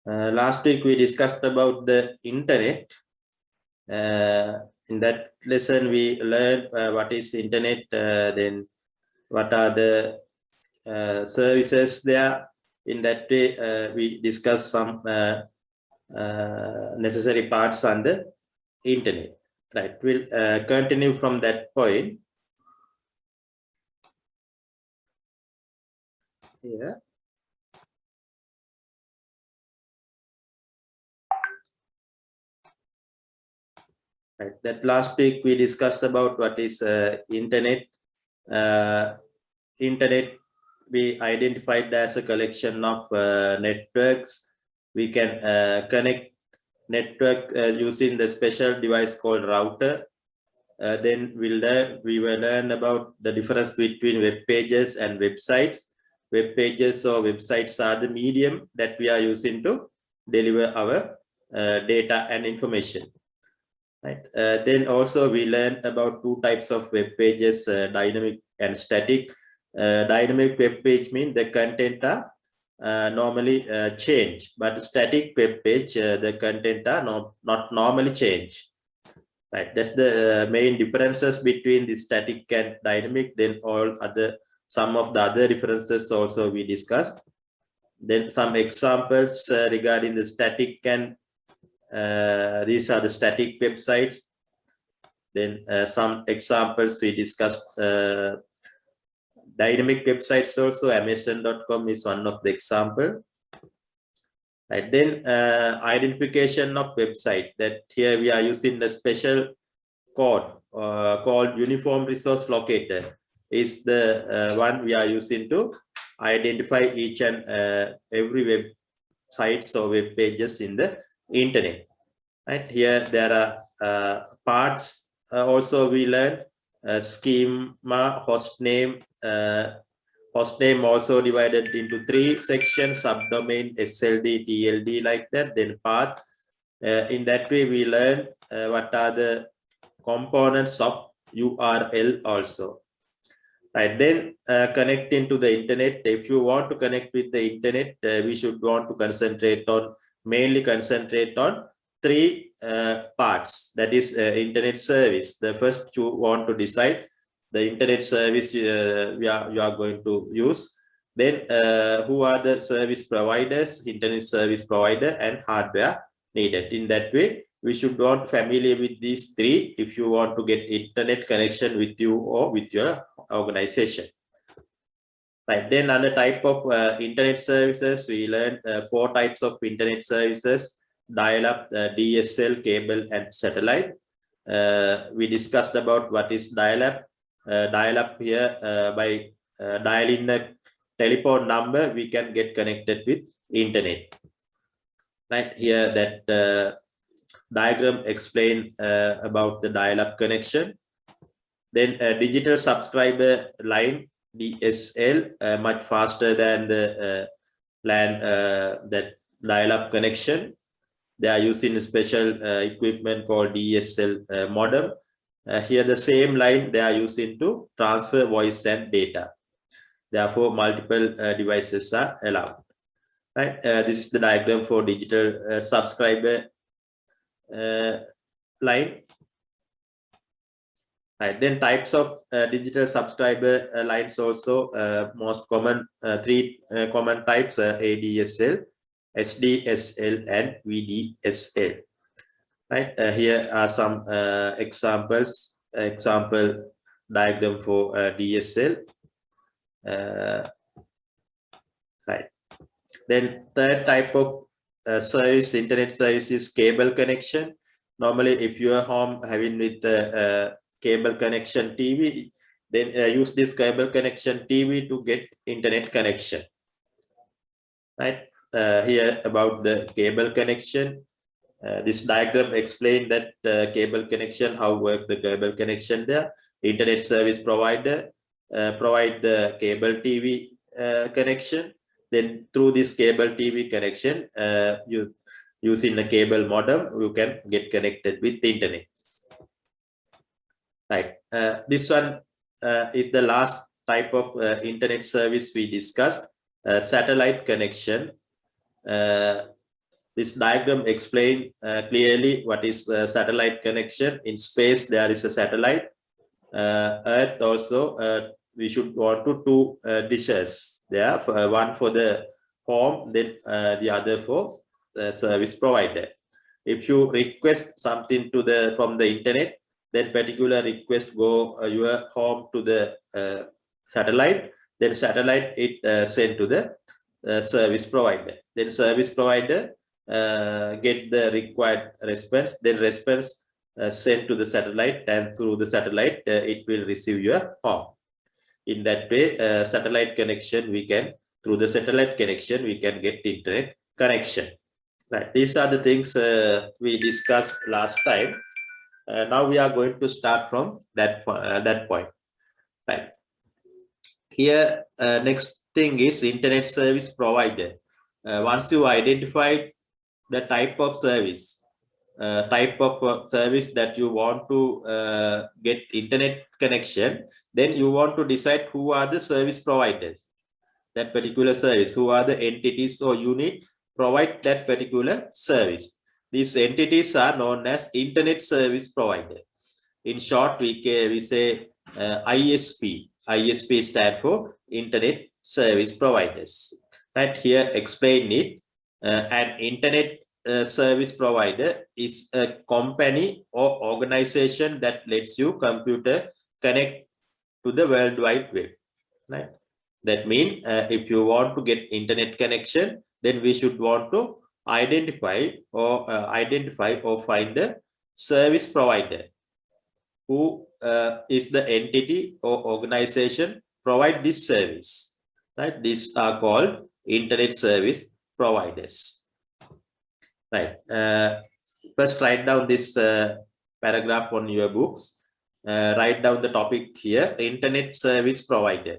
Last week we discussed about the internet. In that lesson we learned what is internet, then what are the services there. In that way we discussed some necessary parts on the internet. Right, we'll continue from that point. Yeah. Right. That last week we discussed about what is internet. Internet we identified as a collection of networks. We can connect network using the special device called router. Then we will learn about the difference between web pages and websites. Web pages or websites are the medium that we are using to deliver our data and information. Right. Then also we learned about two types of web pages, dynamic and static. Dynamic web page means the content are normally change, but static web page, the content are not normally change. Right, that's the main differences between the static and dynamic. Then some of the other differences also we discussed. Then some examples regarding the static and these are the static websites. Then some examples we discussed. Dynamic websites also, Amazon.com is one of the example. Right, then identification of website, that here we are using the special code called uniform resource locator, is the one we are using to identify each and every websites or web pages in the internet. Right, here there are parts also we learned, schema, hostname. Hostname also divided into 3 sections: subdomain, SLD, TLD, like that. Then path. In that way we learn what are the components of URL also. Right, then connecting to the internet. If you want to connect with the internet, we should want to mainly concentrate on 3 parts, that is internet service. The first you want to decide the internet service you are going to use. Then who are the service providers, internet service provider, and hardware needed. In that way we should want familiar with these 3 if you want to get internet connection with you or with your organization. Right, then on the type of internet services, we learned 4 types of internet services: dial-up, DSL, cable, and satellite. We discussed about what is dial-up. Dial-up here, by dialing the telephone number, we can get connected with internet. Right, here that diagram explain about the dial-up connection. Then digital subscriber line, DSL, much faster than the LAN, that dial-up connection. They are using a special equipment called DSL modem. Here the same line they are using to transfer voice and data. Therefore multiple devices are allowed. Right, this is the diagram for digital subscriber line. Right, then types of digital subscriber lines also, most common 3 common types: ADSL, SDSL, and VDSL. Right, here are some examples. Example diagram for DSL. Right, then third type of service, internet service, is cable connection. Normally if your home having with cable connection TV, then use this cable connection TV to get internet connection. Right, here about the cable connection. This diagram explain that cable connection, how work the cable connection there. Internet service provider provide the cable TV connection. Then through this cable TV connection, you using the cable modem, you can get connected with the internet. Right, this one is the last type of internet service we discussed, satellite connection. This diagram explains clearly what is satellite connection. In space, there is a satellite. Earth also, we should want to two dishes there, one for the home, then the other for the service provider. If you request something to the from the internet, that particular request go your home to the satellite, then satellite it sent to the service provider. Then service provider get the required response, then response sent to the satellite, and through the satellite it will receive your home. In that way, satellite connection we can, through the satellite connection we can get internet connection. Right, these are the things we discussed last time. Now we are going to start from that point. Right, here next thing is internet service provider. Once you identify the type of service that you want to get internet connection, then you want to decide who are the service providers, that particular service, who are the entities or unit provide that particular service. These entities are known as internet service provider. In short, we say ISP. ISP stands for internet service providers. Right, here explain it. An internet service provider is a company or organization that lets you computer connect to the World Wide Web. Right? That means if you want to get internet connection, then we should want to identify or find the service provider, who is the entity or organization provide this service. Right? These are called internet service providers. Right. First, write down this paragraph on your books. Write down the topic here, internet service provider.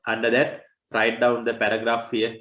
Under that, write down the paragraph here.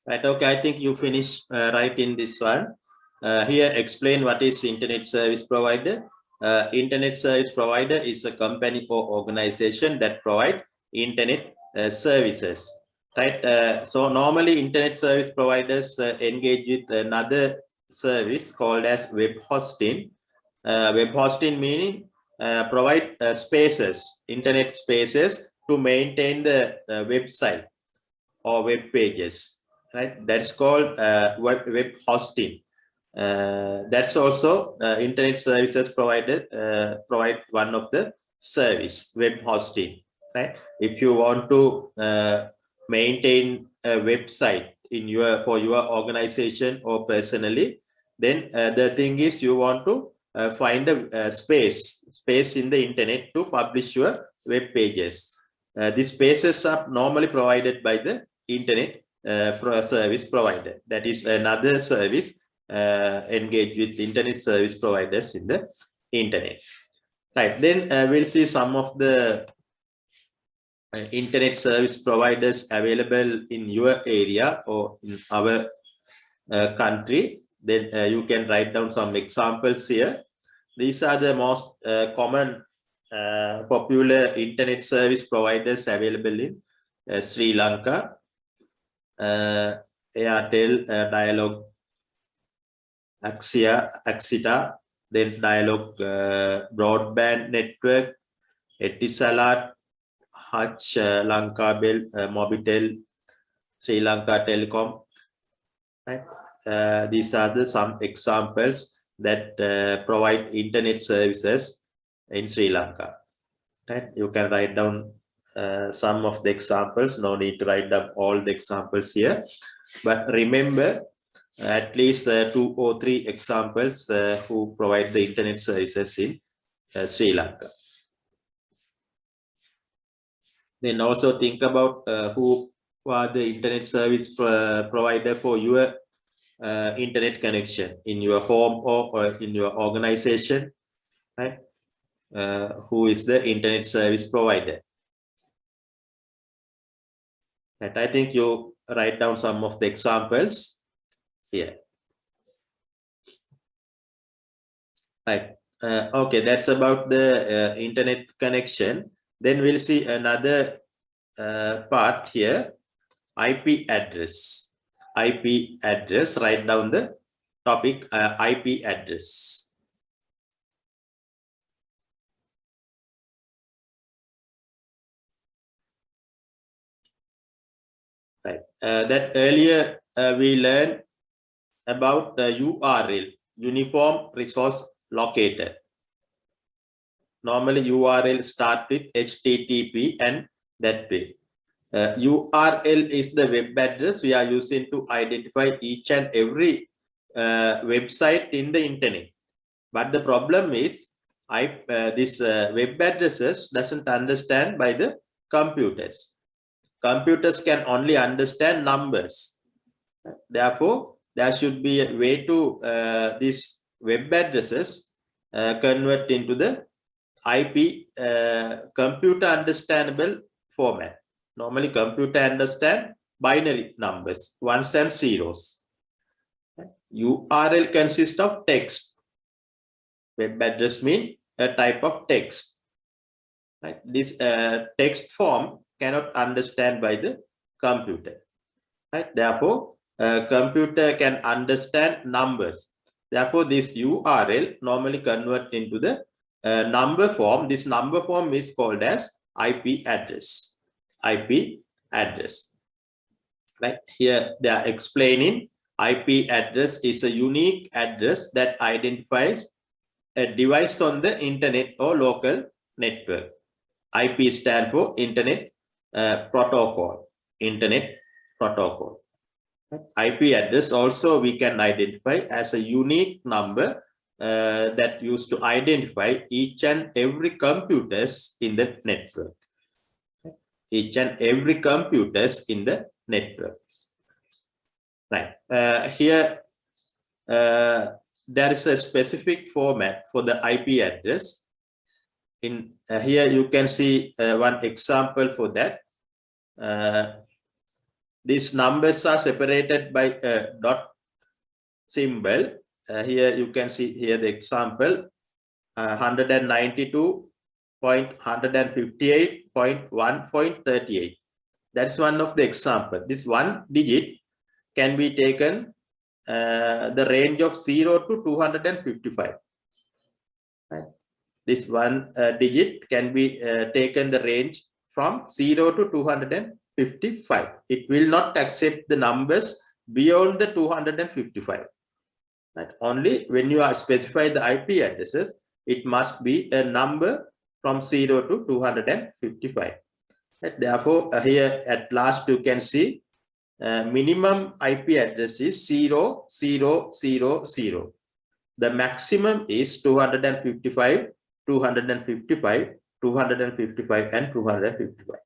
Right, okay, I think you finished writing this one. Here, explain what is internet service provider. Internet service provider is a company or organization that provide internet services. Right, so normally internet service providers engage with another service called as web hosting. Web hosting meaning provide spaces, internet spaces to maintain the website or web pages. right? That's called web hosting. That's also internet services provided provide one of the service, web hosting, right? If you want to maintain a website in your for your organization or personally, then the thing is you want to find a space in the internet to publish your web pages. These spaces are normally provided by the internet service provider. That is another service engage with internet service providers in the internet. Right, then we'll see some of the internet service providers available in your area or in our country. Then you can write down some examples here. These are the most common popular internet service providers available in Sri Lanka. Airtel, Dialog, Axita, then Dialog Broadband Network, Etisalat, Hutch, Lanka Bell, Mobitel, Sri Lanka Telecom. Right? These are some examples that provide internet services in Sri Lanka. Right? You can write down some of the examples. No need to write down all the examples here, but remember at least 2 or 3 examples who provide the internet services in Sri Lanka. Then also think about who are the internet service provider for your internet connection in your home or in your organization, right? Who is the internet service provider? Right, I think you write down some of the examples here. Right. Okay, that's about the internet connection. Then we'll see another part here, IP address. IP address, write down the topic IP address. Right. That earlier we learned about the URL, Uniform Resource Locator. Normally URL start with HTTP and that way. URL is the web address we are using to identify each and every website in the internet. But the problem is this web addresses doesn't understand by the computers. Computers can only understand numbers. Therefore, there should be a way to these web addresses convert into the IP computer understandable format. Normally, computer understand binary numbers, ones and zeros. URL consists of text. Web address means a type of text. Right? This text form cannot understand by the computer. Right? Therefore, computer can understand numbers. Therefore, this URL normally convert into the number form. This number form is called as IP address. IP address. Right here, they are explaining IP address is a unique address that identifies a device on the internet or local network. IP stands for Internet Protocol. Internet Protocol. IP address also we can identify as a unique number that used to identify each and every computers in the network. Each and every computers in the network. Right. Here there is a specific format for the IP address. In here you can see one example for that. These numbers are separated by a dot symbol. Here you can see here the example 192.158.1.38. That's one of the example. This one digit can be taken the range of 0 to 255. Right? This one digit can be taken the range from 0 to 255. 255. It will not accept the numbers beyond the 255. Right? Only when you are specify the IP addresses, it must be a number from 0 to 255. Right? Therefore, here at last you can see minimum IP address is 0000. The maximum is 255, 255, 255, and 255.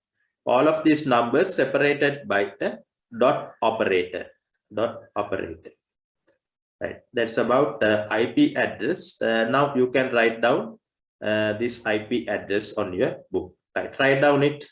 All of these numbers separated by a dot operator. Right. That's about the IP address. Now you can write down this IP address on your book. Right. Write down it.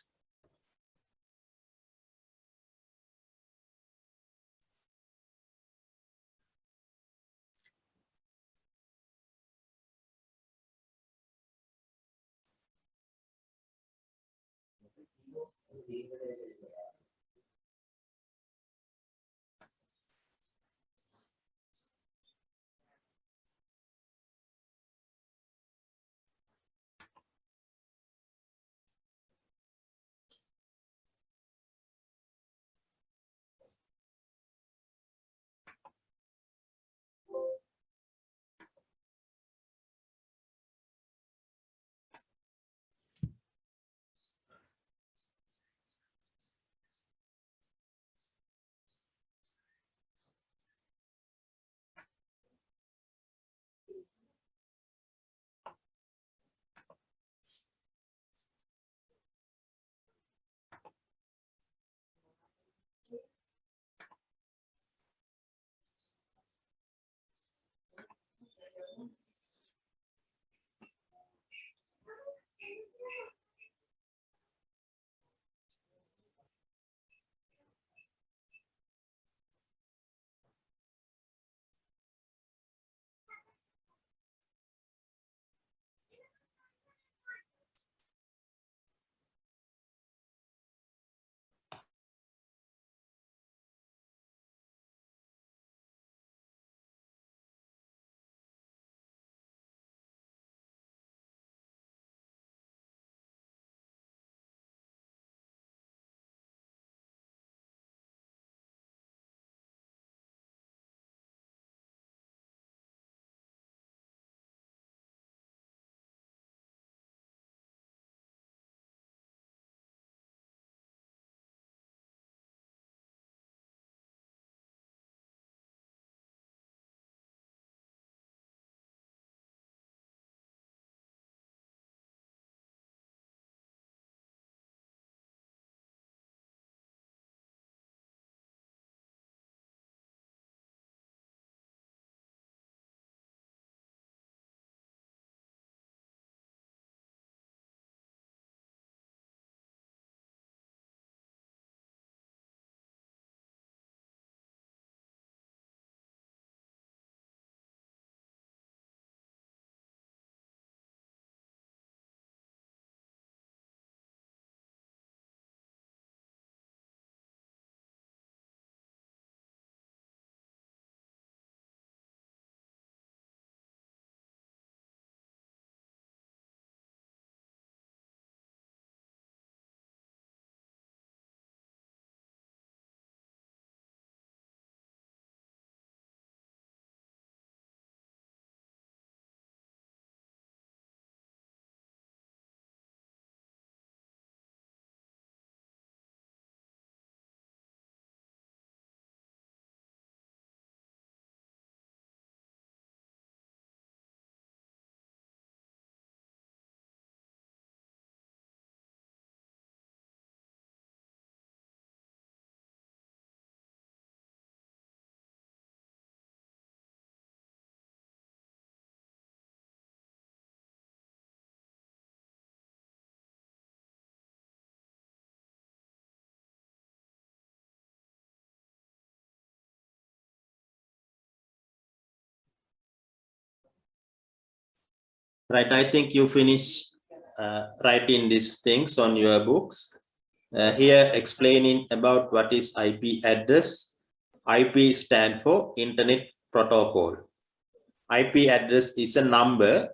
Right. I think you finish writing these things on your books. Here explaining about what is IP address. IP stand for Internet Protocol. IP address is a number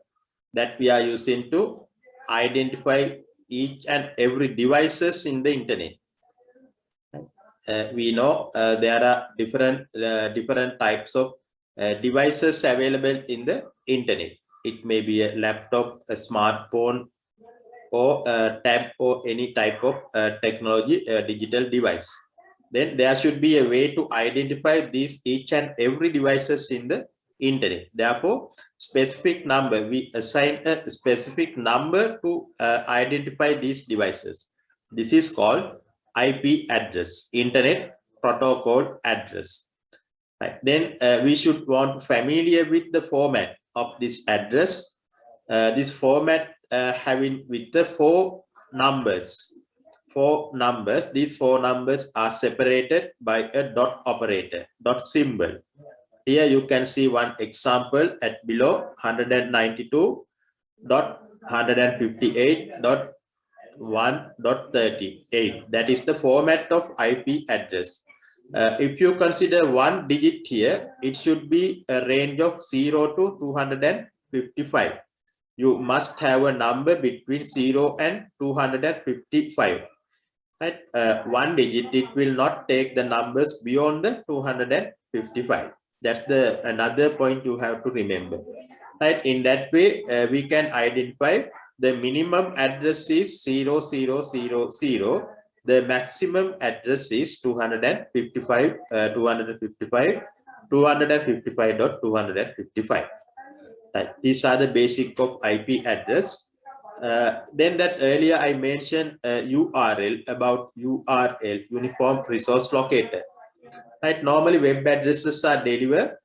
that we are using to identify each and every devices in the internet. we know there are different types of devices available in the internet. It may be a laptop, a smartphone, or a tab, or any type of technology, digital device. Then there should be a way to identify these each and every devices in the internet. Therefore, specific number, we assign a specific number to identify these devices. This is called IP address, Internet Protocol Address. Right. Then we should want familiar with the format of this address. This format having with the four numbers. These four numbers are separated by a dot operator, dot symbol. Here you can see one example at below 192.158.1.38. That is the format of IP address. If you consider one digit here, it should be a range of 0 to 255. You must have a number between 0 and 255. Right? One digit, it will not take the numbers beyond the 255. That's the another point you have to remember. Right? In that way, we can identify the minimum address is 0000. The maximum address is 255, 255.255. Right. These are the basic of IP address. Then that earlier I mentioned URL, about URL, Uniform Resource Locator. Right. Normally web addresses are delivered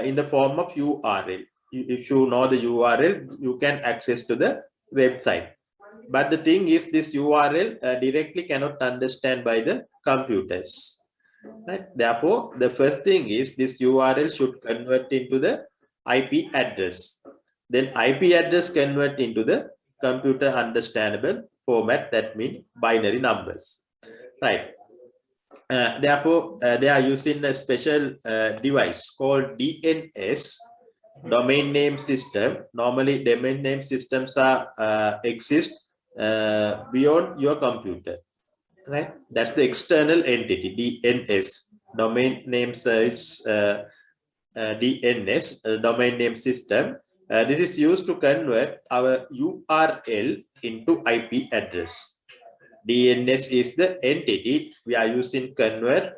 in the form of URL. If you know the URL, you can access to the website. But the thing is, this URL directly cannot understand by the computers. Right? Therefore, the first thing is this URL should convert into the IP address. Then IP address convert into the computer understandable format, that means binary numbers. Right. Therefore, they are using a special device called DNS, domain name system. Normally, domain name systems are exist beyond your computer. Right? That's the external entity, DNS, domain name service. DNS, domain name system. This is used to convert our URL into IP address. DNS is the entity we are using convert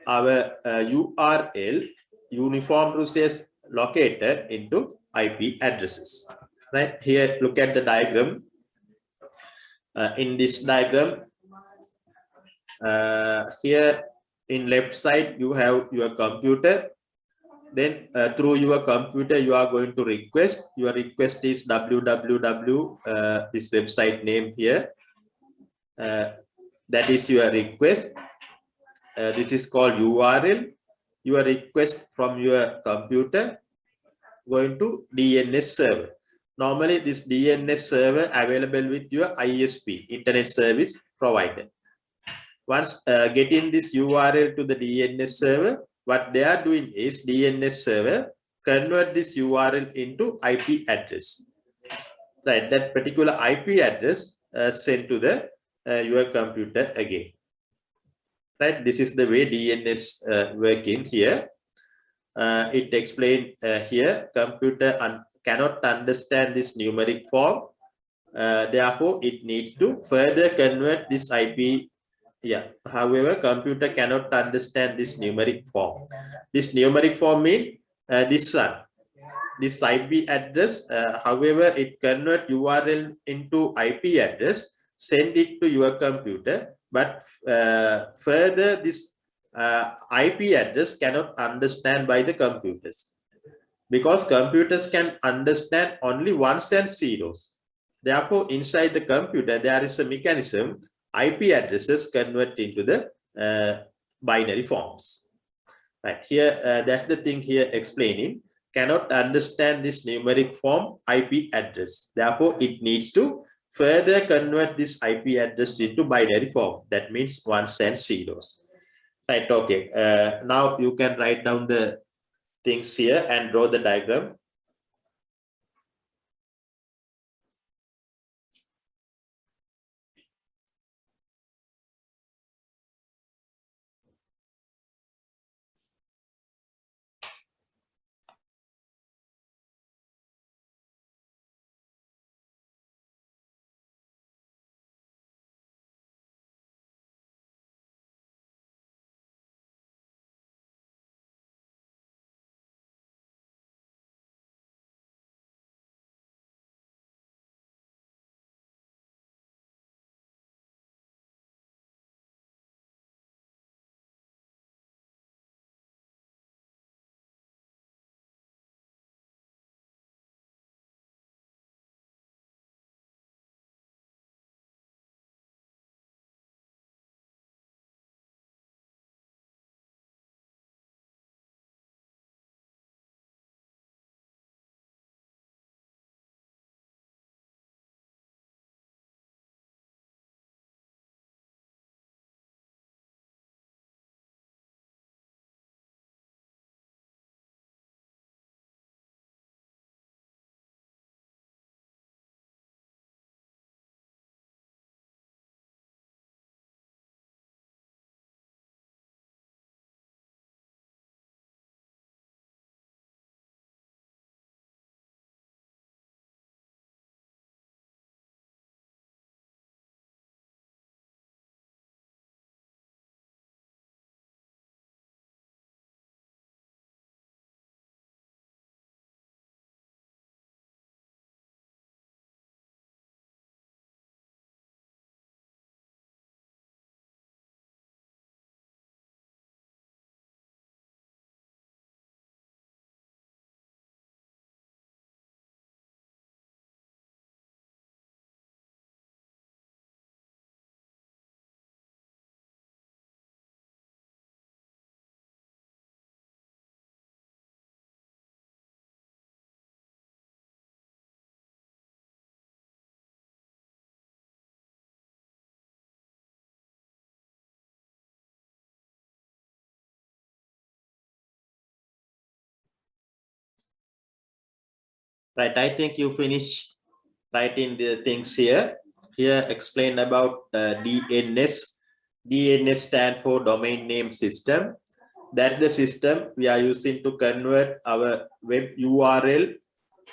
our URL, uniform resource locator, into IP addresses. Right here, look at the diagram. In this diagram, here in left side you have your computer. Then through your computer you are going to request. Your request is www, this website name here. That is your request. This is called URL. Your request from your computer going to DNS server. Normally this DNS server available with your ISP, Internet Service Provider. Once getting this URL to the DNS server, what they are doing is DNS server convert this URL into IP address. Right, that particular IP address sent to the your computer again. Right, this is the way DNS working here. It explained here, computer cannot understand this numeric form. Therefore, it needs to further convert this IP. Yeah. However, computer cannot understand this numeric form. This numeric form means this one, this IP address. However, it convert URL into IP address, send it to your computer. But further, this IP address cannot understand by the computers, because computers can understand only ones and zeros. Therefore, inside the computer, there is a mechanism. IP addresses convert into the binary forms. Right here, that's the thing here explaining. Cannot understand this numeric form IP address. Therefore, it needs to further convert this IP address into binary form. That means ones and zeros. Right. Okay. Now you can write down the things here and draw the diagram. Right, I think you finish writing the things here. Here explain about DNS. DNS stand for domain name system. That's the system we are using to convert our web URL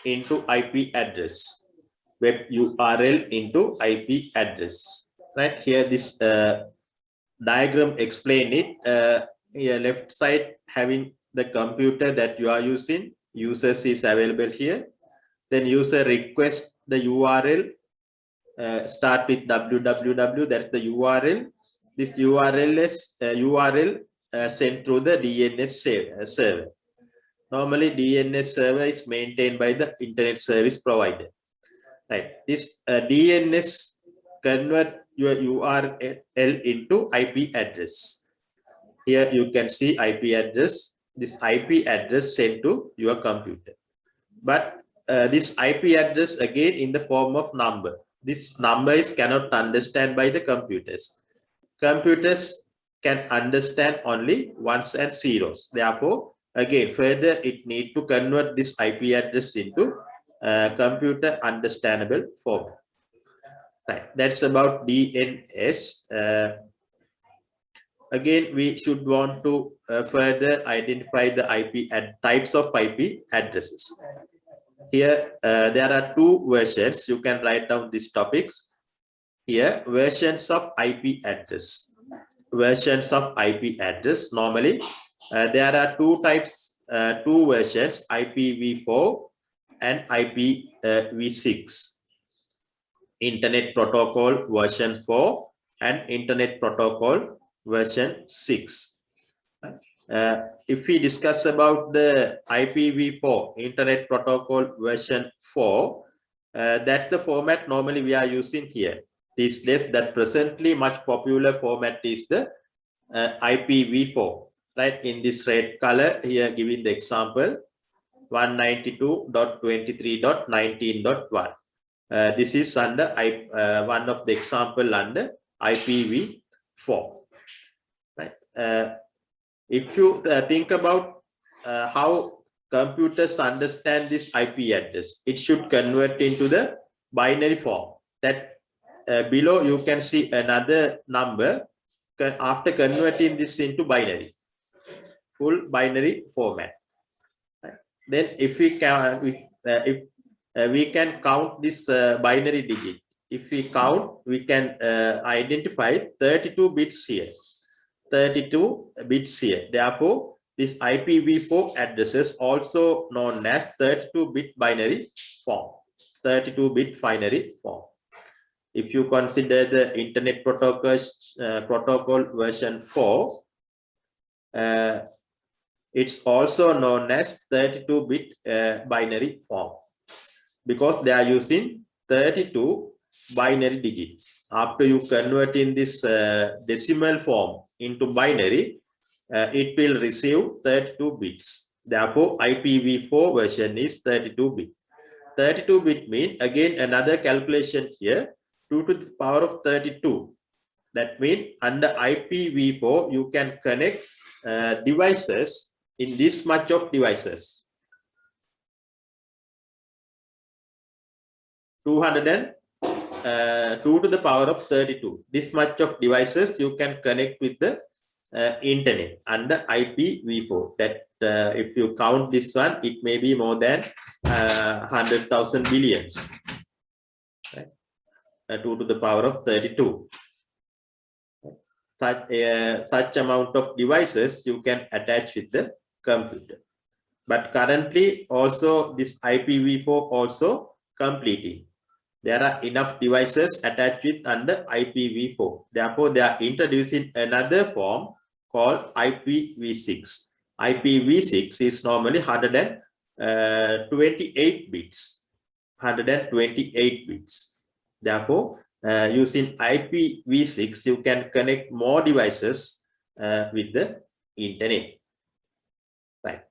into IP address. Web URL into IP address. Right here, this diagram explain it. Here left side having the computer that you are using. Users is available here. Then user request the URL. Start with www. That's the URL. This URL is sent through the DNS server. Normally, DNS server is maintained by the internet service provider. Right. This DNS convert your URL into IP address. Here you can see IP address. This IP address sent to your computer. But this IP address again in the form of number. This number is cannot understand by the computers. Computers can understand only ones and zeros. Therefore, again, further it need to convert this IP address into computer understandable format. Right, that's about DNS. Again, we should want to further identify the types of IP addresses. Here, there are two versions. You can write down these topics. Here, versions of IP address. Versions of IP address. Normally, there are two types, two versions, IPv4 and IPv6. Internet Protocol version 4 and Internet Protocol version 6. If we discuss about the IPv4, Internet Protocol version 4, that's the format normally we are using here. These days, that presently much popular format is the IPv4. Right, in this red color here, giving the example 192.23.19.1. This is under one of the example under IPv4. Right. If you think about how computers understand this IP address, it should convert into the binary form. That below you can see another number after converting this into binary, full binary format. Right. Then if we can, we can count this binary digit. If we count, we can identify 32 bits here. 32 bits here. Therefore, this IPv4 addresses also known as 32-bit binary form. 32-bit binary form. If you consider the Internet Protocol version 4, it's also known as 32-bit binary form, because they are using 32 binary digits. After you convert in this decimal form into binary, it will receive 32 bits. Therefore, IPv4 version is 32 bit. 32 bit means, again, another calculation here, 2 to the power of 32. That means under IPv4, you can connect devices in this much of devices. 202 to the power of 32. This much of devices you can connect with the internet under IPv4. That if you count this one, it may be more than 100,000 billions. Right? 2 to the power of 32. Such amount of devices you can attach with the computer. But currently also this IPv4 also completing. There are enough devices attached with under IPv4. Therefore, they are introducing another form called IPv6. IPv6 is normally 128 bits. 128 bits. Therefore, using IPv6, you can connect more devices with the internet. Right.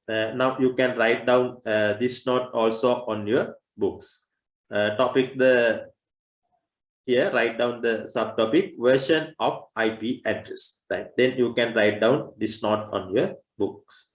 Now you can write down this note also on your books. Topic here, write down the subtopic version of IP address. Right. Then you can write down this note on your books.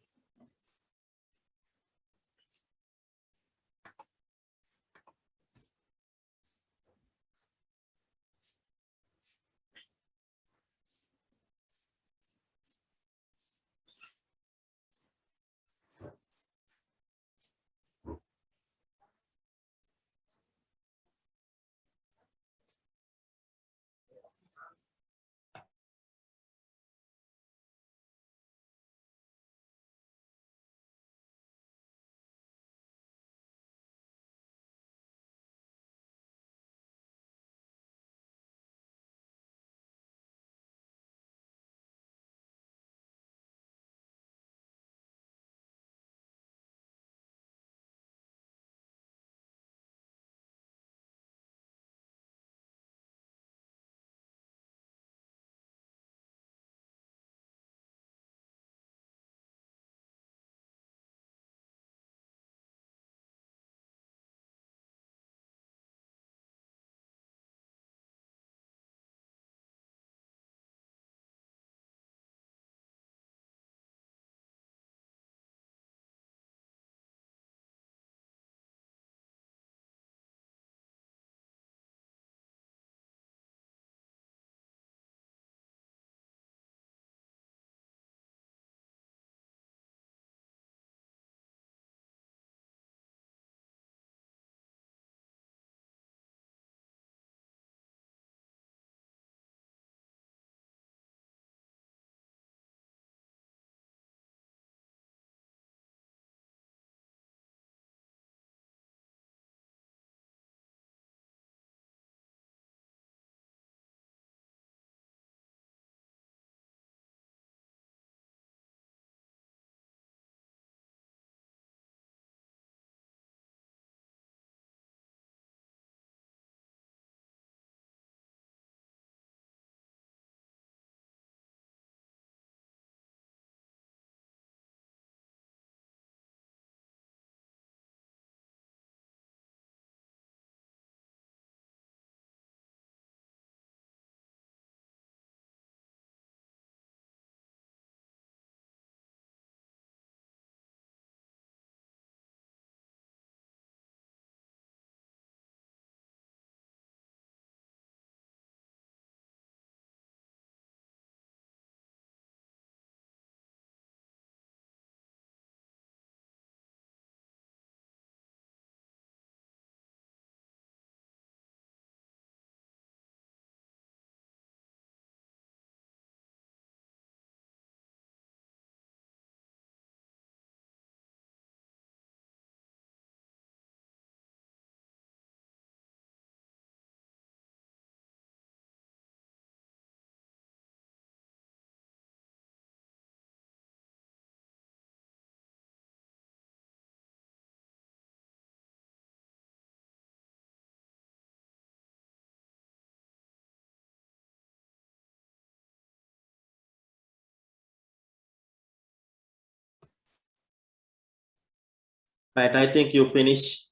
Right, I think you finish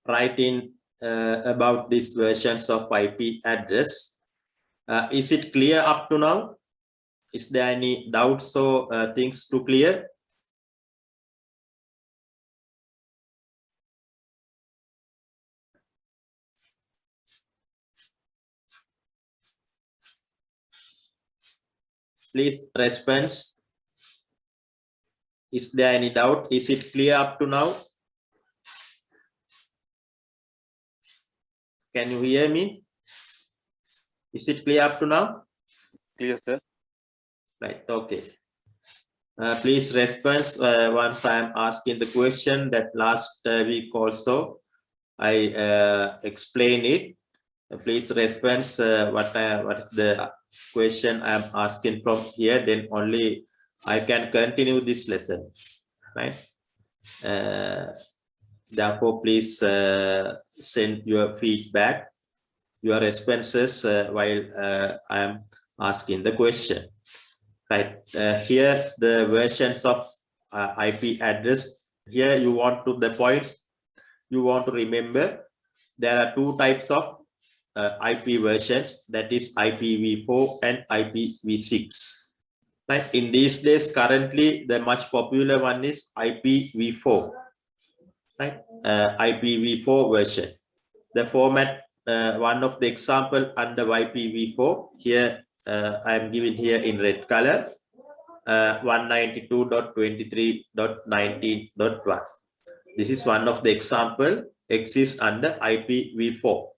writing about these versions of IP address. Is it clear up to now? Is there any doubts or things to clear? Please respond. Is there any doubt? Is it clear up to now? Can you hear me? Is it clear up to now? Clear, sir. Right, okay. Please respond once I am asking the question. That last week also I explained it. Please respond what is the question I am asking from here, then only I can continue this lesson, right? Therefore, please send your feedback, your responses while I am asking the question. Right, here the versions of IP address. Here you want to, the points you want to remember, there are two types of IP versions, that is IPv4 and IPv6. Right, in these days currently the much popular one is IPv4. Right, IPv4 version. The format, one of the example under IPv4 here, I am giving here in red color, 192.23.19.1. This is one of the example exists under IPv4.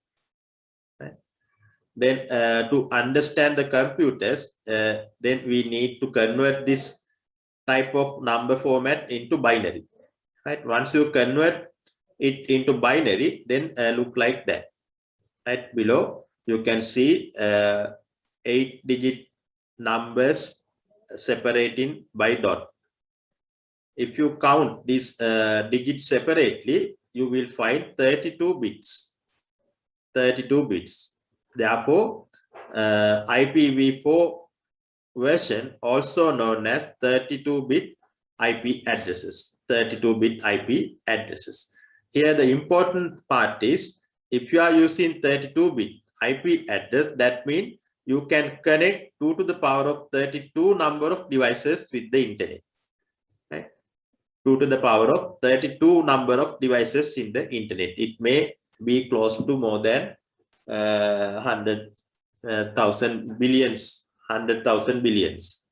Right? Then to understand the computers, then we need to convert this type of number format into binary. Right? Once you convert it into binary, then look like that. Right below, you can see 8-digit numbers separating by dot. If you count these digits separately, you will find 32 bits. 32 bits. Therefore, IPv4 version, also known as 32-bit IP addresses. 32-bit IP addresses. Here, the important part is, if you are using 32-bit IP address, that means you can connect 2 to the power of 32 number of devices with the internet. Right? 2 to the power of 32 number of devices in the internet. It may be close to more than 100,000 billions, 100,000 billions.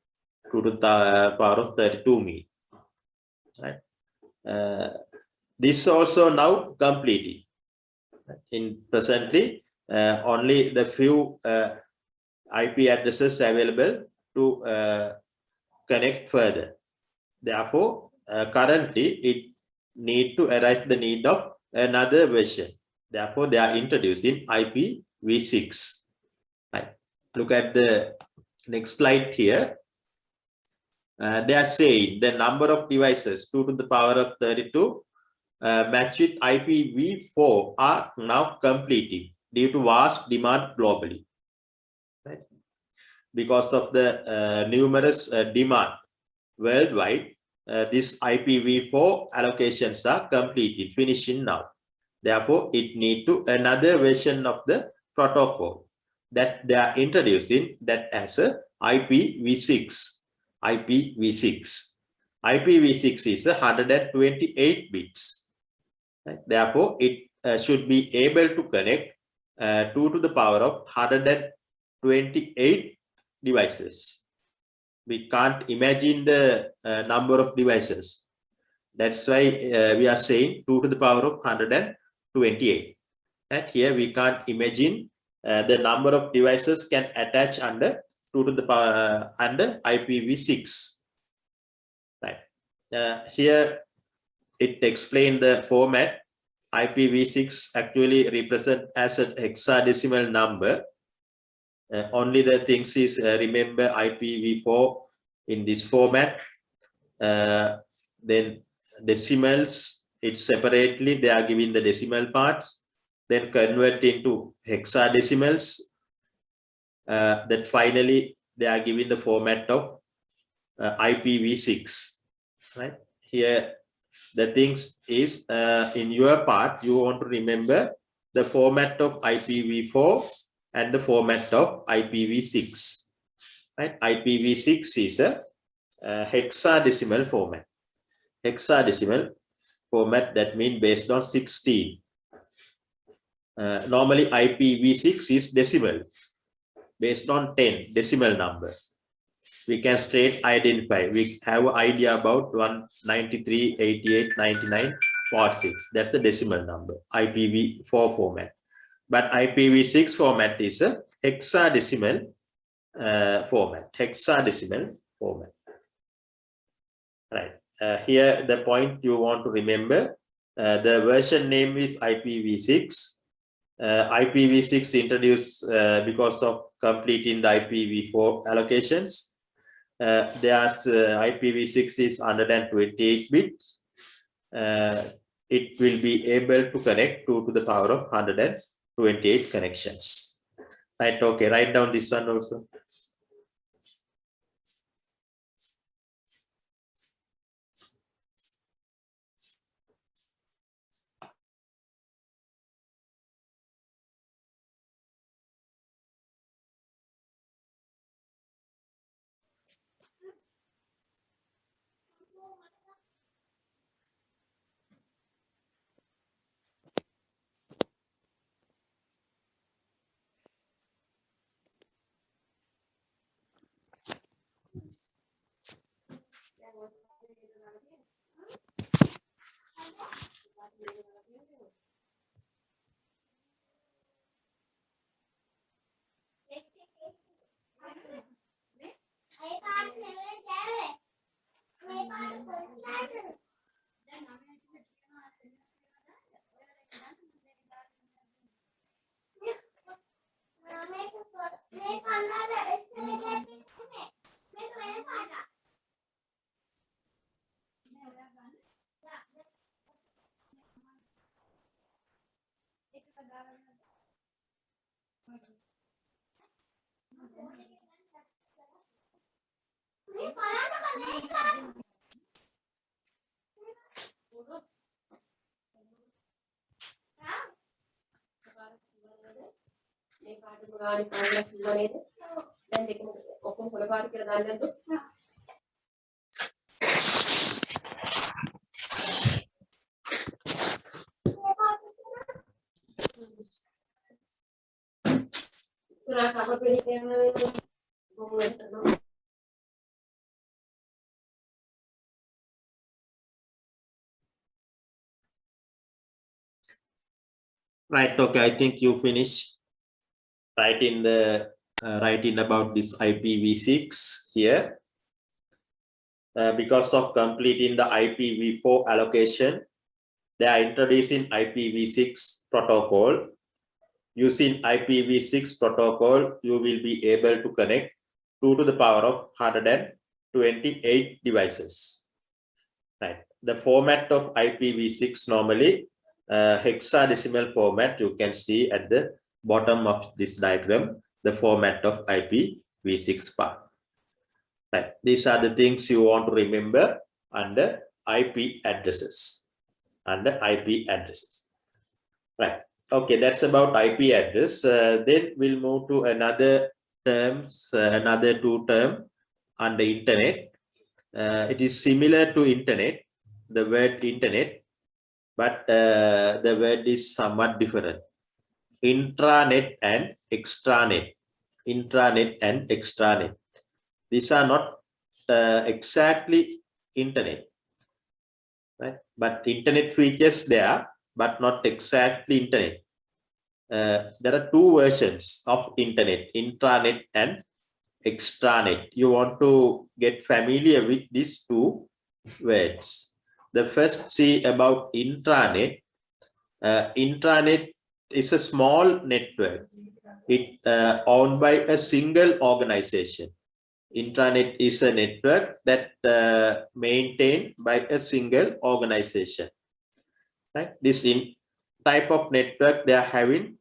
2 to the power of 32 mean. Right? This also now completed. In presently, only the few IP addresses available to connect further. Therefore, currently it need to arise the need of another version. Therefore, they are introducing IPv6. Right. Look at the next slide here. They are saying the number of devices 2 to the power of 32 match with IPv4 are now completing due to vast demand globally. Right? Because of the numerous demand worldwide, this IPv4 allocations are completed, finishing now. Therefore, it need to another version of the protocol that they are introducing, that as a IPv6. IPv6. IPv6 is 128 bits. Right? Therefore, it should be able to connect 2 to the power of 128 devices. We can't imagine the number of devices. That's why we are saying 2 to the power of 128. And here we can't imagine the number of devices can attach under 2 to the power under IPv6. Right. Here it explains the format. IPv6 actually represent as a hexadecimal number. Only the things is remember IPv4 in this format. Then decimals, it's separately they are giving the decimal parts, then convert into hexadecimals. That finally they are giving the format of IPv6. Right here, the things is in your part, you want to remember the format of IPv4 and the format of IPv6. Right? IPv6 is a hexadecimal format. Hexadecimal format, that means based on 16. Normally IPv6 is decimal, based on 10 decimal number. We can straight identify. We have an idea about 193, 88, 99, 46. That's the decimal number, IPv4 format. But IPv6 format is a hexadecimal format. Hexadecimal format. Right. Here, the point you want to remember, the version name is IPv6. IPv6 introduced because of completing the IPv4 allocations. There's IPv6 is 128 bits. It will be able to connect to the power of 128 connections. Right, okay, write down this one also. Right, okay, I think you finished writing about this IPv6 here. Because of completing the IPv4 allocation, they are introducing IPv6 protocol. Using IPv6 protocol, you will be able to connect 2 to the power of 128 devices. Right. The format of IPv6 normally hexadecimal format. You can see at the bottom of this diagram the format of IPv6 part. Right. These are the things you want to remember under IP addresses. Under IP addresses. Right. Okay, that's about IP address. Then we'll move to another terms, another two term under internet. It is similar to internet, the word internet, but the word is somewhat different. Intranet and extranet. Intranet and extranet. These are not exactly internet, right? But internet features there, but not exactly internet. There are two versions of internet, intranet and extranet. You want to get familiar with these two words. The first, see about intranet. Intranet is a small network. It owned by a single organization. Intranet is a network that maintained by a single organization. Right? This type of network, they are having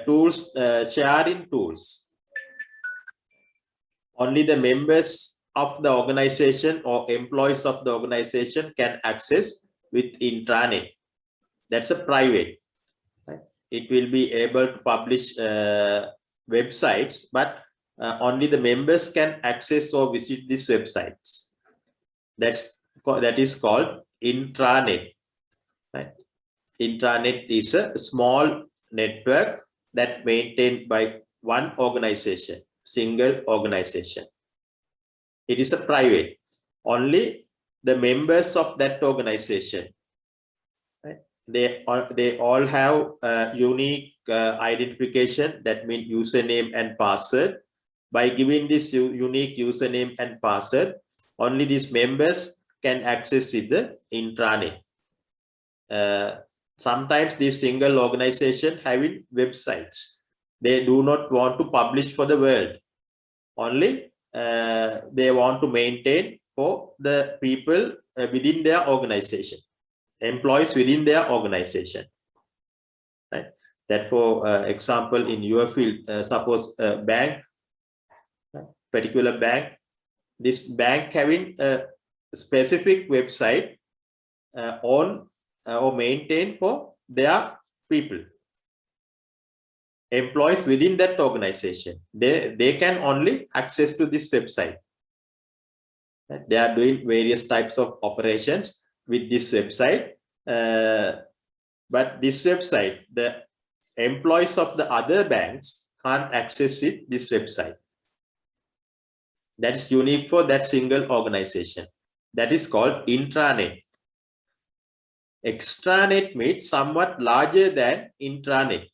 tools, sharing tools. Only the members of the organization or employees of the organization can access with intranet. That's a private. Right? It will be able to publish websites, but only the members can access or visit these websites. That is called intranet. Right? Intranet is a small network that maintained by one organization, single organization. It is a private. Only the members of that organization, right? They all have a unique identification, that means username and password. By giving this unique username and password, only these members can access the intranet. Sometimes these single organization having websites. They do not want to publish for the world. Only they want to maintain for the people within their organization, employees within their organization. Right? That, for example, in your field, suppose a bank, particular bank, this bank having a specific website on or maintained for their people, employees within that organization. They can only access to this website. They are doing various types of operations with this website, but this website, the employees of the other banks can't access it, this website. That is unique for that single organization. That is called intranet. Extranet means somewhat larger than intranet.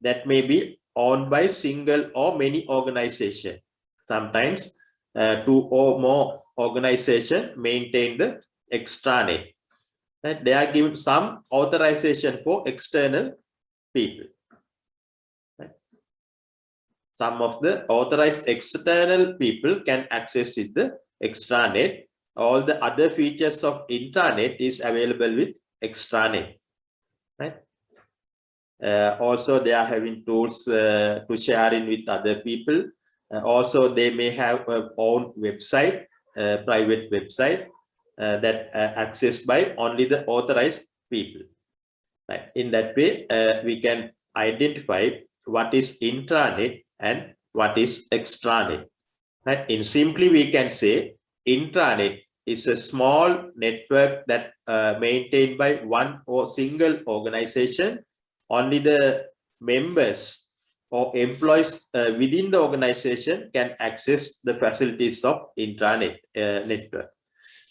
That may be owned by single or many organizations. Sometimes two or more organizations maintain the extranet. Right? They are given some authorization for external people. Right? Some of the authorized external people can access it, the extranet. All the other features of intranet is available with extranet. Right? Also, they are having tools to sharing with other people. Also, they may have a own website, private website that accessed by only the authorized people. Right? In that way, we can identify what is intranet and what is extranet. Right? In simply, we can say intranet is a small network that maintained by one or single organization. Only the members or employees within the organization can access the facilities of intranet network.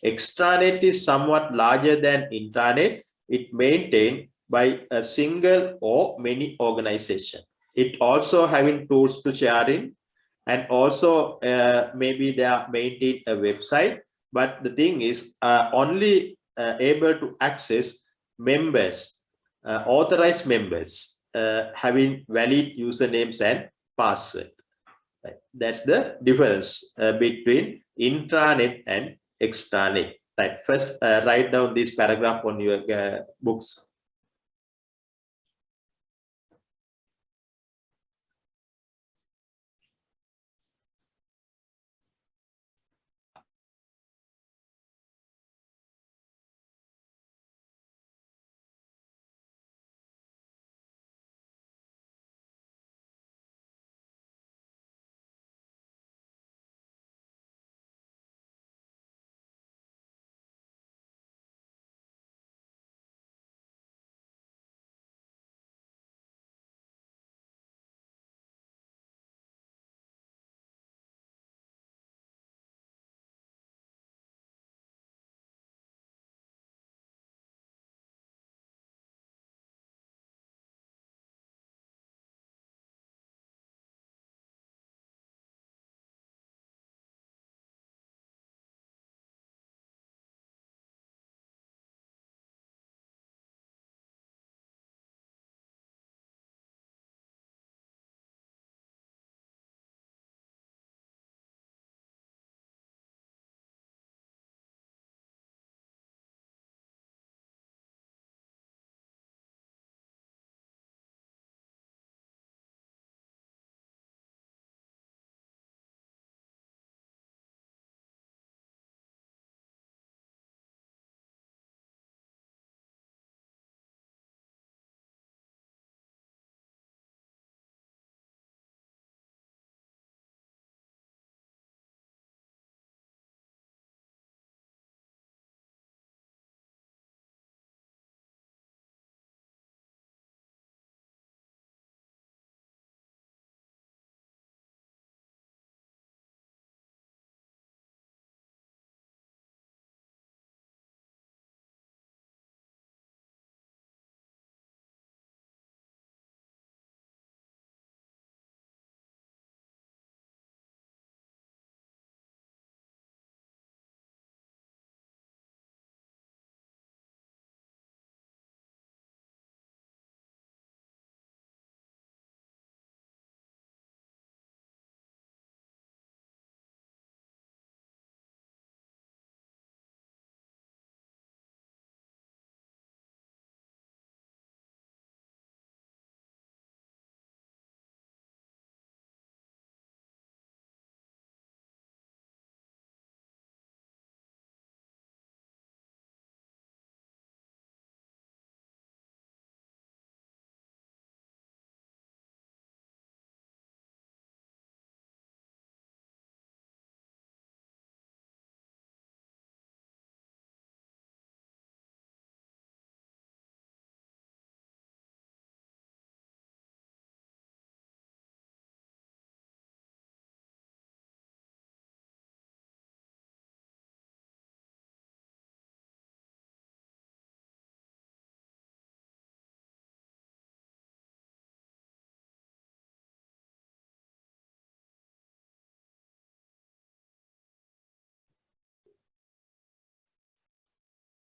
Extranet is somewhat larger than intranet. It maintained by a single or many organizations. It also having tools to sharing, and also maybe they are maintaining a website. But the thing is only able to access members, authorized members having valid usernames and password. Right? That's the difference between intranet and extranet. Right? First, write down this paragraph on your books.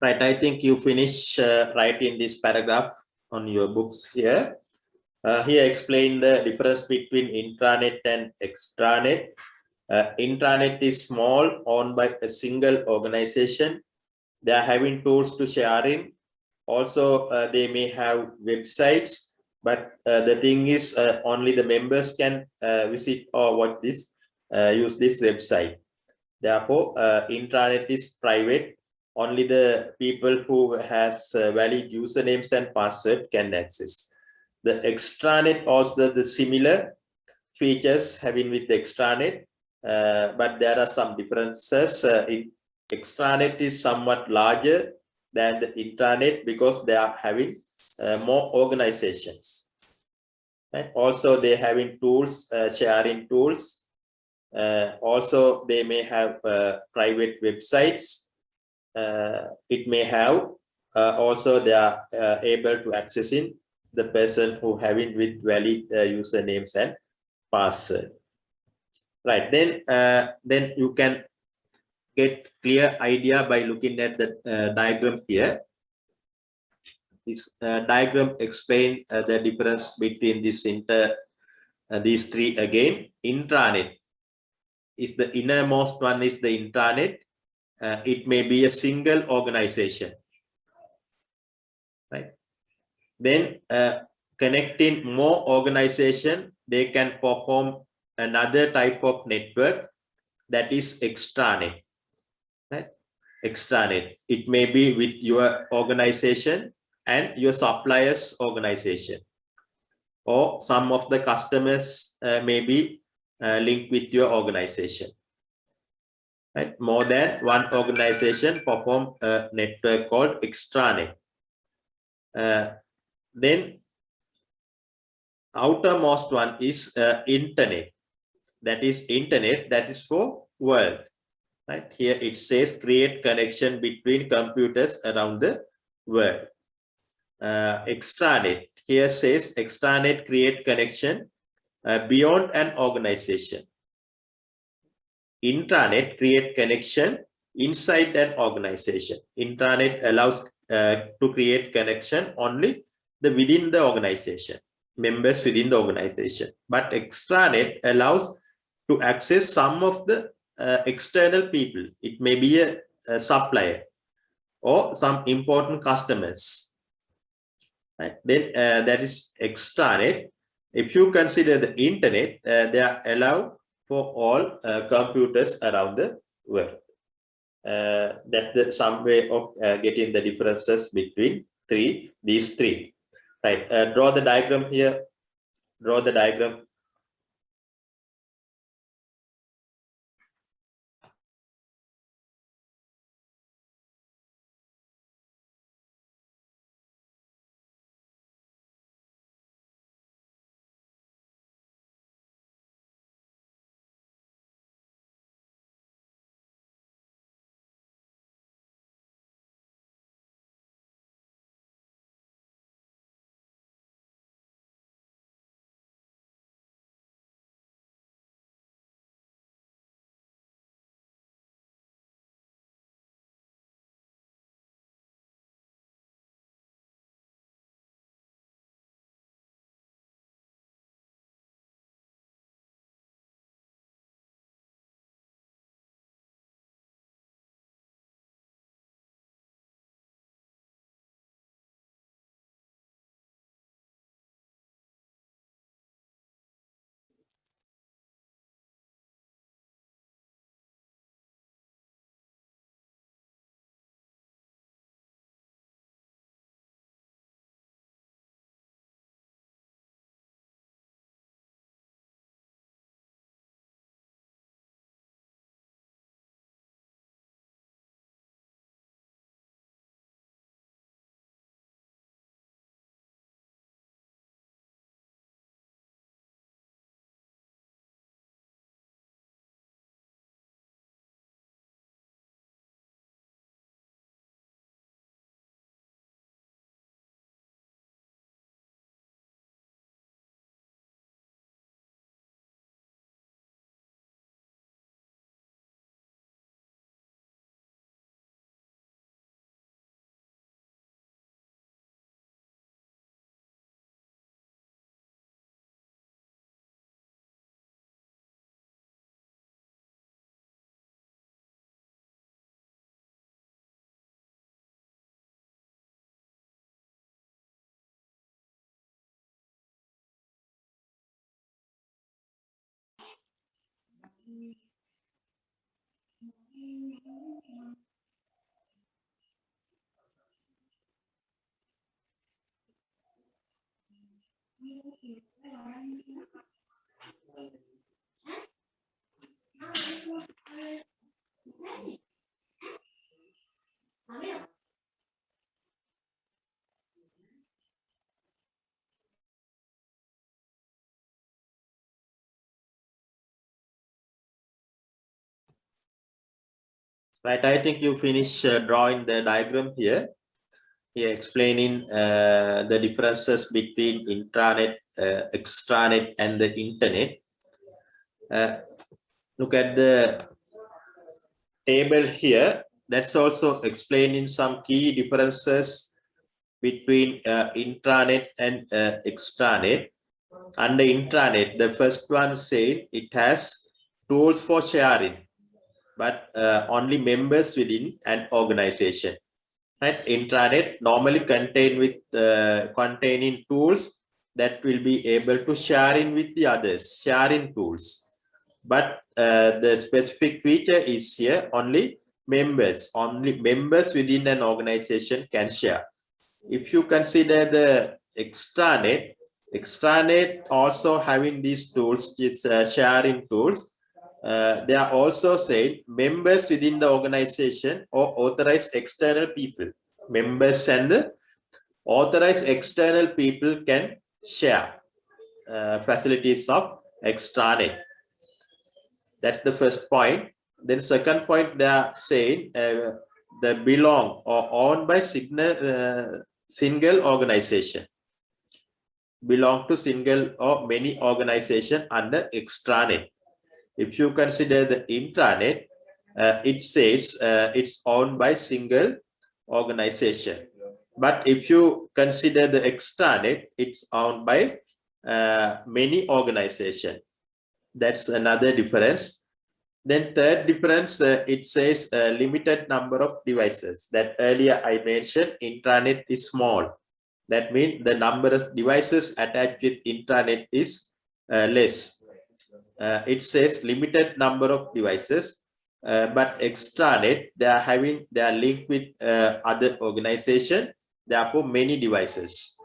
Right, I think you finish writing this paragraph on your books here. Here explain the difference between intranet and extranet. Intranet is small, owned by a single organization. They are having tools to sharing. Also, they may have websites, but the thing is only the members can visit or watch this, use this website. Therefore, intranet is private. Only the people who has valid usernames and password can access. The extranet also the similar features having with the extranet, but there are some differences. Extranet is somewhat larger than the intranet because they are having more organizations. Right? Also, they having tools, sharing tools. Also, they may have private websites. It may have also they are able to accessing the person who having with valid usernames and password. Right, then you can get clear idea by looking at the diagram here. This diagram explain the difference between these three again. Intranet is the innermost one is the intranet. It may be a single organization, right? Then connecting more organization, they can perform another type of network that is extranet, right? Extranet. It may be with your organization and your suppliers organization, or some of the customers may be linked with your organization. Right? More than one organization perform a network called extranet. Then outermost one is internet. That is internet, that is for world. Right? Here it says create connection between computers around the world. Extranet. Here says extranet create connection beyond an organization. Intranet create connection inside an organization. Intranet allows to create connection only within the organization, members within the organization. But extranet allows to access some of the external people. It may be a supplier or some important customers. Right? Then that is extranet. If you consider the internet, they are allowed for all computers around the world. That's some way of getting the differences between these three. Right. Draw the diagram here. Draw the diagram. Right, I think you finish drawing the diagram here. Here explaining the differences between intranet, extranet, and the internet. Look at the table here. That's also explaining some key differences between intranet and extranet. Under intranet, the first one said it has tools for sharing, but only members within an organization. Right? Intranet normally containing tools that will be able to share in with the others, sharing tools. But the specific feature is here only members within an organization can share. If you consider the extranet also having these tools, it's sharing tools. They are also said members within the organization or authorized external people. Members and the authorized external people can share facilities of extranet. That's the first point. Then second point, they are saying they belong or owned by single organization. Belong to single or many organization under extranet. If you consider the intranet, it says it's owned by single organization. But if you consider the extranet, it's owned by many organizations. That's another difference. Then third difference, it says a limited number of devices. That earlier I mentioned intranet is small. That means the number of devices attached with intranet is less. It says limited number of devices, but extranet they are linked with other organization, therefore many devices.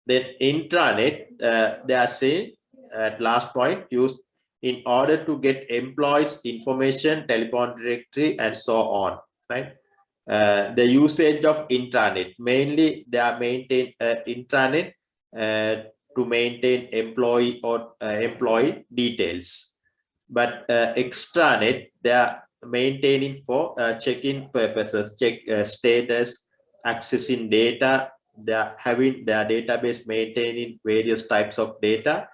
Then intranet, they are saying at last point used in order to get employees information, telephone directory, and so on. Right. The usage of intranet mainly they are maintain intranet to maintain employee or employee details, but extranet they are maintaining for check-in purposes, check status, accessing data. They are having their database maintaining various types of data.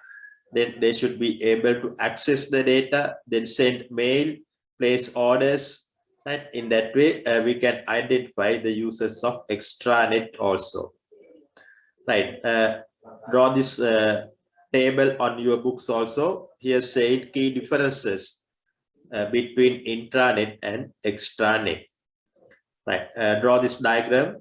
Then they should be able to access the data, then send mail, place orders. Right? In that way, we can identify the users of extranet also. Right. Draw this table on your books also. Here said key differences between intranet and extranet. Right. Draw this diagram.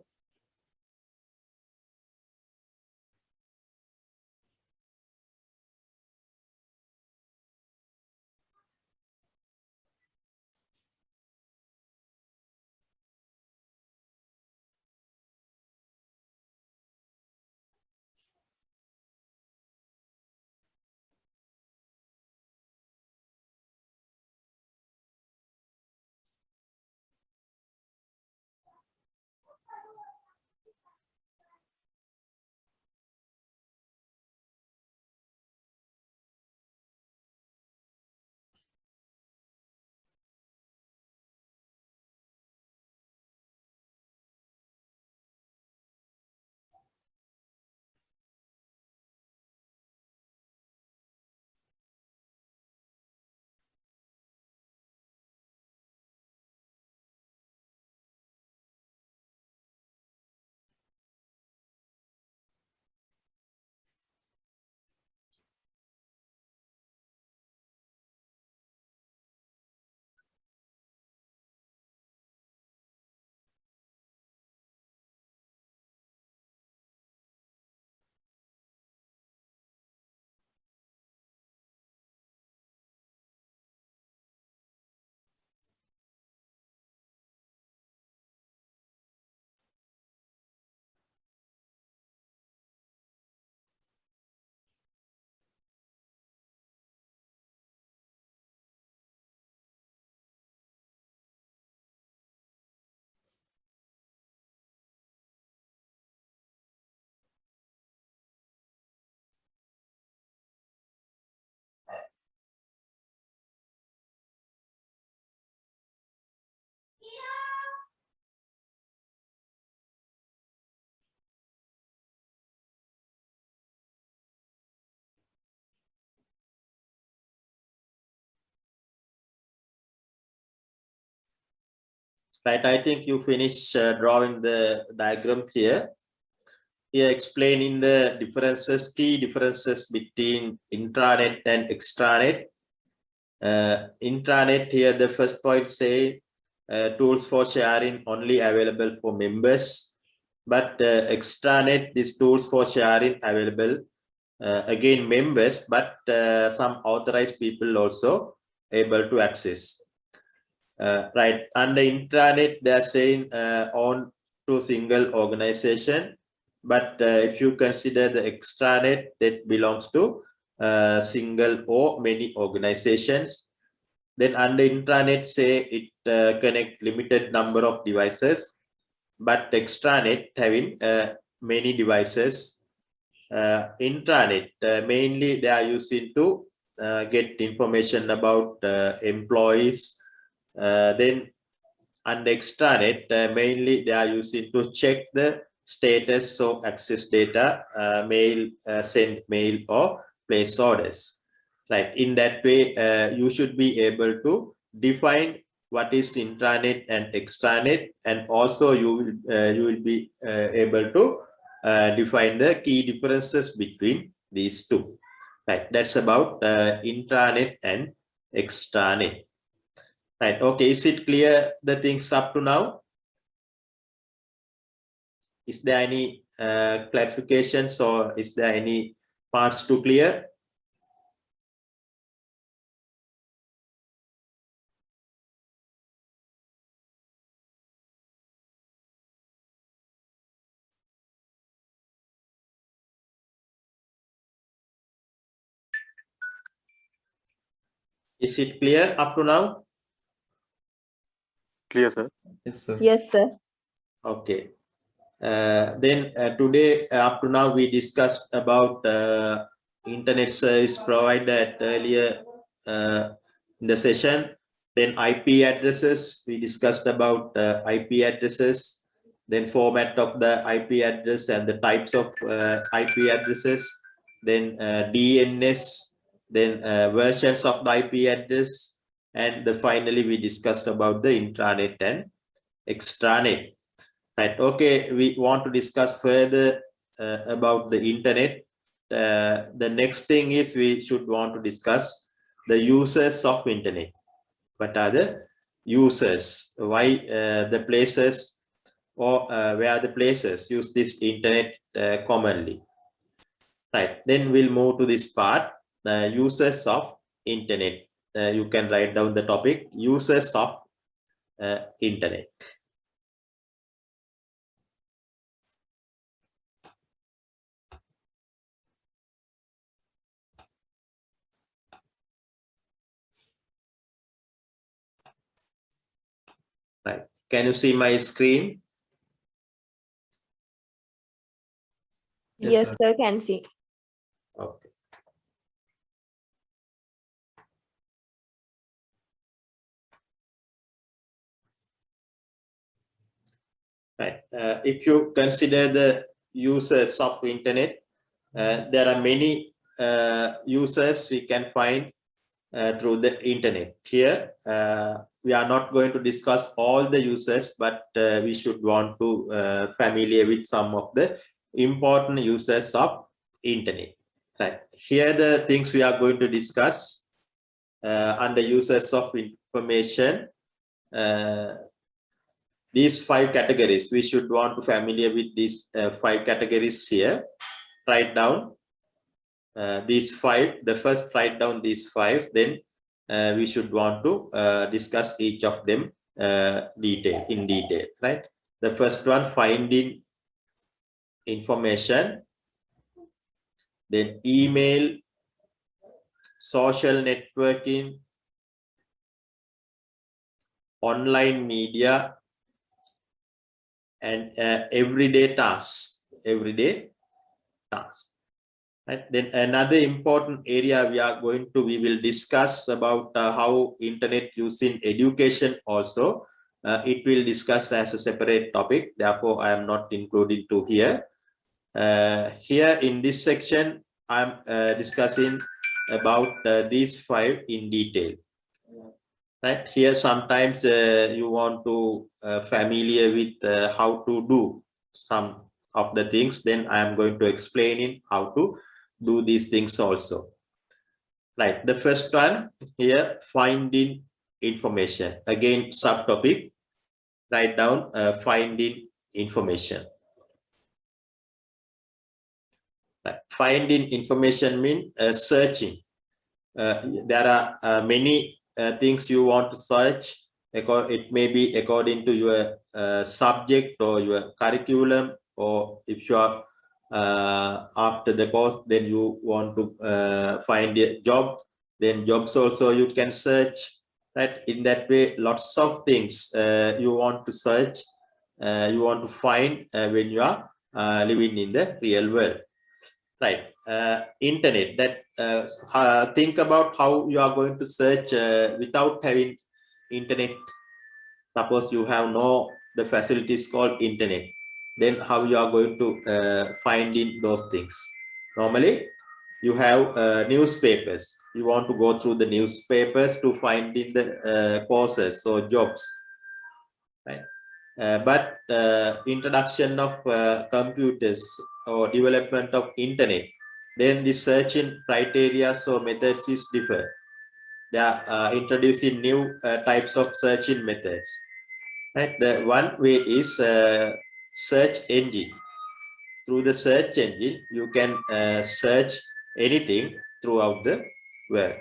Right, I think you finished drawing the diagram here. Here explaining the differences, key differences between intranet and extranet. Intranet, here the first point say tools for sharing only available for members, but extranet, these tools for sharing available again members, but some authorized people also able to access. Right, under intranet they are saying on to single organization, but if you consider the extranet, that belongs to single or many organizations. Then under intranet say it connect limited number of devices, but extranet having many devices. Intranet mainly they are using to get information about employees. Then under extranet mainly they are using to check the status of access data, mail, send mail or place orders. Right, in that way you should be able to define what is intranet and extranet, and also you will be able to define the key differences between these two. Right, that's about intranet and extranet. Right, okay, is it clear the things up to now? Is there any clarifications, or is there any parts to clear? Is it clear up to now? Clear, sir. Yes, sir. Yes, sir. Okay. Then today up to now we discussed about internet service provider earlier in the session. Then IP addresses, we discussed about IP addresses, then format of the IP address and the types of IP addresses, then DNS, then versions of the IP address, and finally we discussed about the intranet and extranet. Right, okay, we want to discuss further about the internet. The next thing is we should want to discuss the users of internet. What are the users? Why the places, or where the places use this internet commonly? Right, then we'll move to this part, users of internet. You can write down the topic, users of internet. Right, can you see my screen? Yes, Yes, sir. sir, can see. Okay. Right. If you consider the users of internet, there are many users we can find through the internet. Here, we are not going to discuss all the users, but we should want to familiar with some of the important users of internet. Right. Here, the things we are going to discuss under users of information. These 5 categories, we should want to familiar with these 5 categories here. Write down these 5. The first, write down these 5. Then we should want to discuss each of them in detail. Right. The first one, finding information. Then email, social networking, online media, and everyday tasks. Everyday tasks. Right. Then another important area we will discuss about how internet using education also. It will discuss as a separate topic. Therefore, I am not including to here. Here in this section, I'm discussing about these 5 in detail. right? Here sometimes you want to familiar with how to do some of the things, then I am going to explain in how to do these things also. Right, the first one here, finding information. Again, subtopic, write down finding information. Right. Finding information means searching. There are many things you want to search. It may be according to your subject or your curriculum, or if you are after the course, then you want to find a job, then jobs also you can search, right? In that way, lots of things you want to search, you want to find when you are living in the real world. Right, internet, that think about how you are going to search without having internet. Suppose you have no the facilities called internet, then how you are going to find in those things. Normally you have newspapers, you want to go through the newspapers to find in the courses or jobs, right? But introduction of computers or development of internet, then the searching criteria or methods is different. They are introducing new types of searching methods, right? The one way is search engine. Through the search engine, you can search anything throughout the world,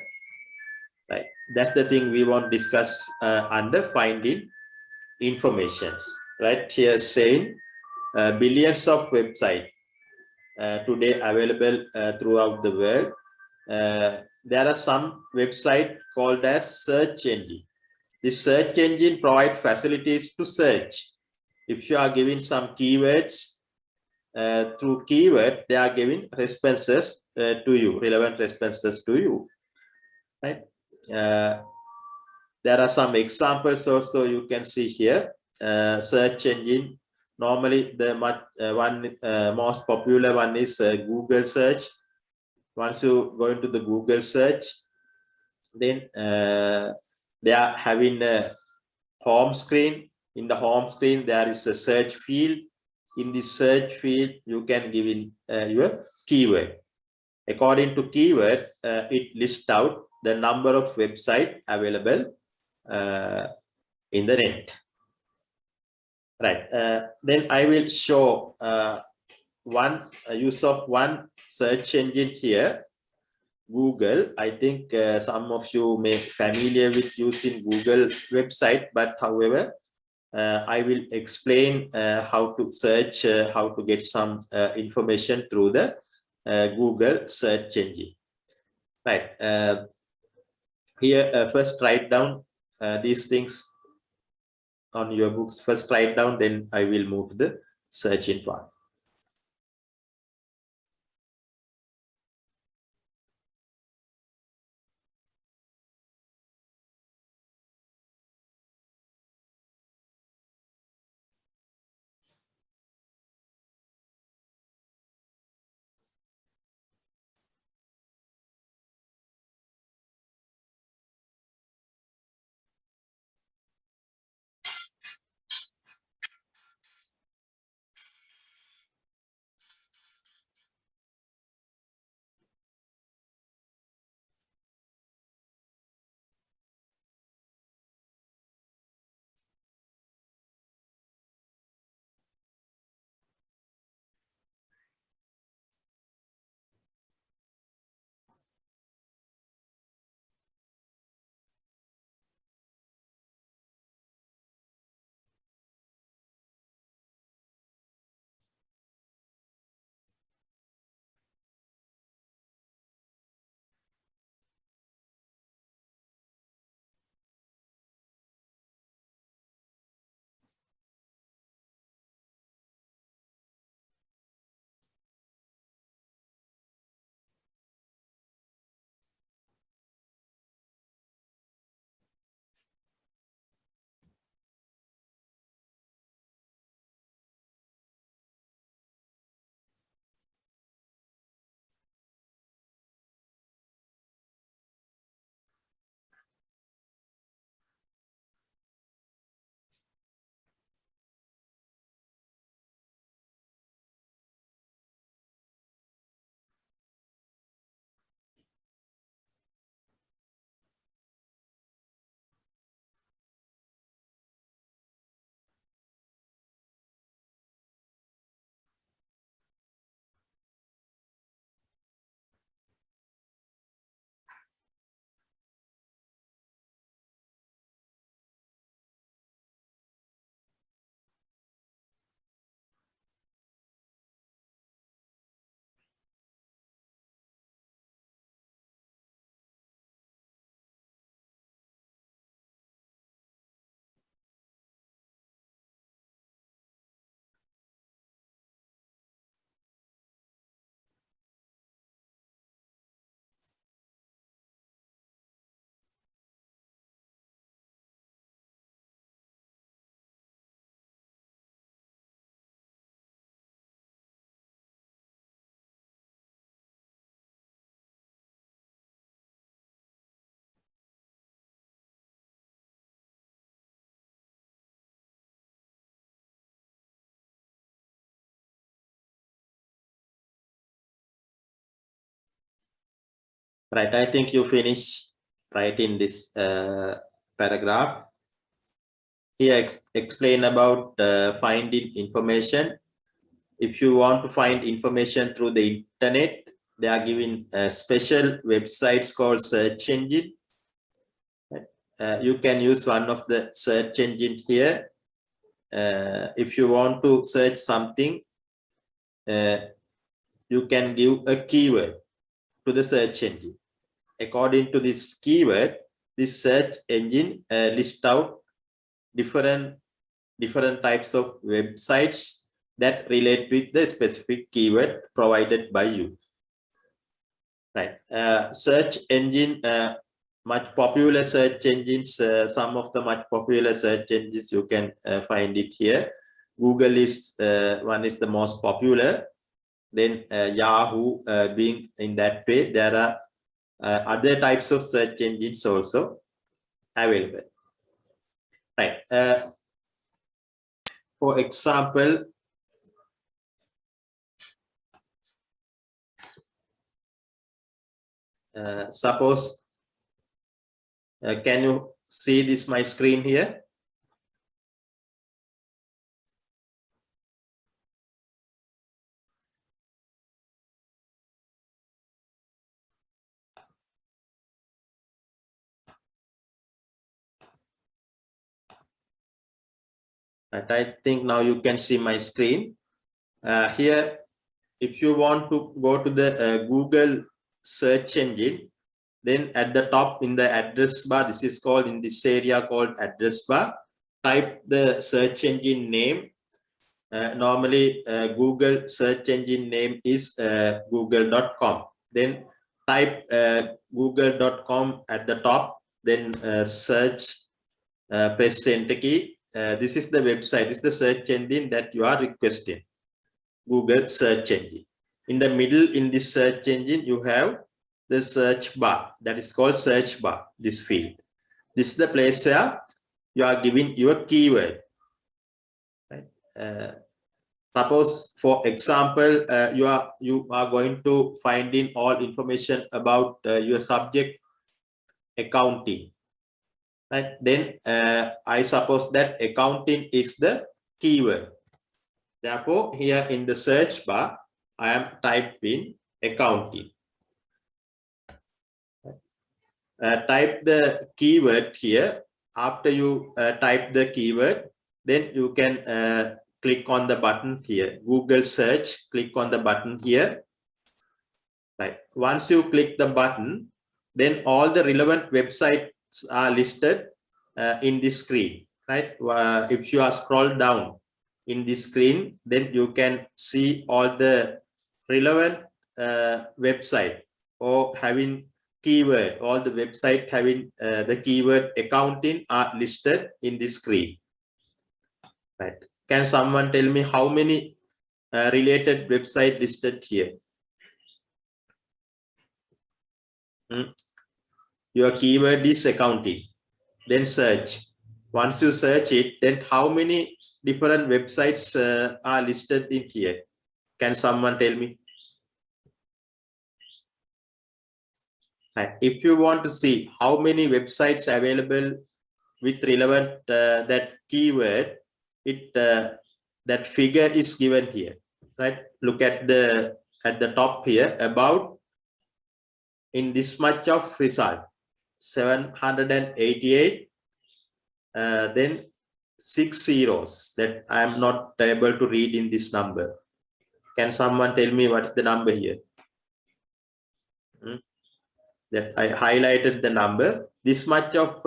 right? That's the thing we want to discuss under finding informations, right? Here saying billions of websites today available throughout the world. There are some websites called as search engine. This search engine provides facilities to search. If you are giving some keywords, through keyword, they are giving responses to you, relevant responses to you, right? There are some examples also you can see here. Search engine, normally the most popular one is Google search. Once you go into the Google search, then they are having a home screen. In the home screen there is a search field. In the search field you can give in your keyword. According to keyword, it lists out the number of websites available in the net, right? Then I will show one use of one search engine here, Google. I think some of you may familiar with using Google website, but however I will explain how to search, how to get some information through the Google search engine, right? Here first write down these things on your books. First write down, then I will move to the searching part. Right, I think you finish writing this paragraph. Here explain about finding information. If you want to find information through the internet, they are giving special websites called search engine. You can use one of the search engine here. If you want to search something, you can give a keyword to the search engine. According to this keyword, this search engine lists out different types of websites that relate with the specific keyword provided by you. Right. Search engine, much popular search engines, some of the much popular search engines you can find it here. Google is one is the most popular. Then Yahoo being in that way. There are other types of search engines also available. Right. For example, suppose, can you see this my screen here? Right, I think now you can see my screen. Here, if you want to go to the Google search engine, then at the top in the address bar, this is called in this area called address bar, type the search engine name. Normally Google search engine name is google.com. Then type google.com at the top, then search, press enter key. This is the website, this is the search engine that you are requesting, Google search engine. In the middle, in this search engine, you have the search bar, that is called search bar, this field. This is the place where you are giving your keyword. Right? Suppose, for example, you are going to find in all information about your subject accounting. Right? Then I suppose that accounting is the keyword. Therefore, here in the search bar, I am typing accounting. Type the keyword here. After you type the keyword, then you can click on the button here, Google search, click on the button here. Right. Once you click the button, then all the relevant websites are listed in this screen. Right. If you are scroll down in this screen, then you can see all the relevant website or having keyword, all the website having the keyword accounting are listed in this screen. Right. Can someone tell me how many related website listed here? Your keyword is accounting. Then search. Once you search it, then how many different websites are listed in here? Can someone tell me? Right. If you want to see how many websites available with relevant that keyword, that figure is given here. Right. Look at the top here, about in this much of result, 788. Then 6 zeros that I am not able to read in this number. Can someone tell me what's the number here? That I highlighted the number. This much of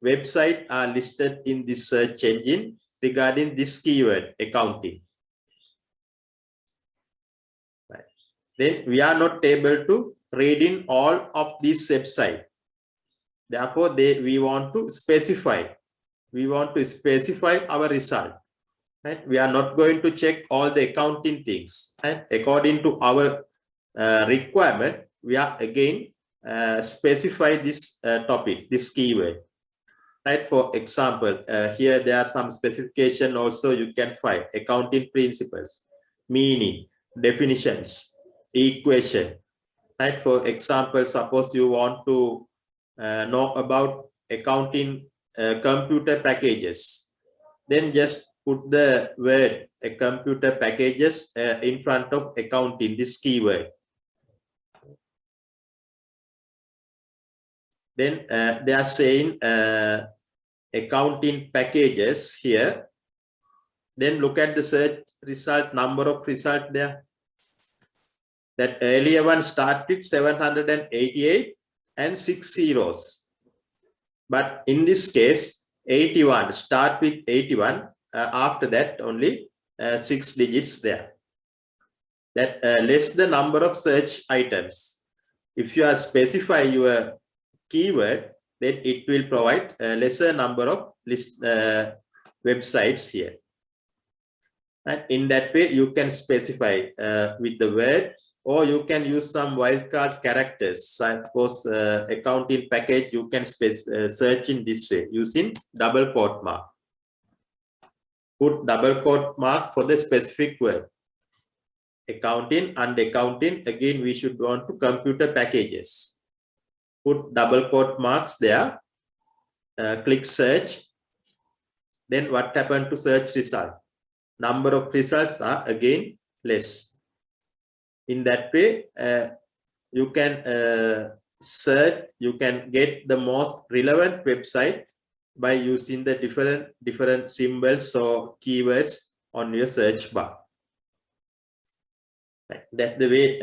website are listed in this search engine regarding this keyword accounting. Right. Then we are not able to read in all of these websites. Therefore, we want to specify. We want to specify our result. Right? We are not going to check all the accounting things. Right? According to our requirement, we are again specify this topic, this keyword. Right? For example, here there are some specification also you can find: accounting principles, meaning, definitions, equation, Right? For example, suppose you want to know about accounting computer packages, then just put the word computer packages in front of accounting, this keyword. Then they are saying accounting packages here. Then look at the search result, number of result there. That earlier one started 788 and 6 zeros. But in this case, 81, start with 81. After that, only 6 digits there. That less the number of search items. If you are specify your keyword, then it will provide a lesser number of websites here. And in that way, you can specify with the word, or you can use some wildcard characters. Suppose accounting package, you can search in this way using double quote mark. Put double quote mark for the specific word. Accounting and accounting, again, we should go on to computer packages. Put double quote marks there. Click search. Then what happened to search result? Number of results are again less. In that way, you can search, you can get the most relevant website by using the different symbols or keywords on your search bar. That's the way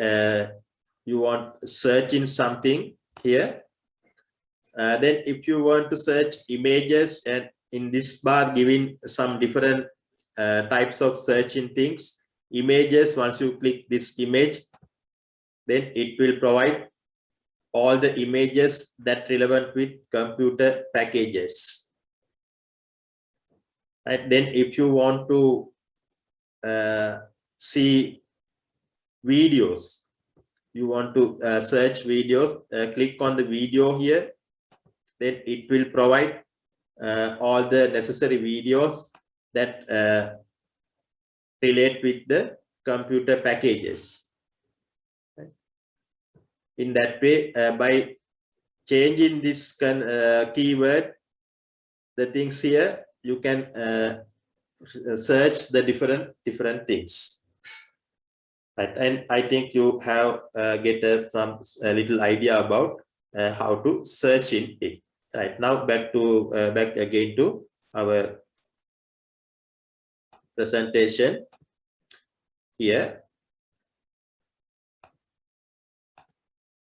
you want search in something here. Then if you want to search images, and in this bar giving some different types of searching things, images, once you click this image, then it will provide all the images that relevant with computer packages. Right? Then if you want to see videos, you want to search videos, click on the video here, then it will provide all the necessary videos that relate with the computer packages. In that way, by changing this keyword, the things here, you can search the different things. Right? And I think you have get some little idea about how to search in it. Right, now back again to our presentation here.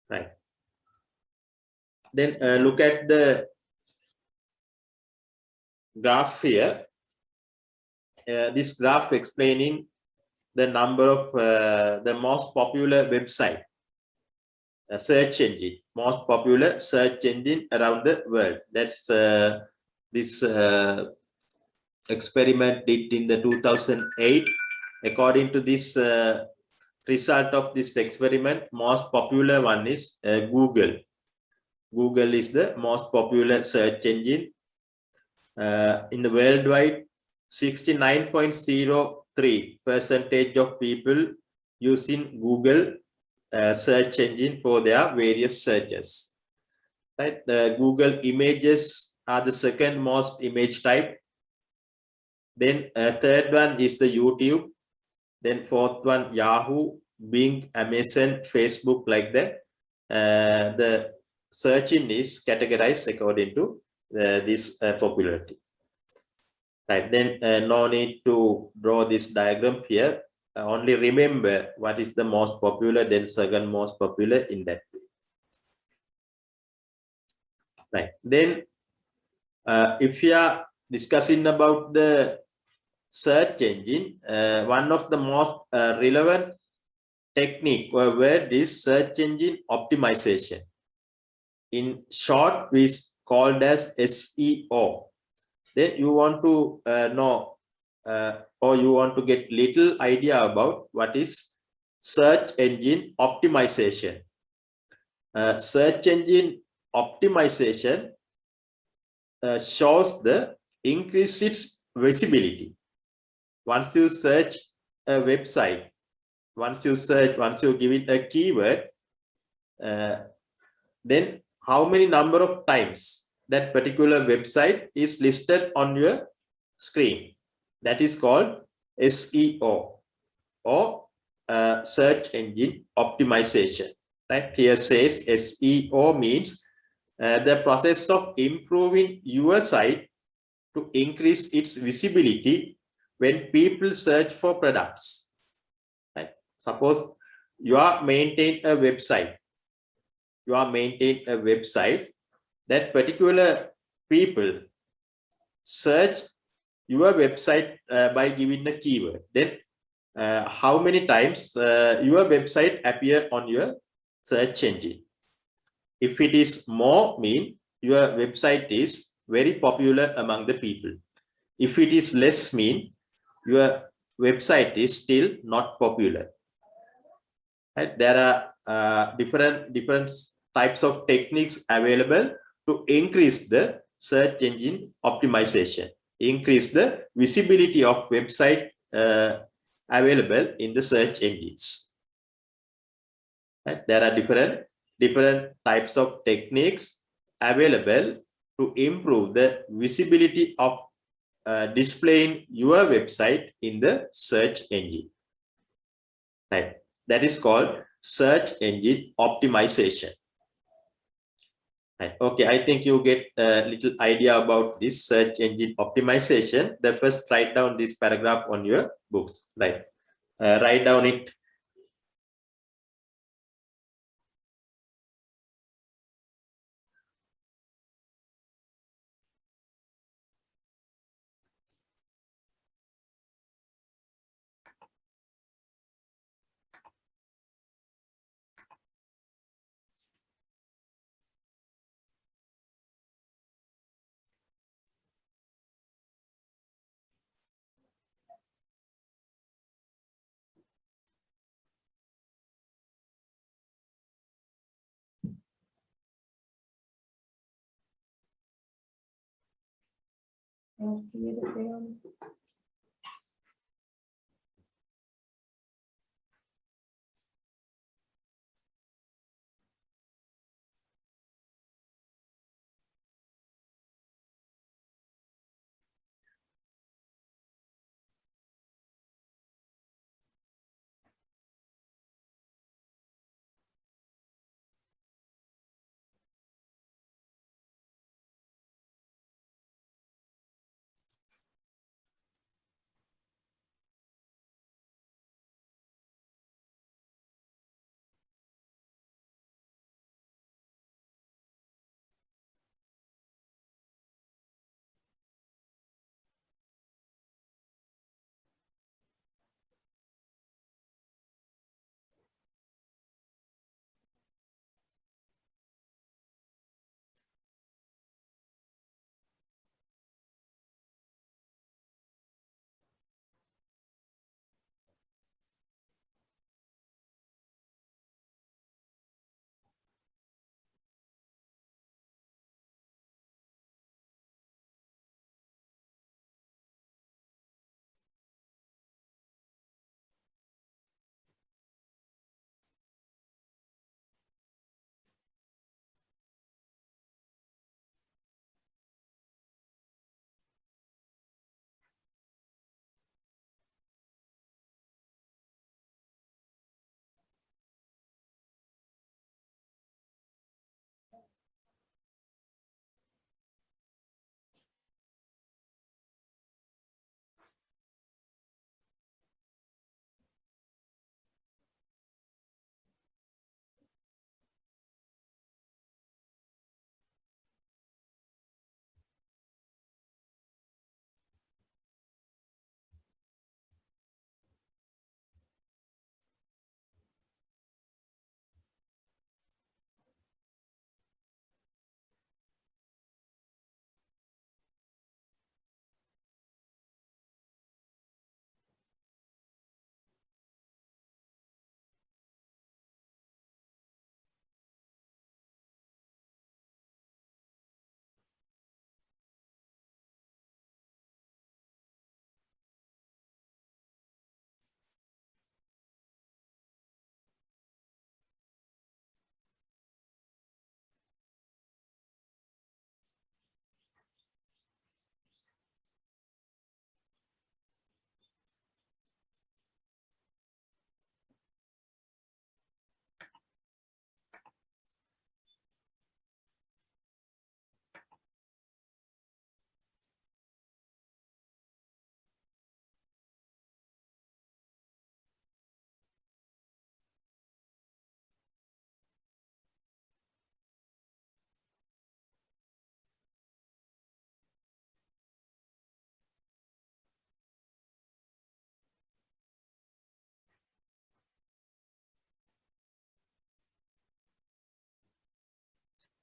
Right. Then look at the graph here. This graph explaining the number of the most popular website, search engine, most popular search engine around the world. That's this experiment did in the 2008. According to this result of this experiment, most popular one is Google. Google is the most popular search engine in the worldwide. 69.03% of people using Google search engine for their various searches. Right, the Google images are the second most image type. Then third one is the YouTube. Then fourth one, Yahoo, Bing, Amazon, Facebook, like that. The searching is categorized according to this popularity. Right, then no need to draw this diagram here. Only remember what is the most popular, then second most popular, in that way. Right, then if you are discussing about the search engine, one of the most relevant technique or word is search engine optimization. In short, we called as SEO. Then you want to know or you want to get little idea about what is search engine optimization. Search engine optimization shows the increase its visibility. Once you search a website, once you give it a keyword, then how many number of times that particular website is listed on your screen. That is called SEO, or search engine optimization. Right here says SEO means the process of improving your site to increase its visibility when people search for products. Right? Suppose you are maintaining a website. That particular people search your website by giving the keyword. Then how many times your website appear on your search engine. If it is more, mean your website is very popular among the people. If it is less, mean your website is still not popular. Right? There are different types of techniques available to increase the search engine optimization, increase the visibility of website available in the search engines. Right? There are different types of techniques available to improve the visibility of displaying your website in the search engine. Right? That is called search engine optimization. Right. Okay, I think you get a little idea about this search engine optimization. The first, write down this paragraph on your books. Right. Write down it.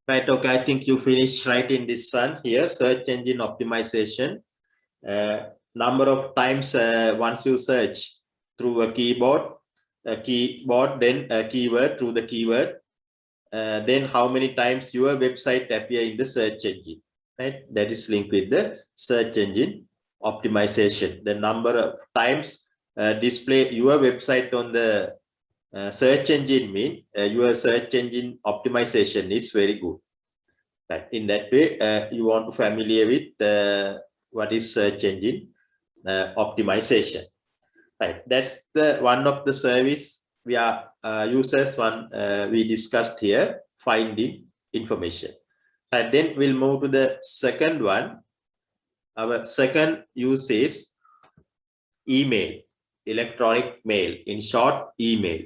Right, okay, I think you finished writing this one here, search engine optimization. Number of times once you search through a keyboard, then a keyword through the keyword, then how many times your website appear in the search engine, right? That is linked with the search engine optimization. The number of times display your website on the search engine mean your search engine optimization is very good. Right. In that way, you want to familiar with what is search engine optimization. Right. That's the one of the service we are users one we discussed here, finding information. And then we'll move to the second one. Our second use is email, electronic mail, in short, email.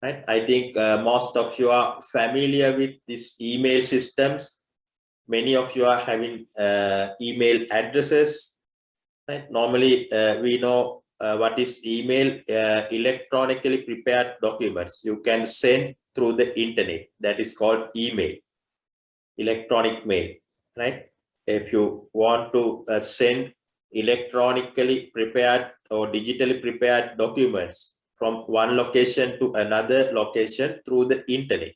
Right. I think most of you are familiar with these email systems. Many of you are having email addresses. Right? Normally, we know what is email, electronically prepared documents. You can send through the internet. That is called email, electronic mail. Right? If you want to send electronically prepared or digitally prepared documents from one location to another location through the internet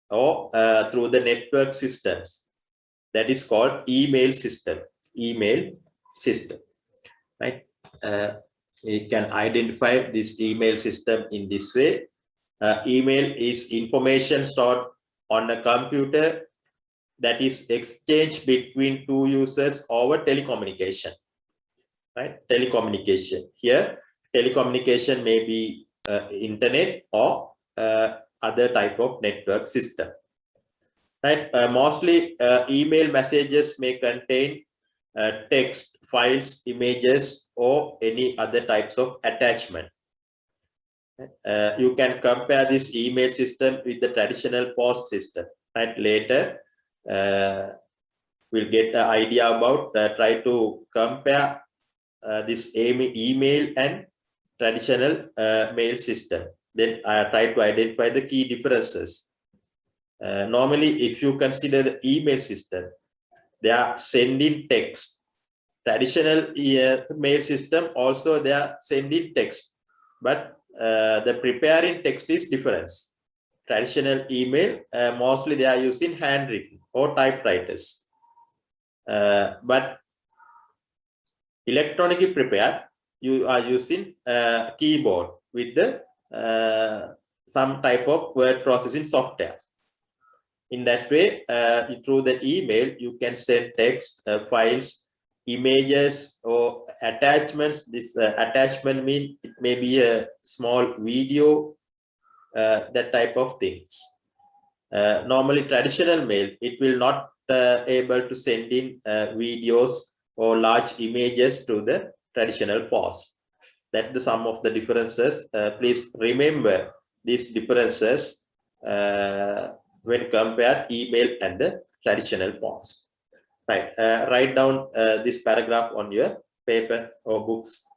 or through the network systems, that is called email system. Right? You can identify this email system in this way. Email is information stored on a computer that is exchanged between two users over telecommunication. Right? Telecommunication here, telecommunication may be internet or other type of network system. Right? Mostly email messages may contain text, files, images, or any other types of attachment. You can compare this email system with the traditional post system. Right? Later, we'll get an idea about try to compare this email and traditional mail system. Then try to identify the key differences. Normally, if you consider the email system, they are sending text. Traditional mail system also they are sending text, but the preparing text is different. Traditional email mostly they are using handwritten or typewriters, but electronically prepared you are using keyboard with the some type of word processing software. In that way, through the email, you can send text, files, images, or attachments. This attachment mean it may be a small video, that type of things. Normally, traditional mail, it will not able to send in videos or large images to the traditional post. That's the sum of the differences. Please remember these differences when compared email and the traditional post. Right. Write down this paragraph on your paper or books.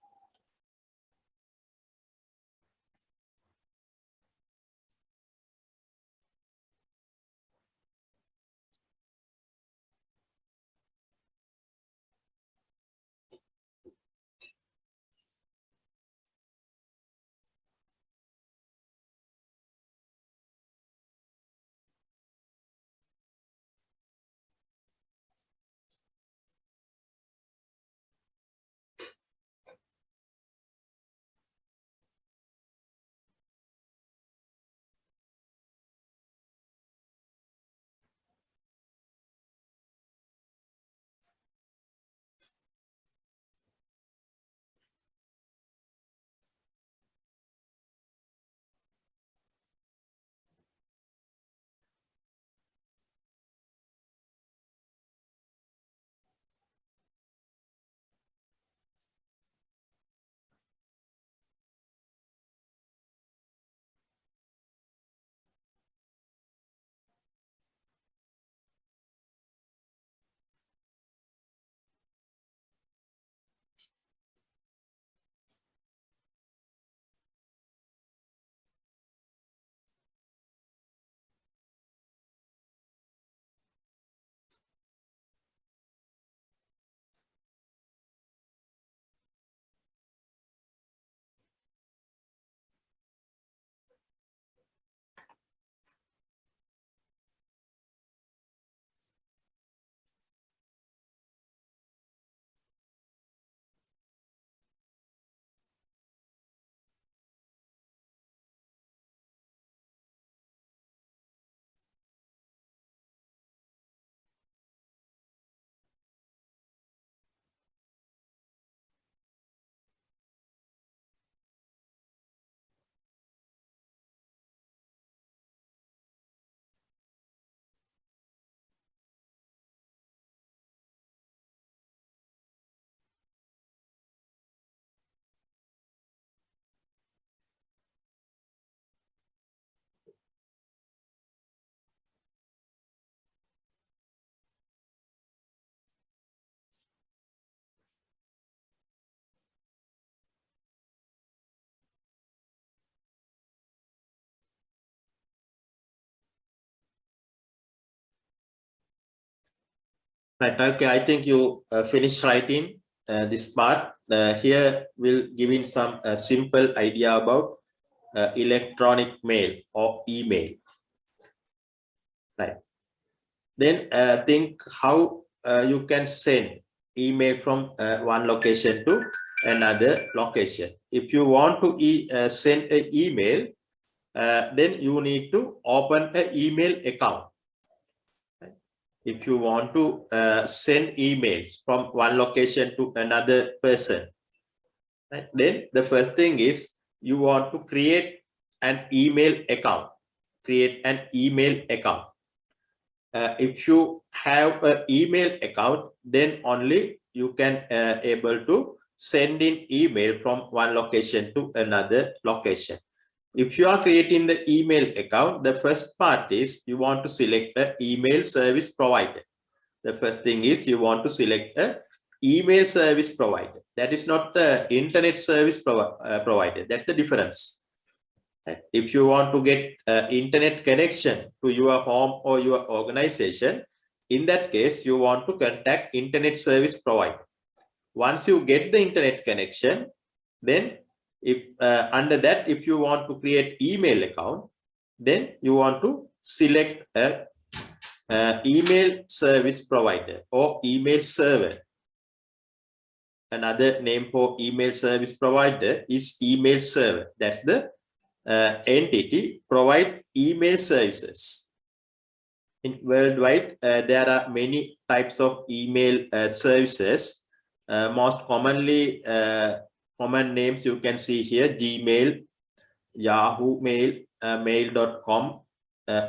Right. Okay. I think you finished writing this part. Here we'll give in some simple idea about electronic mail or email. Right. Then think how you can send email from one location to another location. If you want to send an email, then you need to open an email account. If you want to send emails from one location to another person, right, then the first thing is you want to create an email account. Create an email account. If you have an email account, then only you can able to send in email from one location to another location. If you are creating the email account, the first part is you want to select an email service provider. The first thing is you want to select a email service provider. That is not the internet service provider. That's the difference. If you want to get internet connection to your home or your organization, in that case, you want to contact internet service provider. Once you get the internet connection, then if under that, if you want to create email account, then you want to select a email service provider or email server. Another name for email service provider is email server. That's the entity provide email services. In worldwide, there are many types of email services. Most commonly, common names you can see here: Gmail, Yahoo Mail, Mail.com.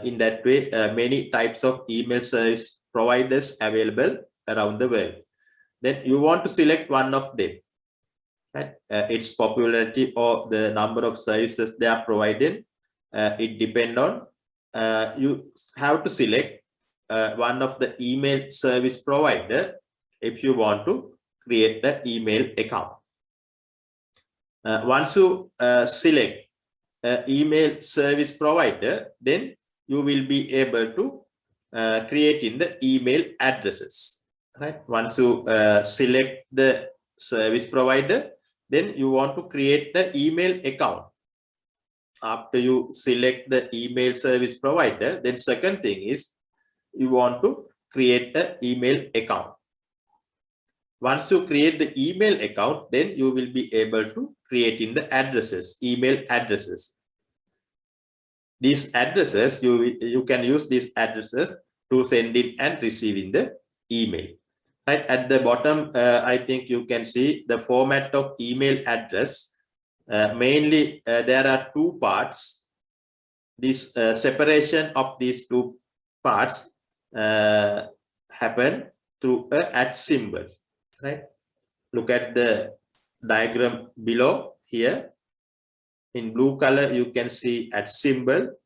In that way, many types of email service providers available around the world. Then you want to select one of them. Right? Its popularity or the number of services they are providing, it depends on you have to select one of the email service provider if you want to create the email account. Once you select email service provider, then you will be able to create in the email addresses. Right? Once you select the service provider, then you want to create the email account. After you select the email service provider, then second thing is you want to create the email account. Once you create the email account, then you will be able to create in the addresses, email addresses. These addresses, you can use these addresses to send in and receive in the email. Right at the bottom, I think you can see the format of email address. Mainly, there are two parts. This separation of these two parts happen through a @ symbol. Right? Look at the diagram below here. In blue color, you can see @ symbol.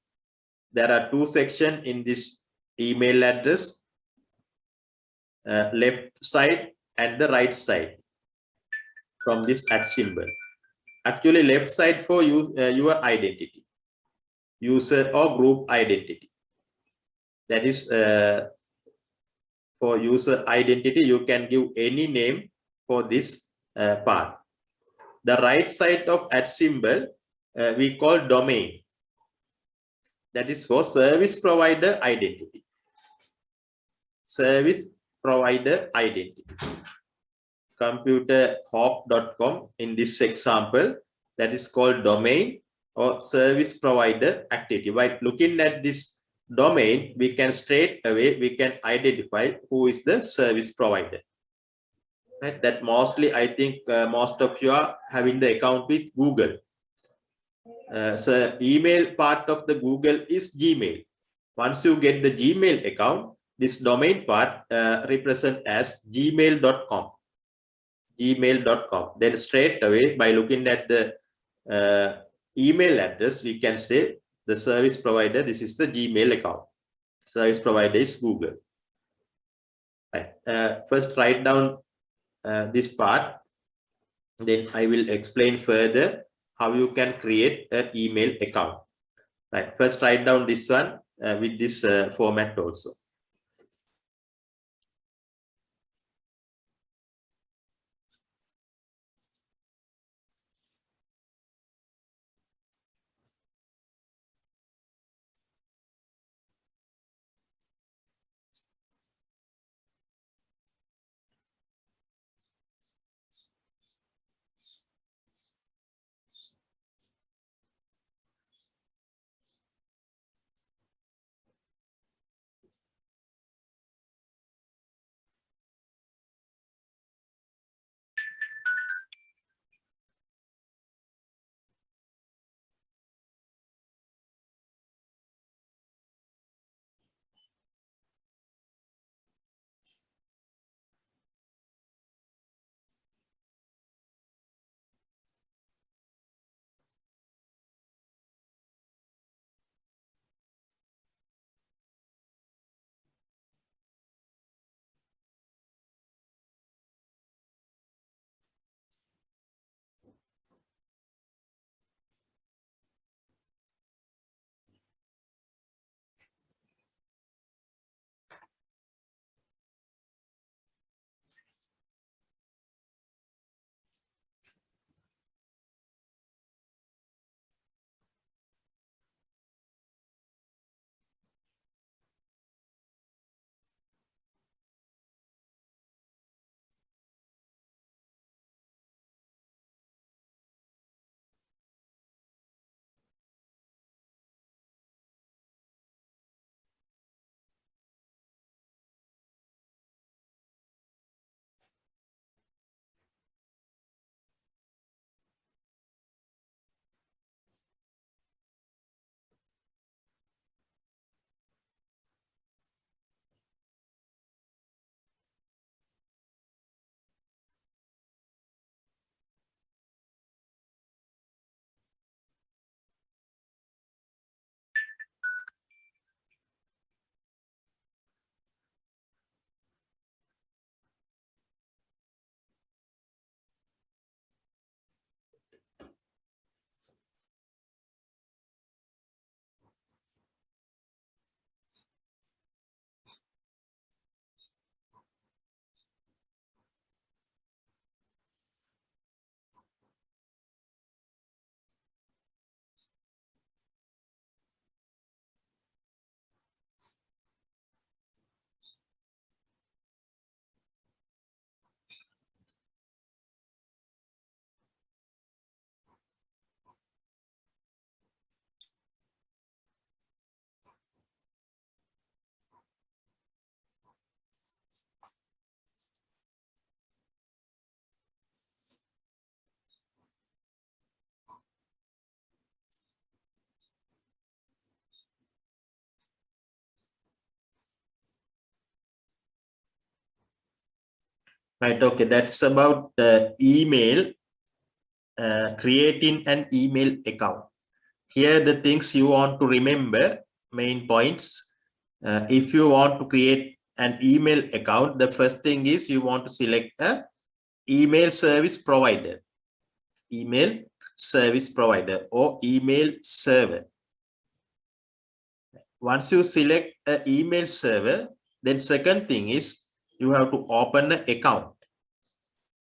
There are two sections in this email address, left side and the right side from this @ symbol. Actually, left side for you, your identity, user or group identity. That is for user identity, you can give any name for this part. The right side of @ symbol, we call domain. That is for service provider identity. Service provider identity. Computerhop.com in this example, that is called domain or service provider activity. By looking at this domain, we can straight away, we can identify who is the service provider. Right? That mostly, I think most of you are having the account with Google. So email part of the Google is Gmail. Once you get the Gmail account, this domain part represent as gmail.com. Gmail.com. Then straight away, by looking at the email address, we can say the service provider, this is the Gmail account. Service provider is Google. Right. First, write down this part. Then I will explain further how you can create an email account. Right. First, write down this one with this format also. Right, okay, that's about email, creating an email account. Here the things you want to remember, main points. If you want to create an email account, the first thing is you want to select a email service provider, email service provider or email server. Once you select an email server, then second thing is you have to open an account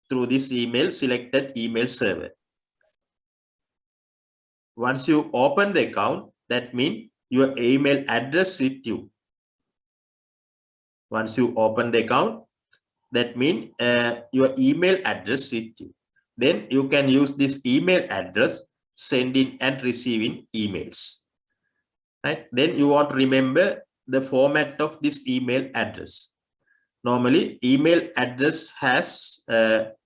through this email selected email server. Once you open the account, that means your email address with you. Once you open the account, that means your email address with you. Then you can use this email address sending and receiving emails. Right? Then you want to remember the format of this email address. Normally, email address has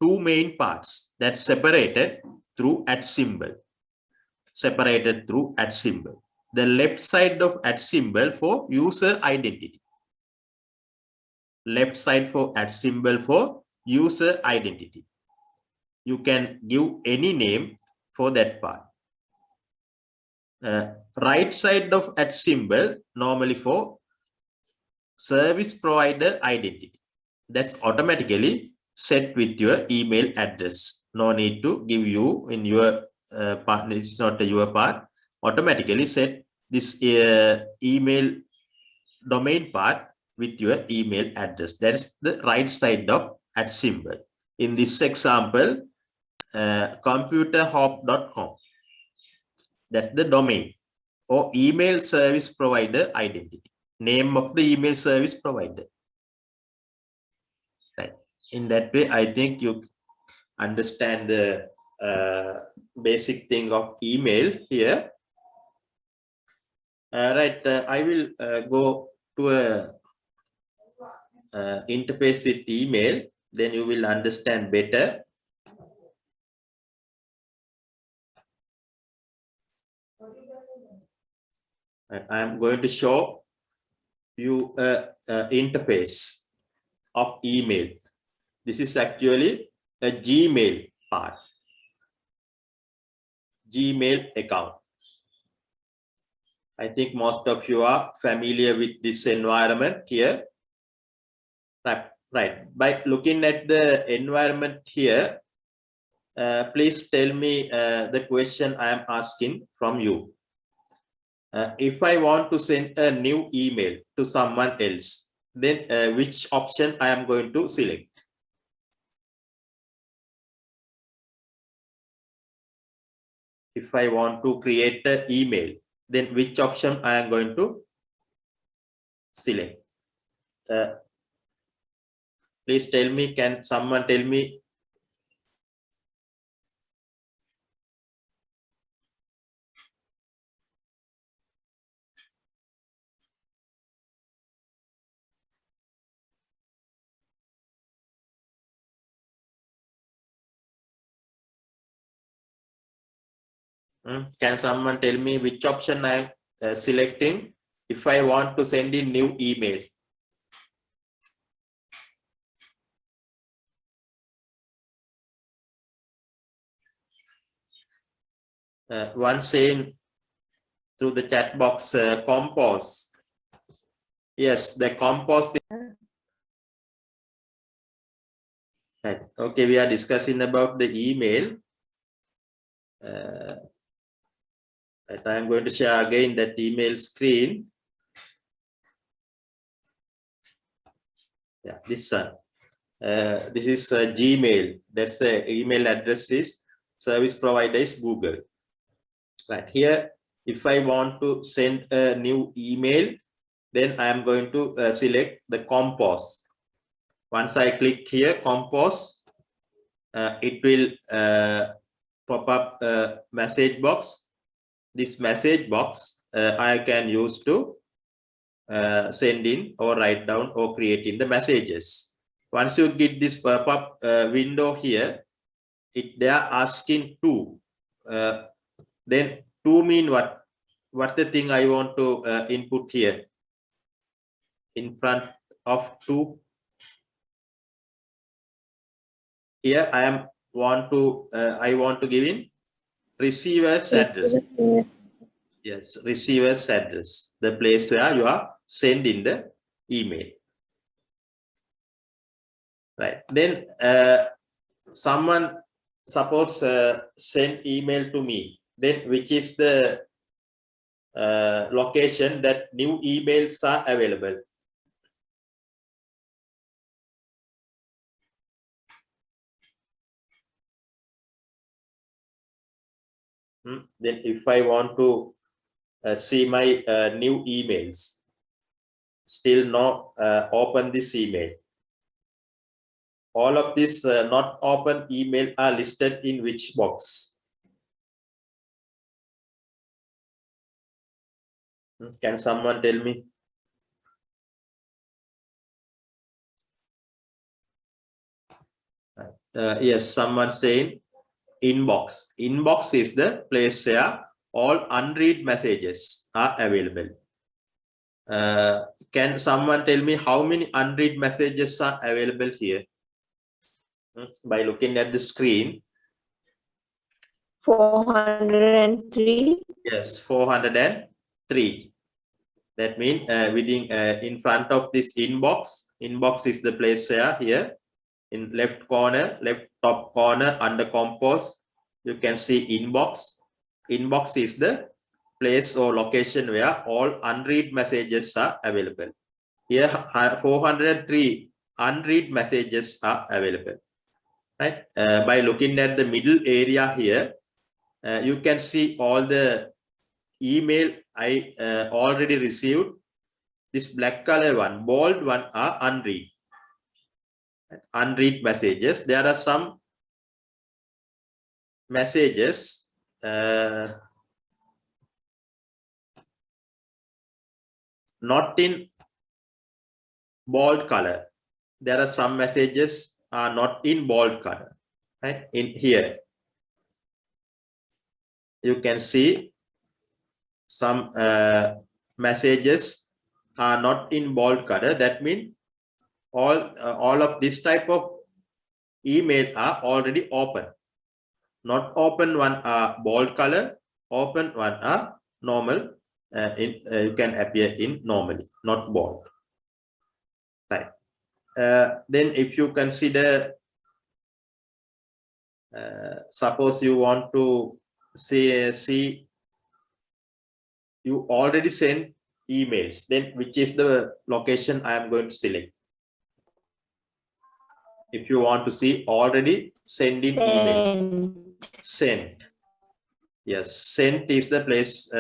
two main parts that's separated through @ symbol. Separated through @ symbol. The left side of @ symbol for user identity. Left side for @ symbol for user identity. You can give any name for that part. Right side of @ symbol normally for service provider identity. That's automatically set with your email address. No need to give you in your part. It's not your part. Automatically set this email domain part with your email address. That's the right side of @ symbol. In this example, computerhop.com. That's the domain or email service provider identity. Name of the email service provider. Right. In that way, I think you understand the basic thing of email here. Right. I will go to a interface with email. Then you will understand better. I am going to show you a interface of email. This is actually a Gmail part, Gmail account. I think most of you are familiar with this environment here. Right. By looking at the environment here, please tell me the question I am asking from you. If I want to send a new email to someone else, then which option I am going to select? If I want to create an email, then which option I am going to select? Please tell me, can someone tell me? Can someone tell me which option I am selecting if I want to send in new email? One saying through the chat box, compose. Yes, the compose. Okay, we are discussing about the email. I am going to share again that email screen. Yeah, this one. This is Gmail. That's the email address is service provider is Google. Right here, if I want to send a new email, then I am going to select the compose. Once I click here, compose, it will pop up a message box. This message box I can use to send in or write down or create in the messages. Once you get this pop-up window here, they are asking to. Then to mean what? What the thing I want to input here in front of to? here I want to give in receiver's address. Yes, receiver's address, the place where you are sending the email. Right. Then someone suppose send email to me. Then which is the location that new emails are available? Then if I want to see my new emails, still not open this email. All of this not open email are listed in which box? Can someone tell me? Yes, someone saying inbox. Inbox is the place where all unread messages are available. Can someone tell me how many unread messages are available here? By looking at the screen. 403. Yes, 403. That means within in front of this inbox. Inbox is the place where here in left corner, left top corner under compose, you can see inbox. Inbox is the place or location where all unread messages are available. Here 403 unread messages are available. Right? By looking at the middle area here, you can see all the email I already received. This black color one, bold one are unread. Unread messages. There are some messages not in bold color. There are some messages are not in bold color. Right? In here, you can see some messages are not in bold color. That means all of this type of email are already open. Not open one are bold color, open one are normal. You can appear in normally, not bold. Right. Then if you consider, suppose you want to see you already sent emails, then which is the location I am going to select? If you want to see already sending email, sent. Yes, sent is the place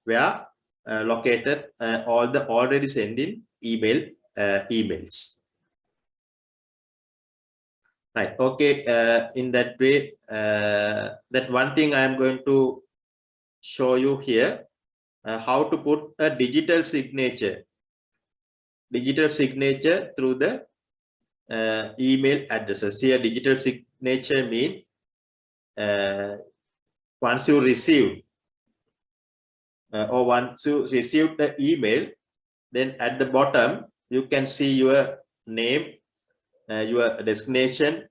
where located all the already sending emails. Right. Okay. In that way, that one thing I am going to show you here, how to put a digital signature through the email addresses. Here, digital signature mean once you receive or once you receive the email, then at the bottom you can see your name, your destination,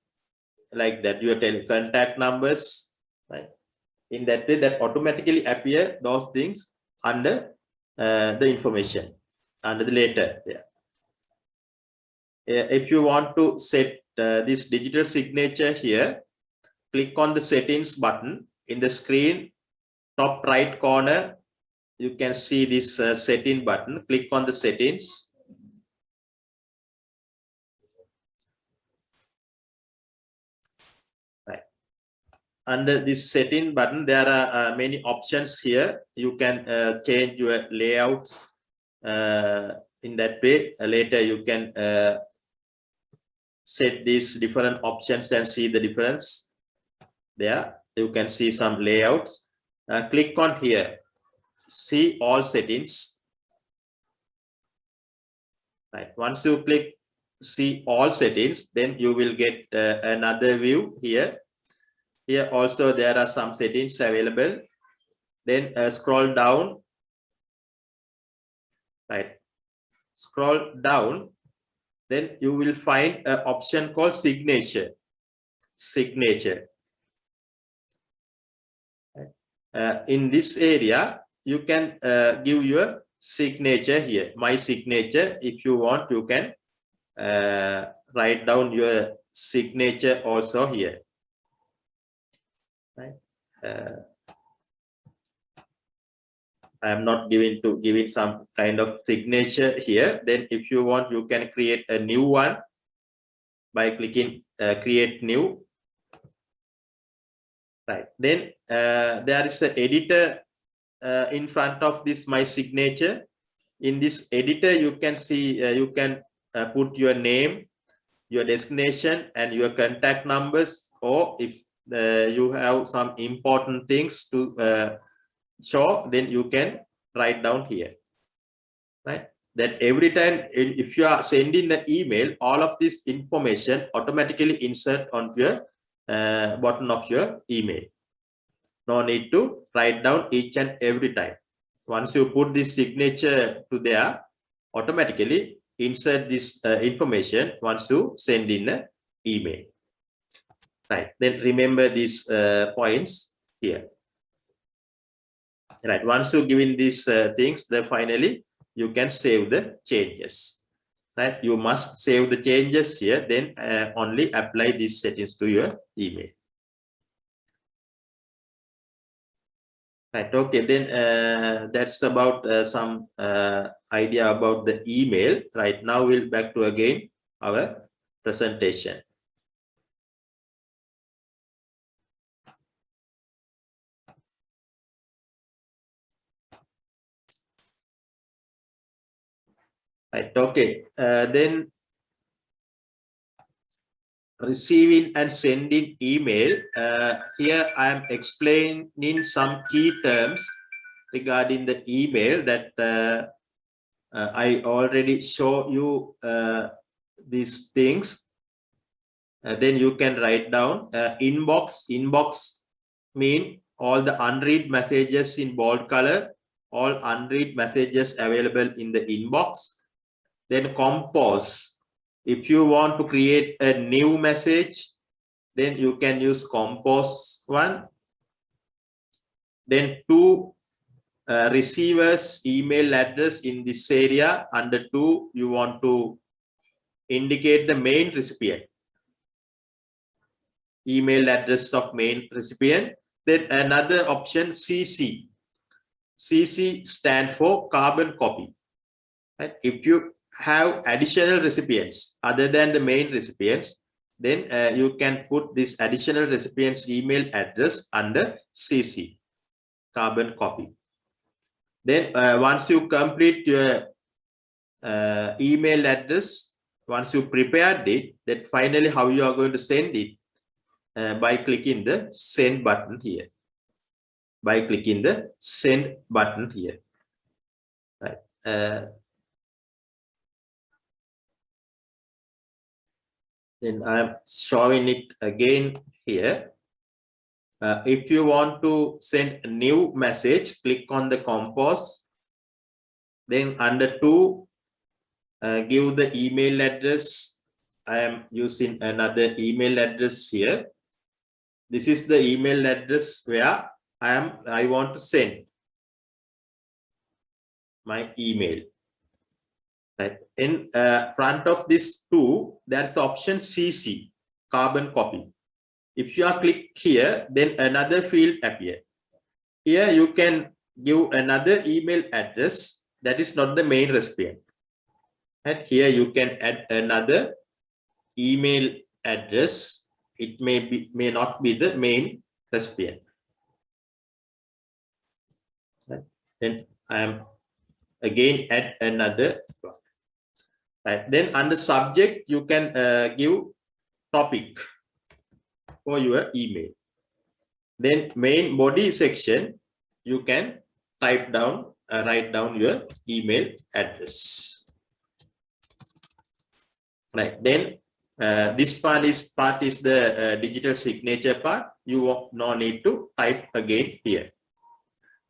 like that, your contact numbers, right? In that way, that automatically appear those things under the information under the letter there. If you want to set this digital signature here, click on the settings button in the screen top right corner. You can see this setting button. Click on the settings. Right. Under this setting button, there are many options here. You can change your layouts in that way. Later you can set these different options and see the difference. There you can see some layouts. Click on here, see all settings. Right. Once you click see all settings, then you will get another view here. Here also there are some settings available. Then scroll down. Right. Scroll down. Then you will find an option called signature. signature. In this area, you can give your signature here, my signature. If you want, you can write down your signature also here. Right? I am not giving some kind of signature here. Then if you want, you can create a new one by clicking create new. Right. Then there is an editor in front of this my signature. In this editor, you can see you can put your name, your destination, and your contact numbers, or if you have some important things to show, then you can write down here. Right. That every time if you are sending an email, all of this information automatically insert onto your bottom of your email. No need to write down each and every time. Once you put this signature to there, automatically insert this information once you send in an email. Right. Then remember these points here. Right. Once you give in these things, then finally you can save the changes. Right. You must save the changes here. Then only apply these settings to your email. Right. Okay. Then that's about some idea about the email. Right. Now we'll back to again our presentation. Right. Okay. Then receiving and sending email. Here I am explaining some key terms regarding the email that I already show you these things. Then you can write down inbox. Inbox mean all the unread messages in bold color, all unread messages available in the inbox. Then compose. If you want to create a new message, then you can use compose one. Then to receivers email address in this area, under two, you want to indicate the main recipient, email address of main recipient. Then another option, CC. CC stand for carbon copy. Right? If you have additional recipients other than the main recipients, then you can put this additional recipient's email address under CC, carbon copy. Then once you complete your email address, once you prepared it, then finally how you are going to send it, by clicking the send button here. By clicking the send button here. Right. Then I'm showing it again here. If you want to send a new message, click on the compose. Then under two, give the email address. I am using another email address here. This is the email address where I want to send my email. Right. In front of this two, there's the option CC, carbon copy. If you are click here, then another field appear. Here you can give another email address that is not the main recipient. And here you can add another email address. It may not be the main recipient. Right. Then I am again add another. Right. Then under subject, you can give topic for your email. Then main body section, you can type down, write down your email address. Right. Then this part is the digital signature part. You will no need to type again here.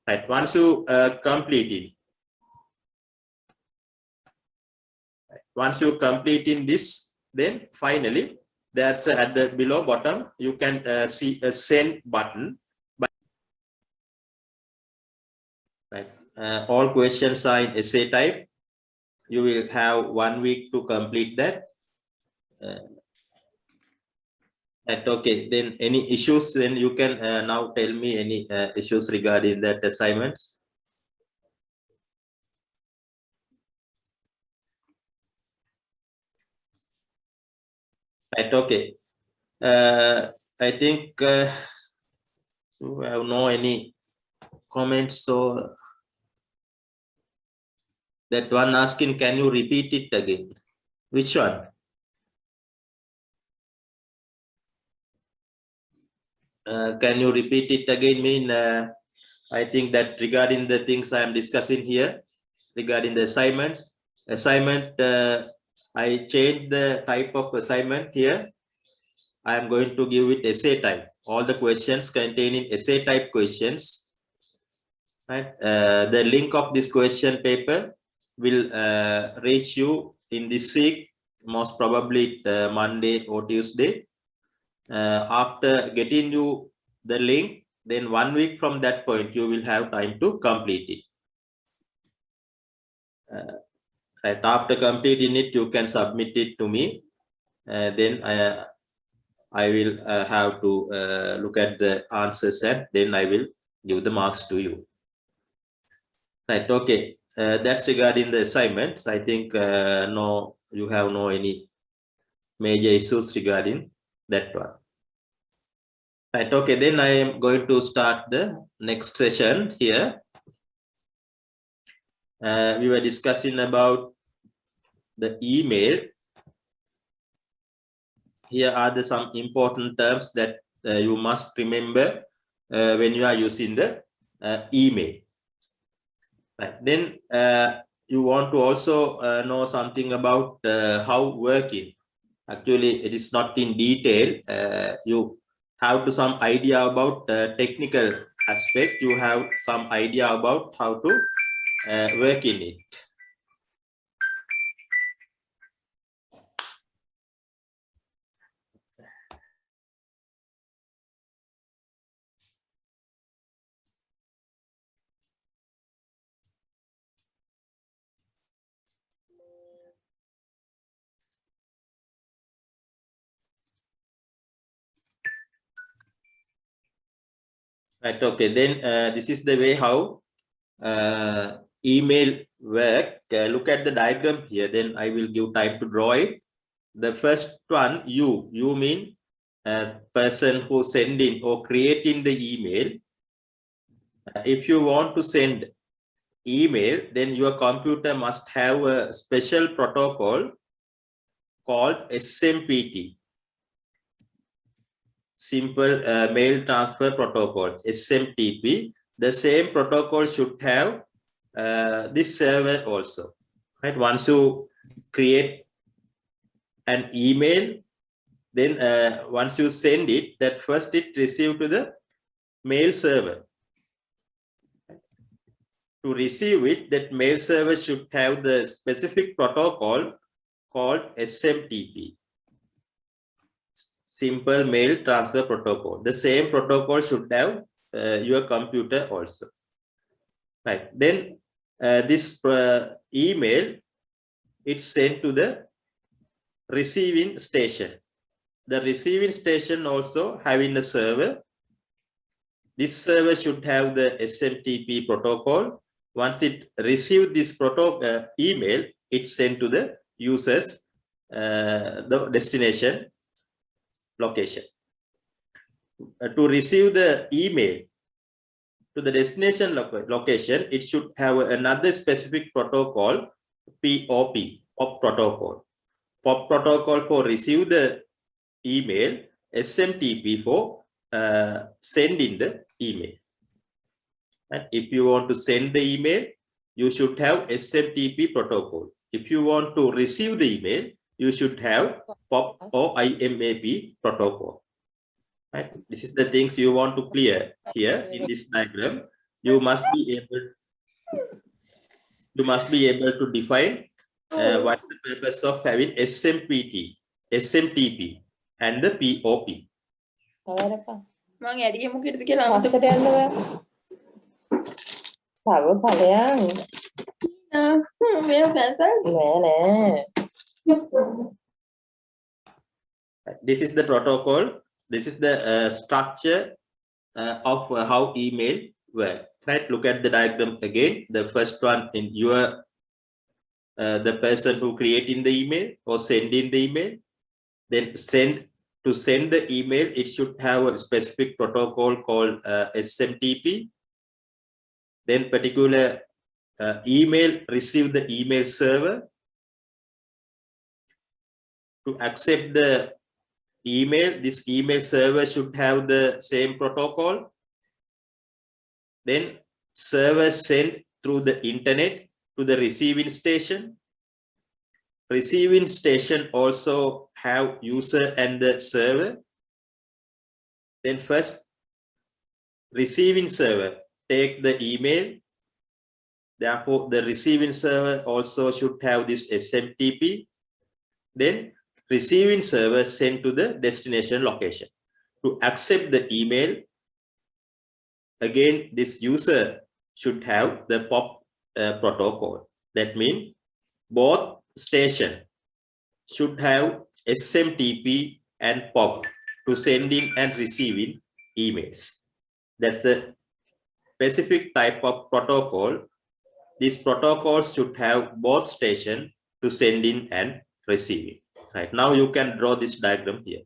Right. Once you complete it. Once you complete in this, then finally That's at the below bottom. You can see a send button. Right. All questions are in essay type. You will have 1 week to complete that. Right, okay, then any issues, then you can now tell me any issues regarding that assignments. Right, okay. I think you have no any comments. So that one asking, can you repeat it again? Which one? Can you repeat it again? Mean I think that regarding the things I am discussing here, regarding the assignments, I changed the type of assignment here. I am going to give it essay type. All the questions containing essay type questions. Right? The link of this question paper will reach you in this week, most probably Monday or Tuesday. After getting you the link, then 1 week from that point, you will have time to complete it. Right after completing it, you can submit it to me. Then I will have to look at the answer set. Then I will give the marks to you. Right. Okay. That's regarding the assignments. I think no, you have no any major issues regarding that one. Right. Okay. Then I am going to start the next session here. We were discussing about the email. Here are some important terms that you must remember when you are using the email. Right. Then you want to also know something about how working. Actually, it is not in detail. You have to some idea about technical aspect. You have some idea about how to work in it. Right. Okay. Then this is the way how email work. Look at the diagram here. Then I will give time to draw it. The first one, you mean person who sending or creating the email. If you want to send email, then your computer must have a special protocol called SMPT. Simple mail transfer protocol, SMTP. The same protocol should have this server also. Right? Once you create an email, then once you send it, that first it received to the mail server. To receive it, that mail server should have the specific protocol called SMTP. Simple mail transfer protocol. The same protocol should have your computer also. Right. Then this email, it's sent to the receiving station. The receiving station also having a server. This server should have the SMTP protocol. Once it receives this protocol email, it's sent to the user's the destination location. To receive the email to the destination location, it should have another specific protocol, POP, POP protocol. POP protocol for receive the email, SMTP for sending the email. And if you want to send the email, you should have SMTP protocol. If you want to receive the email, you should have POP or IMAP protocol. Right? This is the things you want to clear here in this diagram. You must be able to define what the purpose of having SMTP. and the POP. මං ඇරිය මොකටද කියලා පස්සට යන්න බෑ. තව ඵලයන්. මෙයා පැසල් නෑ. This is the protocol. This is the structure of how email work. Right? Look at the diagram again. The first one in your the person who creating the email or sending the email. Then to send the email, it should have a specific protocol called SMTP. Then particular email receive the email server. To accept the email, this email server should have the same protocol. Then server send through the internet to the receiving station. Receiving station also have user and the server. Then first receiving server take the email. Therefore the receiving server also should have this SMTP. Then receiving server send to the destination location. To accept the email, again this user should have the POP protocol. That means both station should have SMTP and POP to sending and receiving emails. That's the specific type of protocol. These protocols should have both station to sending and receiving. Right, now you can draw this diagram here.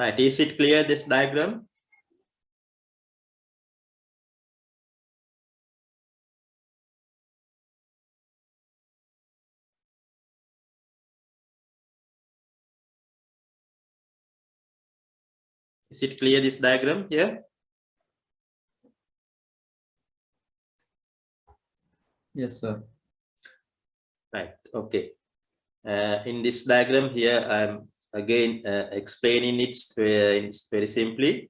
Right, is it clear, this diagram? Is it clear, this diagram here? Yes, sir. Right, okay. In this diagram here, I'm again explaining it very simply.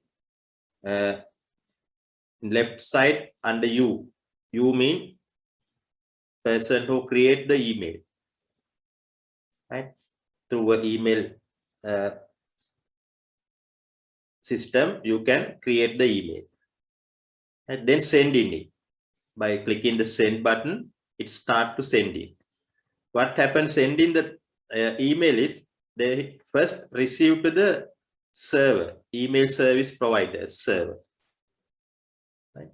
Left side under you mean person who create the email, right? Through an email system, you can create the email and then send in it. By clicking the send button, it starts to send it. What happens sending the email is they first receive to the server, email service provider server. Right?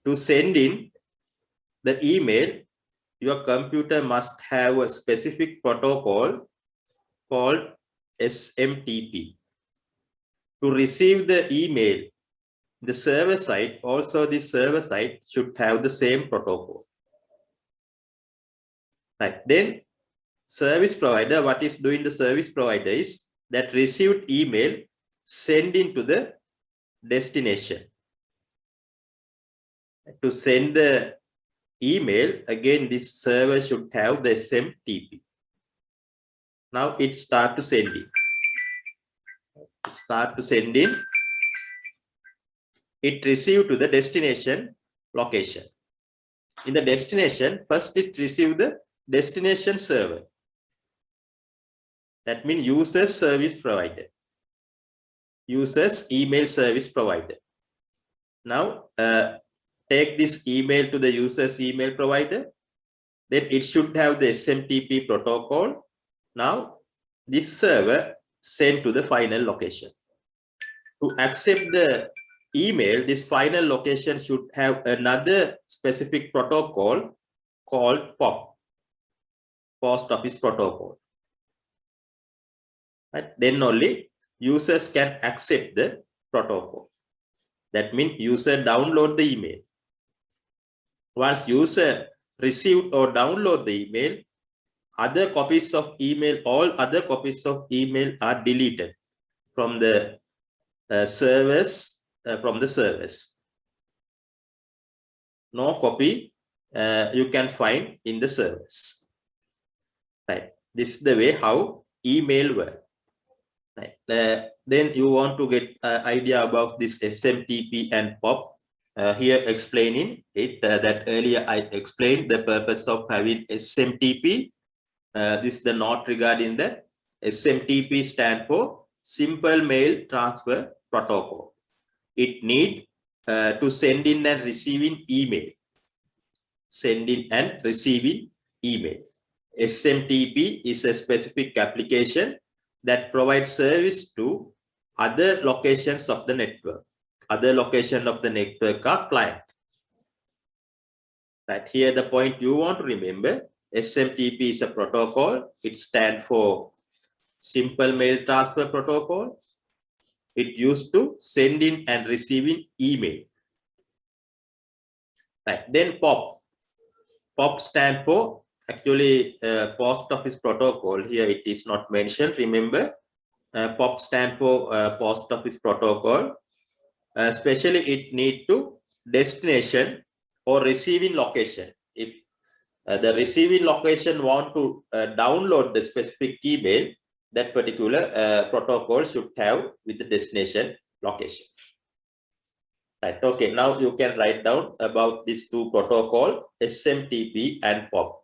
To send in the email, your computer must have a specific protocol called SMTP. To receive the email, the server side, also the server side should have the same protocol. Right. Then service provider, what is doing the service provider is that received email sending to the destination. To send the email, again, this server should have the SMTP. Now it start to send in. Start to send in. It received to the destination location. In the destination, first it received the destination server. That means user's service provider. User's email service provider. Now take this email to the user's email provider. Then it should have the SMTP protocol. Now this server sent to the final location. To accept the email, this final location should have another specific protocol called POP, Post Office Protocol. Right? Then only users can accept the protocol. That means user download the email. Once user received or download the email, other copies of email, all other copies of email are deleted from the servers. No copy you can find in the servers. Right. This is the way how email works. Right. Then you want to get idea about this SMTP and POP. Here explaining it that earlier I explained the purpose of having SMTP. This is the note regarding the SMTP stand for Simple Mail Transfer Protocol. It need to send in and receiving email. Sending and receiving email. SMTP is a specific application that provides service to other locations of the network. Other location of the network are client. Right here, the point you want to remember: SMTP is a protocol. It stands for Simple Mail Transfer Protocol. It used to send in and receiving email. Right. Then POP. POP stand for actually Post Office Protocol. Here it is not mentioned. Remember, POP stand for Post Office Protocol. Especially it need to destination or receiving location. If the receiving location want to download the specific email, that particular protocol should have with the destination location. Right. Okay. Now you can write down about these two protocols, SMTP and POP.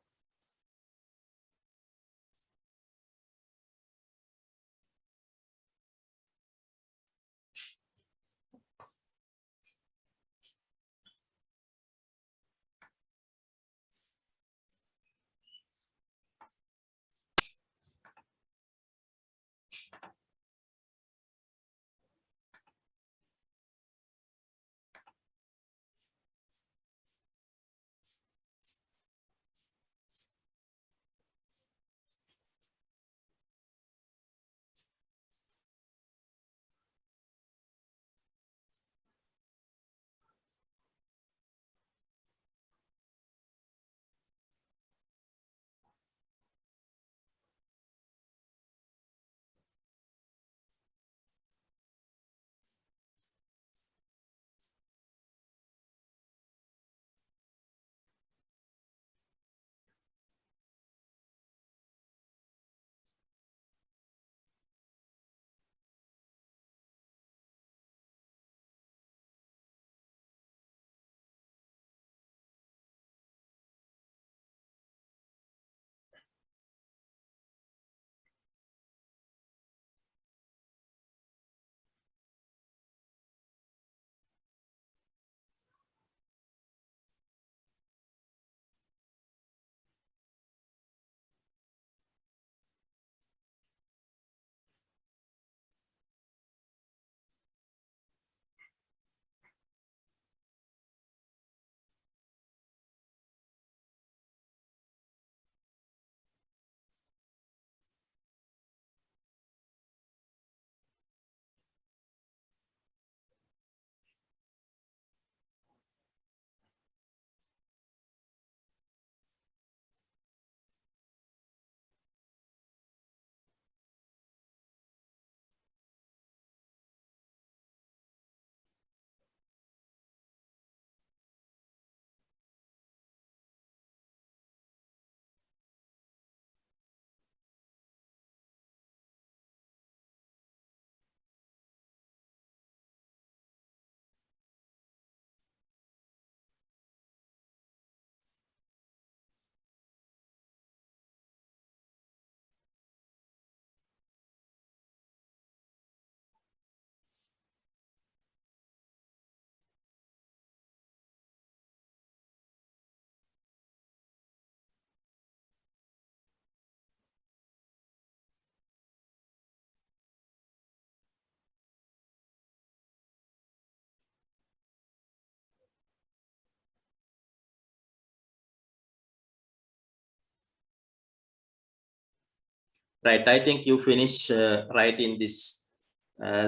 Right, I think you finish writing this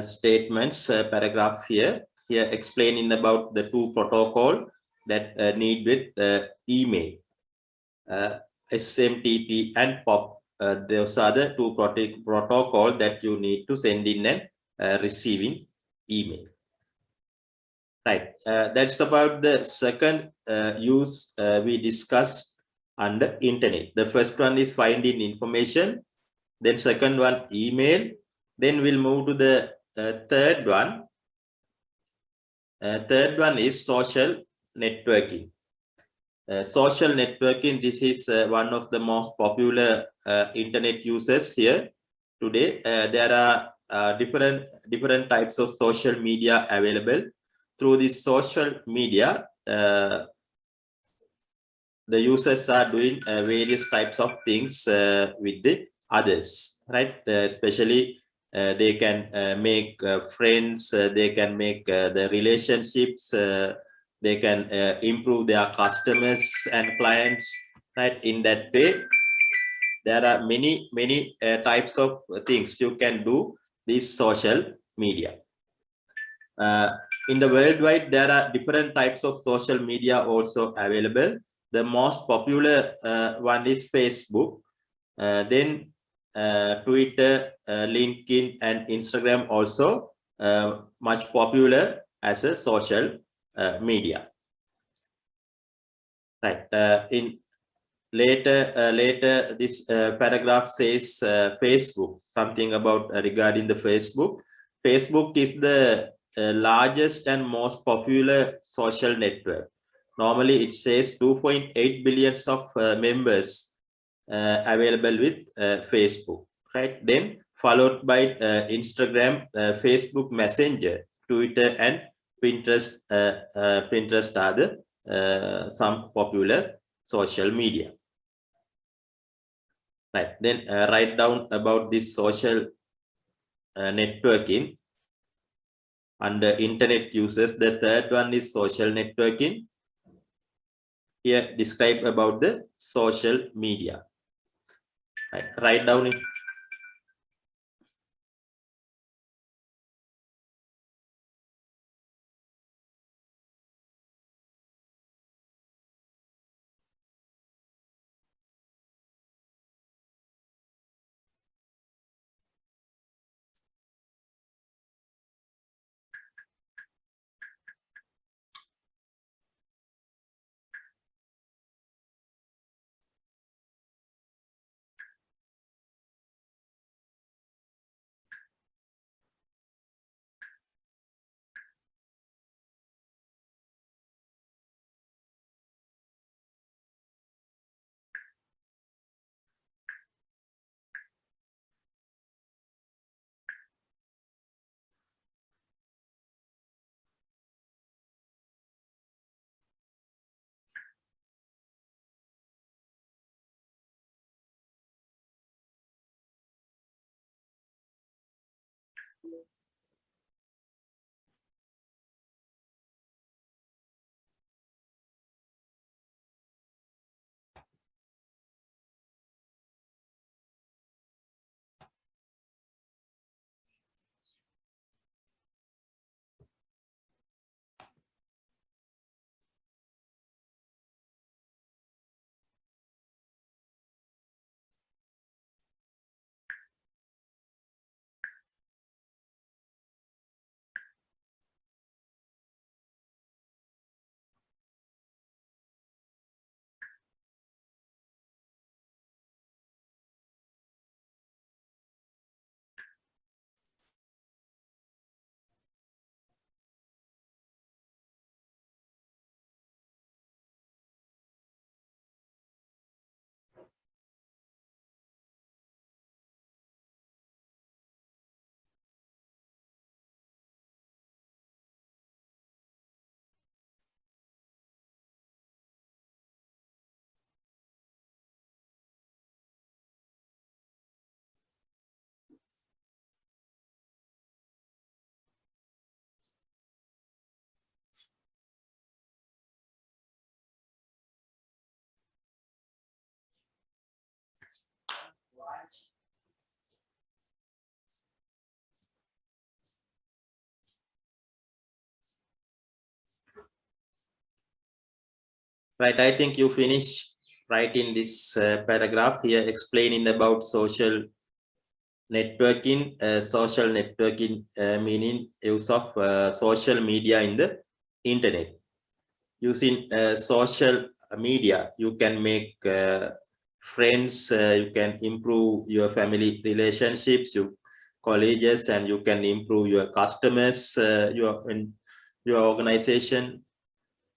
statements paragraph here. Here explaining about the two protocol that need with email, SMTP and POP. Those are the two protocol that you need to send in and receiving email. Right, that's about the second use we discussed under internet. The first one is finding information. Then second one, email. Then we'll move to the third one. Third one is social networking. Social networking, this is one of the most popular internet users here today. There are different types of social media available. Through this social media, the users are doing various types of things with the others, right? Especially they can make friends, they can make the relationships, they can improve their customers and clients, right? In that way, there are many types of things you can do this social media. In the worldwide, there are different types of social media also available. The most popular one is Facebook, then Twitter, LinkedIn, and Instagram also much popular as a social media. Right. In later this paragraph says Facebook, something about regarding the Facebook. Facebook is the largest and most popular social network. Normally it says 2.8 billion of members available with Facebook, right? Then followed by Instagram, Facebook Messenger, Twitter, and Pinterest. Pinterest are the some popular social media. Right. Then write down about this social networking under internet users. The third one is social networking. Here describe about the social media. Right. Write down it. Right, I think you finish writing this paragraph here explaining about social networking. Social networking meaning use of social media in the internet. Using social media, you can make friends, you can improve your family relationships, your colleagues, and you can improve your customers, your organization.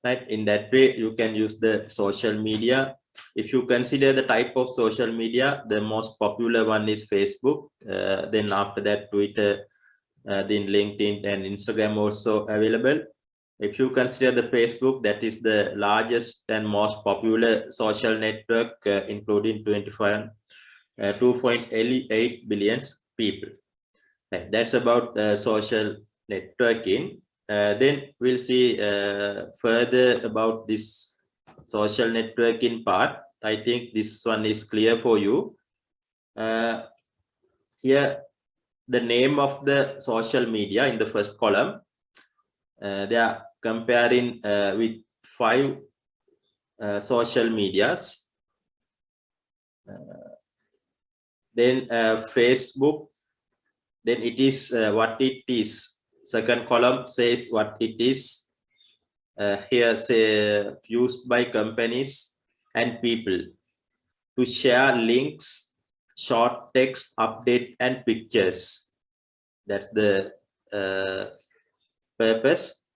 Right, in that way you can use the social media. If you consider the type of social media, the most popular one is Facebook, then after that Twitter, then LinkedIn and Instagram also available. If you consider the Facebook, that is the largest and most popular social network, including 2.8 billion people. Right, that's about social networking. Then we'll see further about this social networking part. I think this one is clear for you. Here, the name of the social media in the first column. They are comparing with 5 social medias. Then Facebook, then it is what it is. Second column says what it is. Here say used by companies and people to share links, short text, update, and pictures. That's the purpose.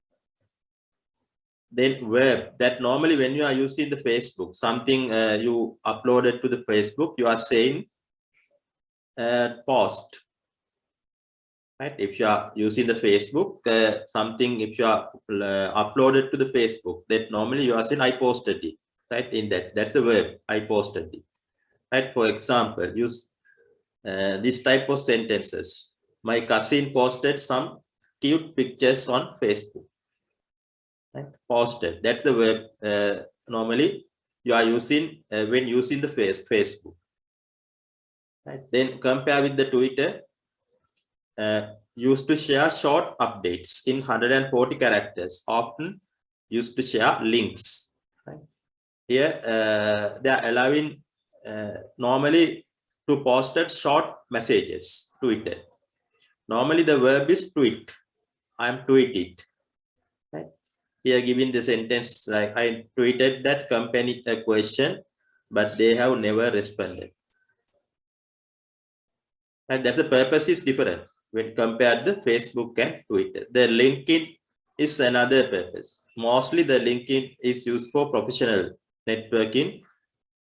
Then web, that normally when you are using the Facebook, something you uploaded to the Facebook, you are saying post. Right, if you are using the Facebook, something if you are uploaded to the Facebook, that normally you are saying I posted it. Right, in that's the verb, I posted it. Right, for example, use this type of sentences. My cousin posted some cute pictures on Facebook. Right, posted, that's the verb normally you are using when using the Facebook. Right, then compare with the Twitter. Used to share short updates in 140 characters, often used to share links. Right? Here, they are allowing normally to post short messages, Twitter. Normally, the verb is tweet. I'm tweeted. Right? Here, giving the sentence like I tweeted that company a question, but they have never responded. And that's the purpose is different when compared to Facebook and Twitter. The LinkedIn is another purpose. Mostly the LinkedIn is used for professional networking.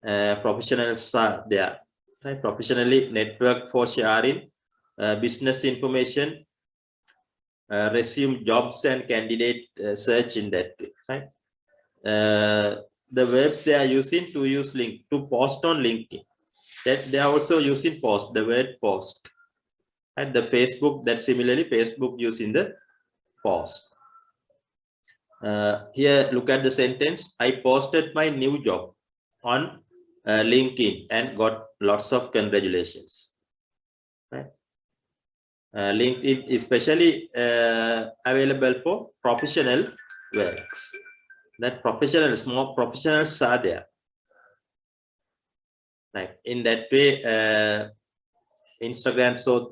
Professionals are there. Right? Professionally network for sharing business information, resume jobs and candidate search in that way. Right? The verbs they are using to use link to post on LinkedIn. That they are also using post, the word post. And the Facebook, that similarly Facebook using the post. Here, look at the sentence. I posted my new job on LinkedIn and got lots of congratulations. Right? LinkedIn is especially available for professional works. That professionals, more professionals are there. Right? In that way, Instagram so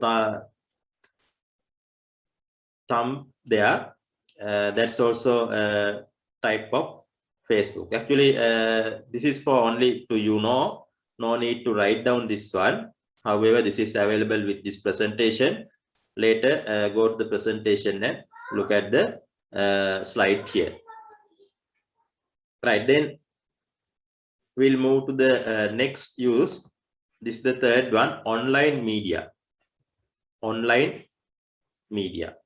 thumb there. That's also a type of Facebook. Actually, this is for only to no need to write down this one. However, this is available with this presentation. Later, go to the presentation and look at the slide here. Right, then we'll move to the next use. This is the third one, online media. Online media.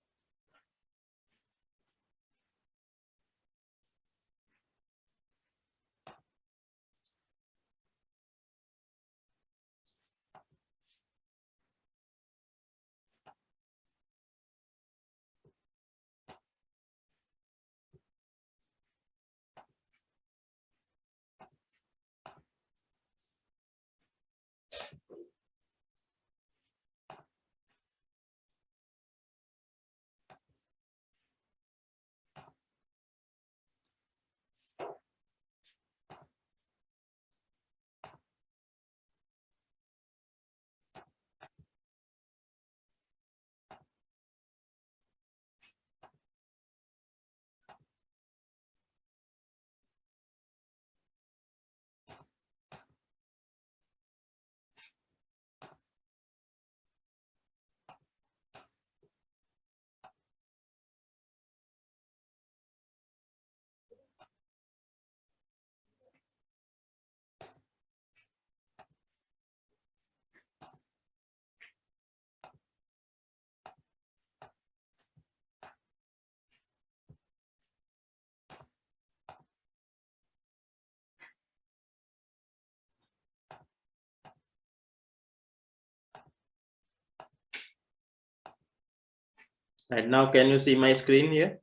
Right now, can you see my screen here?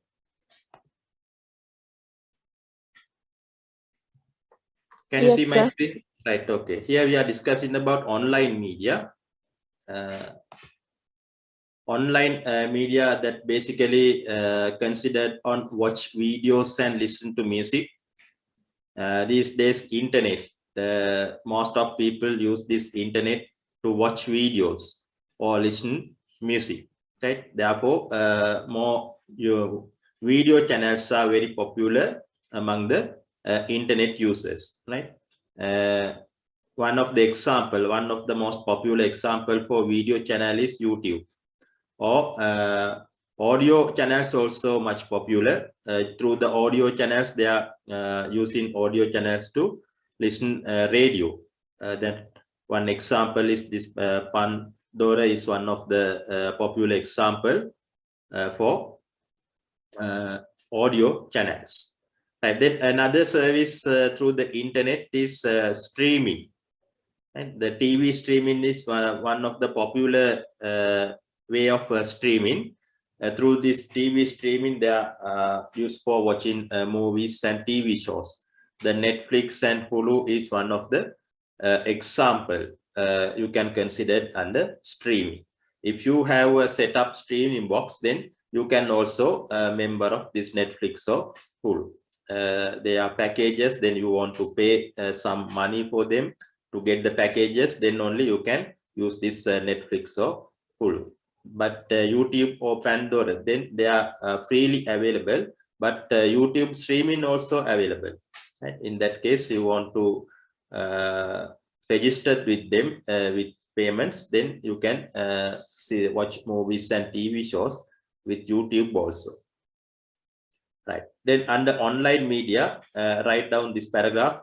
Can you Yes, see my sir. screen? Right, okay. Here we are discussing about online media. Online media that basically considered on watch videos and listen to music. These days, internet. Most of people use this internet to watch videos or listen music. Right. Therefore, more your video channels are very popular among the internet users. Right. One of the most popular example for video channel is YouTube. Or audio channels also much popular. Through the audio channels, they are using audio channels to listen radio. That one example is this Pandora is one of the popular example for audio channels. Right. Then another service through the internet is streaming. And the TV streaming is one of the popular way of streaming. Through this TV streaming, they are used for watching movies and TV shows. The Netflix and Hulu is one of the example you can consider under streaming. If you have a set up streaming box, then you can also member of this Netflix or Hulu. They are packages, then you want to pay some money for them to get the packages, then only you can use this Netflix or Hulu. But YouTube or Pandora, then they are freely available, but YouTube streaming also available. Right? In that case, you want to register with them with payments, then you can watch movies and TV shows with YouTube also. Right. Then under online media, write down this paragraph.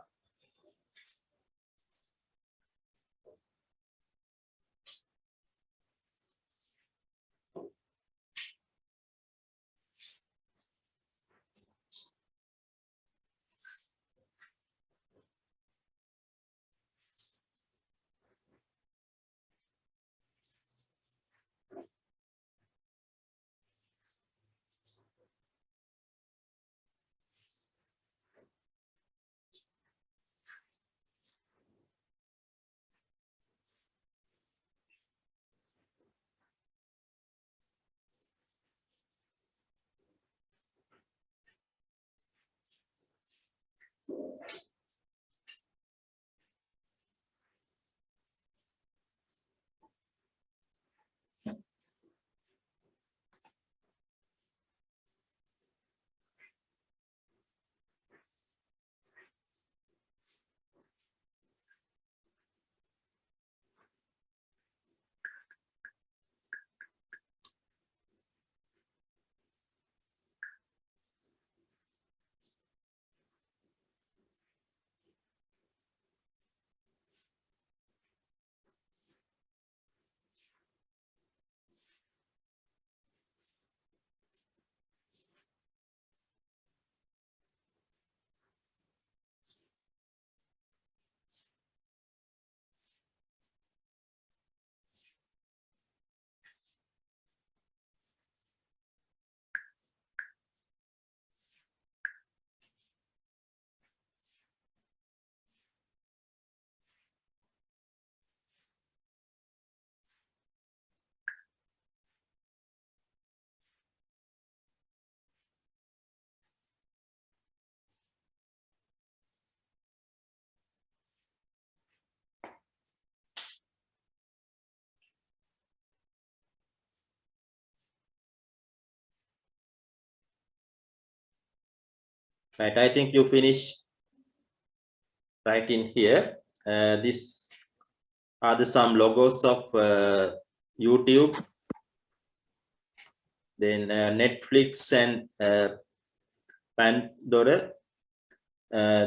Right, I think you finish right in here. These are some logos of YouTube, then Netflix and Pandora.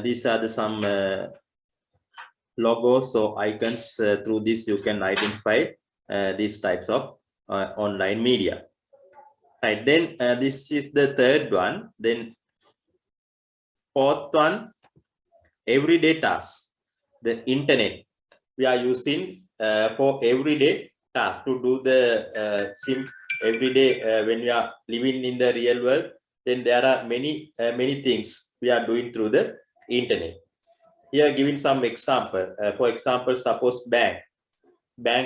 These are some logos or icons. Through this, you can identify these types of online media. Right, then this is the third one. Then fourth one, everyday tasks. The internet we are using for everyday tasks to do the every day when we are living in the real world, then there are many things we are doing through the internet. Here giving some example. For example, suppose bank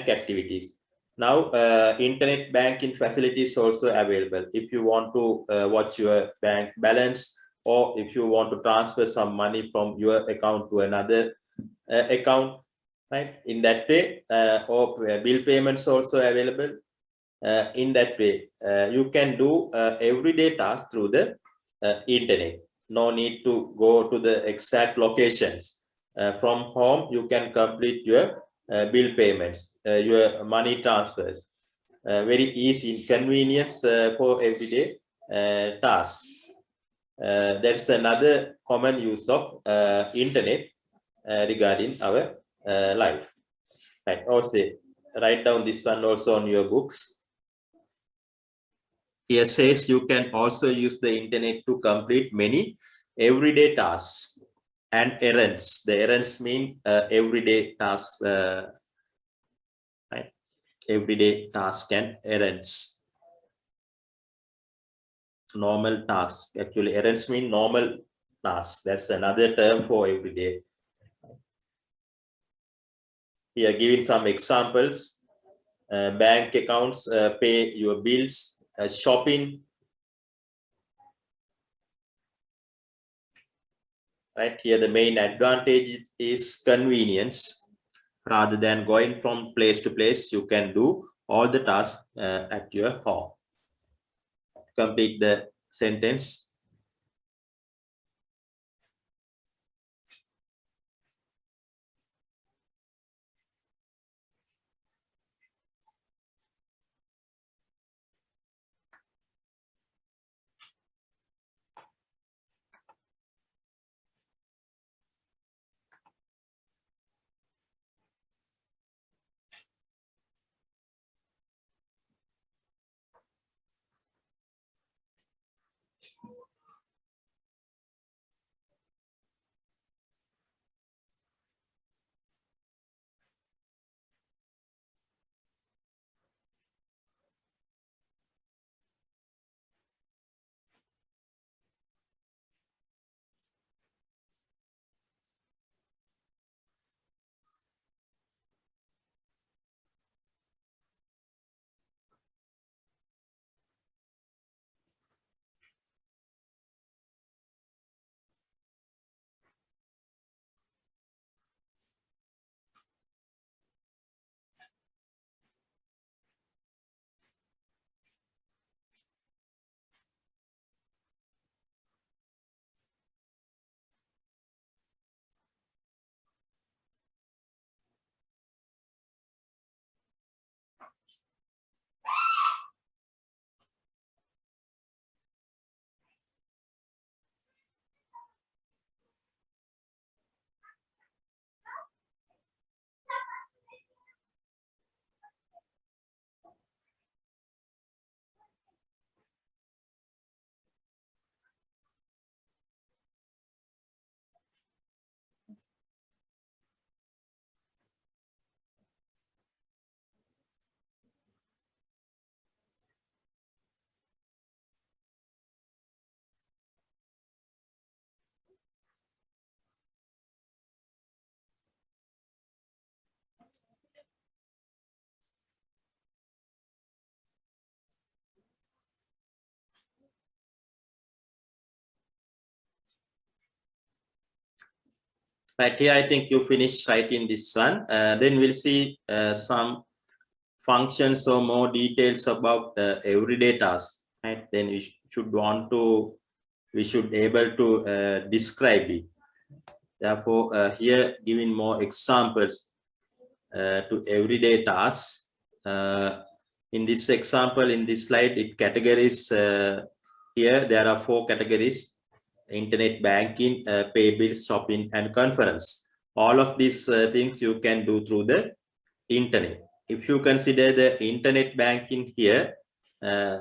activities. Now internet banking facilities also available. If you want to watch your bank balance, or if you want to transfer some money from your account to another account, right? In that way, or bill payments also available. In that way, you can do everyday tasks through the internet. No need to go to the exact locations. From home, you can complete your bill payments, your money transfers. Very easy, convenience for everyday tasks. That's another common use of internet regarding our life. Right. Also, write down this one also on your books. Here says you can also use the internet to complete many everyday tasks and errands. The errands mean everyday tasks, right? Everyday tasks and errands. Normal tasks. Actually, errands mean normal tasks. That's another term for everyday. Here giving some examples. Bank accounts, pay your bills, shopping. Right here, the main advantage is convenience. Rather than going from place to place, you can do all the tasks at your home. Complete the sentence. Right here, I think you finished writing this one. Then we'll see some functions or more details about everyday tasks. Right? Then we should able to describe it. Therefore, here giving more examples to everyday tasks. In this example, in this slide, it categories. Here there are 4 categories: internet banking, pay bills, shopping, and conference. All of these things you can do through the internet. If you consider the internet banking here,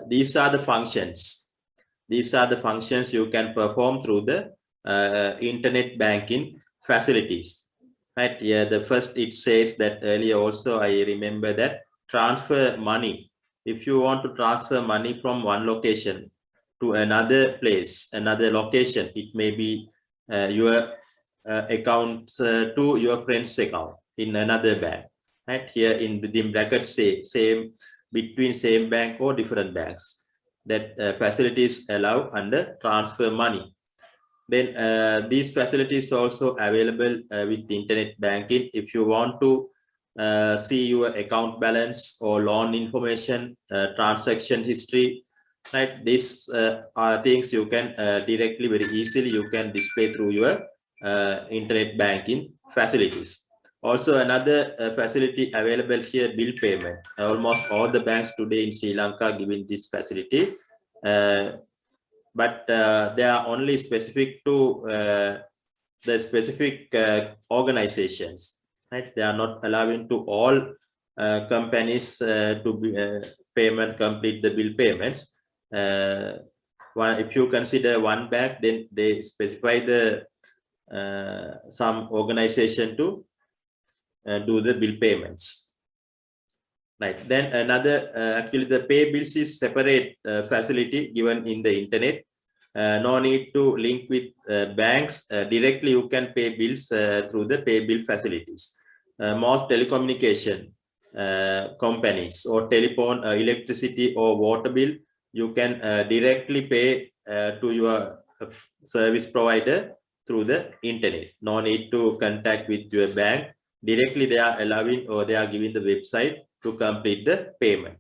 these are the functions. These are the functions you can perform through the internet banking facilities. Right here, the first it says that earlier also I remember that transfer money if you want to transfer money from one location to another place, another location, it may be your account to your friend's account in another bank. Right here in within brackets say same between same bank or different banks. That facilities allow under transfer money. Then these facilities also available with internet banking. If you want to see your account balance or loan information, transaction history, right? These are things you can directly, very easily, you can display through your internet banking facilities. Also, another facility available here, bill payment. Almost all the banks today in Sri Lanka giving this facility. But they are only specific to the specific organizations, right? They are not allowing to all companies to be complete the bill payments. If you consider one bank, then they specify the some organization to do the bill payments. Right. Then another, actually the pay bills is separate facility given in the internet. No need to link with banks. Directly you can pay bills through the pay bill facilities. Most telecommunication companies or telephone, electricity or water bill, you can directly pay to your service provider through the internet. No need to contact with your bank. Directly they are allowing, or they are giving the website to complete the payment.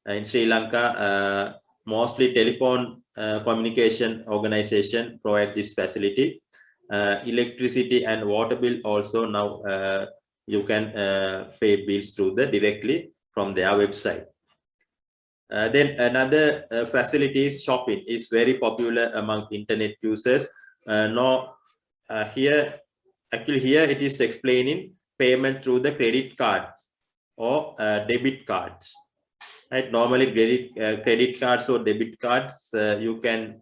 In Sri Lanka, mostly telephone communication organization provide this facility. Electricity and water bill also now you can pay bills through the directly from their website. Then another facility is shopping, is very popular among internet users. Here it is explaining payment through the credit card or debit cards. Right? Normally credit cards or debit cards you can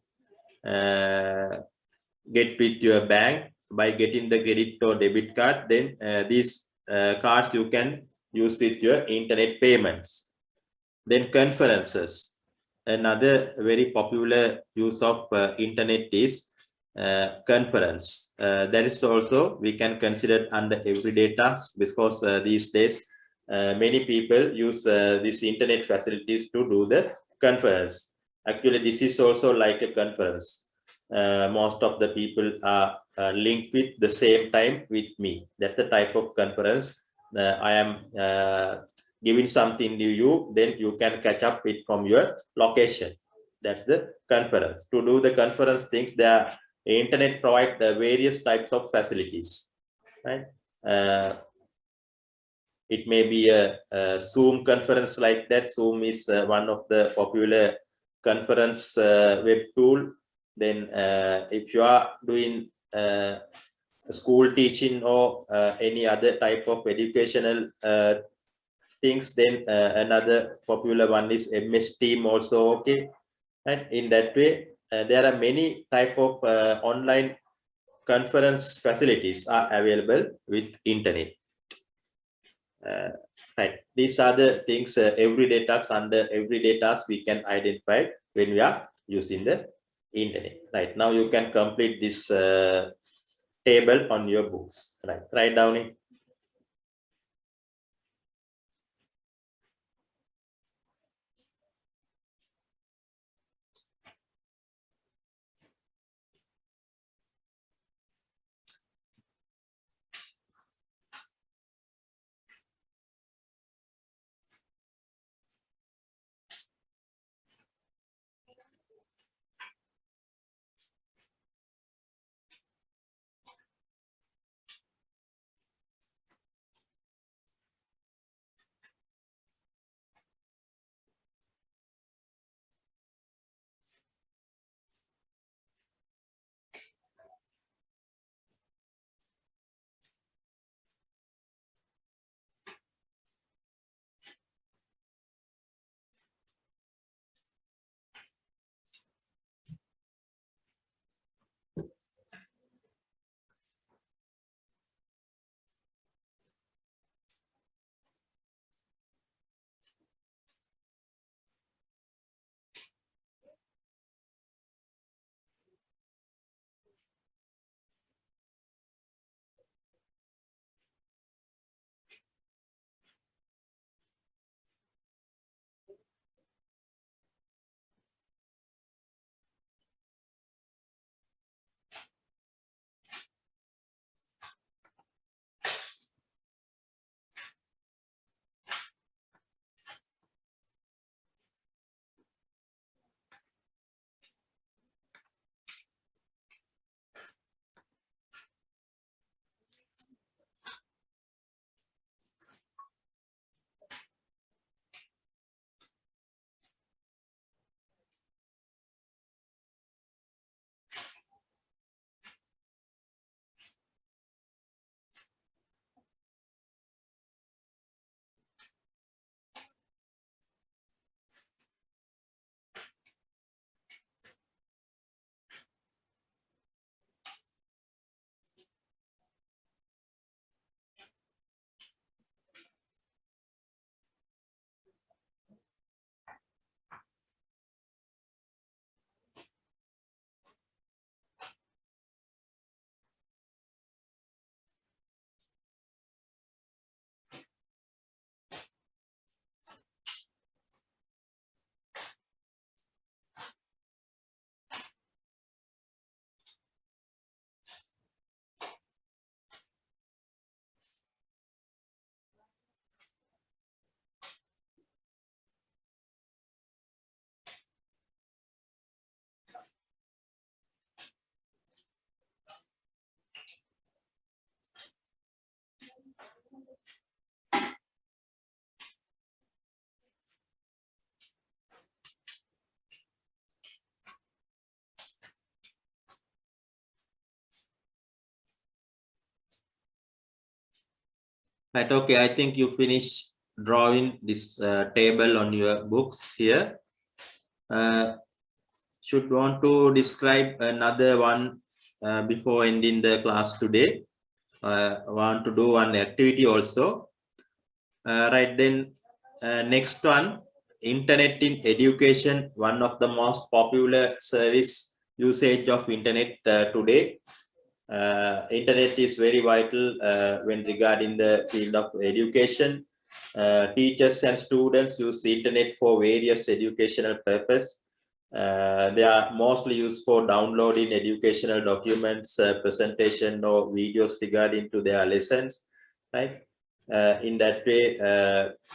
get with your bank by getting the credit or debit card. Then these cards you can use with your internet payments. Then conferences. Another very popular use of internet is conference. That is also we can consider under everyday tasks, because these days many people use these internet facilities to do the conference. Actually, this is also like a conference. Most of the people are linked with the same time with me. That's the type of conference. I am giving something to you, then you can catch up it from your location. That's the conference. To do the conference things, the internet provide the various types of facilities, right? It may be a Zoom conference like that. Zoom is one of the popular conference web tool. Then if you are doing school teaching or any other type of educational things, then another popular one is MS Team also. Okay, and in that way there are many type of online conference facilities are available with internet. Right, these are the things everyday tasks. Under everyday tasks we can identify when we are using the internet. Right, now you can complete this table on your books. Right, write down it. Right, okay, I think you finish drawing this table on your books here. Should want to describe another one before ending the class today. Want to do one activity also. Right, then next one, internet in education, one of the most popular service usage of internet today. Internet is very vital when regarding the field of education. Teachers and students use the internet for various educational purposes. They are mostly used for downloading educational documents, presentation or videos regarding to their lessons, right? In that way,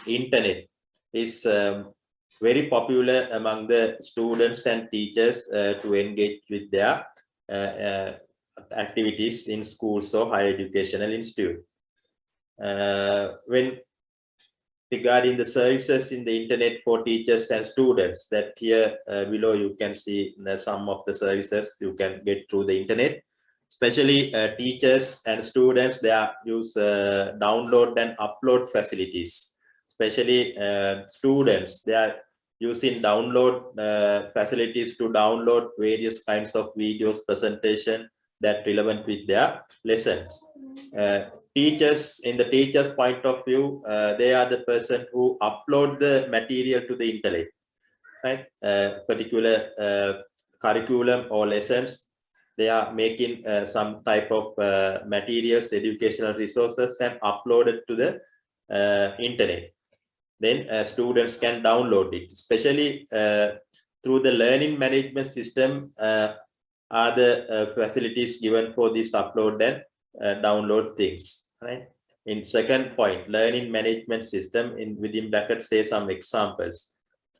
internet is very popular among the students and teachers to engage with their activities in schools or higher educational institute. When regarding the services in the internet for teachers and students, that here below you can see some of the services you can get through the internet. Especially teachers and students, they are use download and upload facilities. Especially students, they are using download facilities to download various kinds of videos, presentation that relevant with their lessons. Teachers, in the teacher's point of view, they are the person who upload the material to the internet, right? Particular curriculum or lessons, they are making some type of materials, educational resources, and upload it to the internet. Then students can download it, especially through the learning management system are the facilities given for this upload and download things, right? In second point, learning management system, in within brackets say some examples.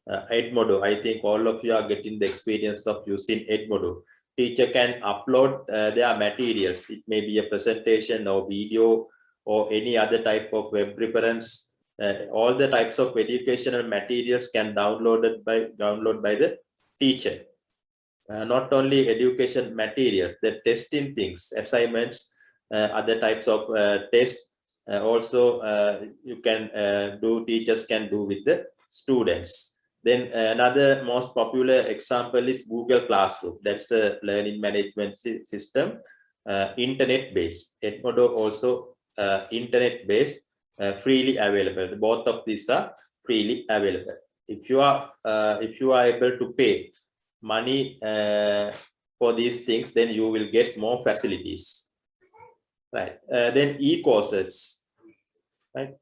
Edmodo, I think all of you are getting the experience of using Edmodo. Teacher can upload their materials. It may be a presentation or video or any other type of web reference. All the types of educational materials can download by the teacher. Not only education materials, the testing things, assignments, other types of tests. Also, you can do. Teachers can do with the students. Then another most popular example is Google Classroom. That's a learning management system, internet-based. Edmodo also internet-based, freely available. Both of these are freely available. If you are able to pay money for these things, then you will get more facilities, right? Then e-courses, right?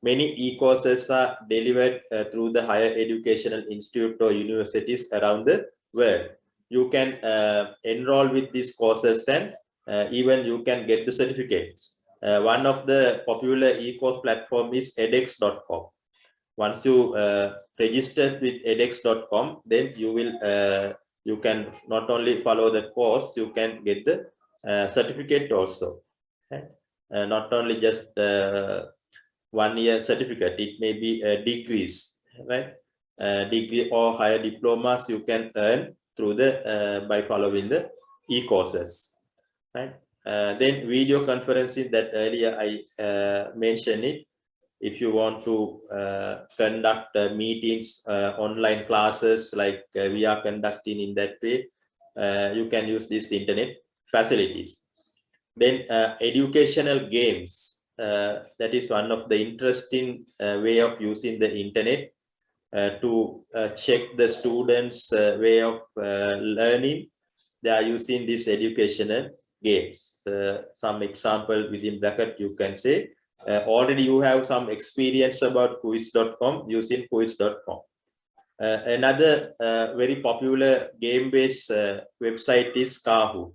Many e-courses are delivered through the higher educational institute or universities around the world. You can enroll with these courses and even you can get the certificates. One of the popular e-course platform is edX.com. Once you register with edX.com, then you will you can not only follow the course, you can get the certificate also. Okay? Not only just 1 year certificate, it may be degrees, right? Degree or higher diplomas you can earn through the by following the e-courses, right? Then video conferencing, that earlier I mentioned it. If you want to conduct meetings, online classes like we are conducting in that way, you can use these internet facilities. Then educational games, that is one of the interesting way of using the internet to check the students' way of learning. They are using these educational games. Some example within bracket you can say, already you have some experience about quiz.com, using quiz.com. Another very popular game-based website is Kahoot,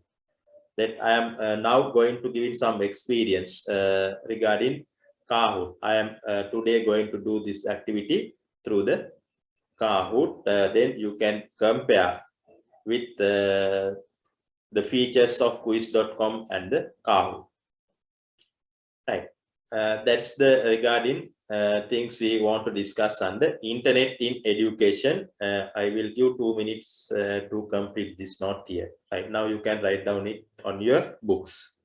that I am now going to give you some experience regarding Kahoot. I am today going to do this activity through the Kahoot. Then you can compare with the features of quiz.com and the Kahoot. Right. That's the regarding things we want to discuss on the internet in education. I will give 2 minutes to complete this note here. Right now you can write down it on your books.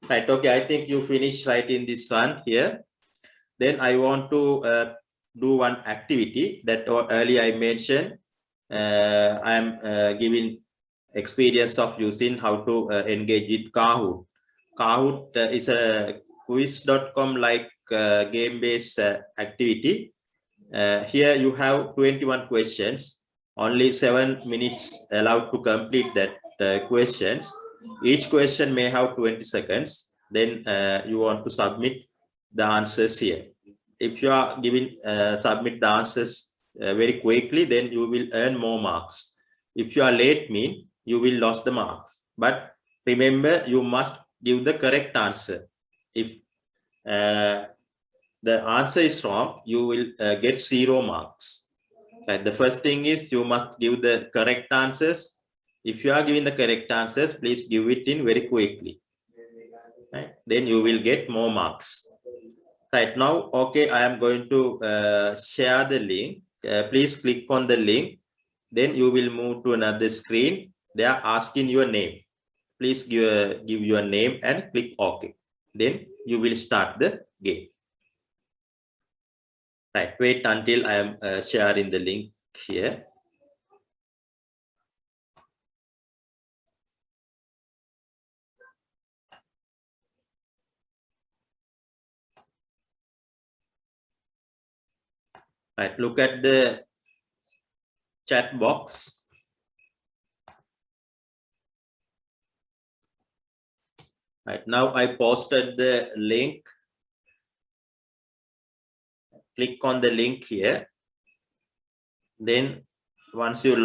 Right, okay, I think you finished writing this one here. Then I want to do one activity that earlier I mentioned. I'm giving experience of using how to engage with Kahoot. Kahoot is a quiz.com like game-based activity. Here you have 21 questions, only 7 minutes allowed to complete that questions. Each question may have 20 seconds. Then you want to submit the answers here. If you are giving submit the answers very quickly, then you will earn more marks. If you are late, mean you will lose the marks. But remember, you must give the correct answer. If the answer is wrong, you will get 0 marks. Right? The first thing is you must give the correct answers. If you are giving the correct answers, please give it in very quickly. Right? Then you will get more marks. Right now, okay, I am going to share the link. Please click on the link Then you will move to another screen. They are asking your name. Please give your name and click OK. Then you will start the game. Right, wait until I am sharing the link here. Right, look at the chat box. Right, now I posted the link. Click on the link here. Then once you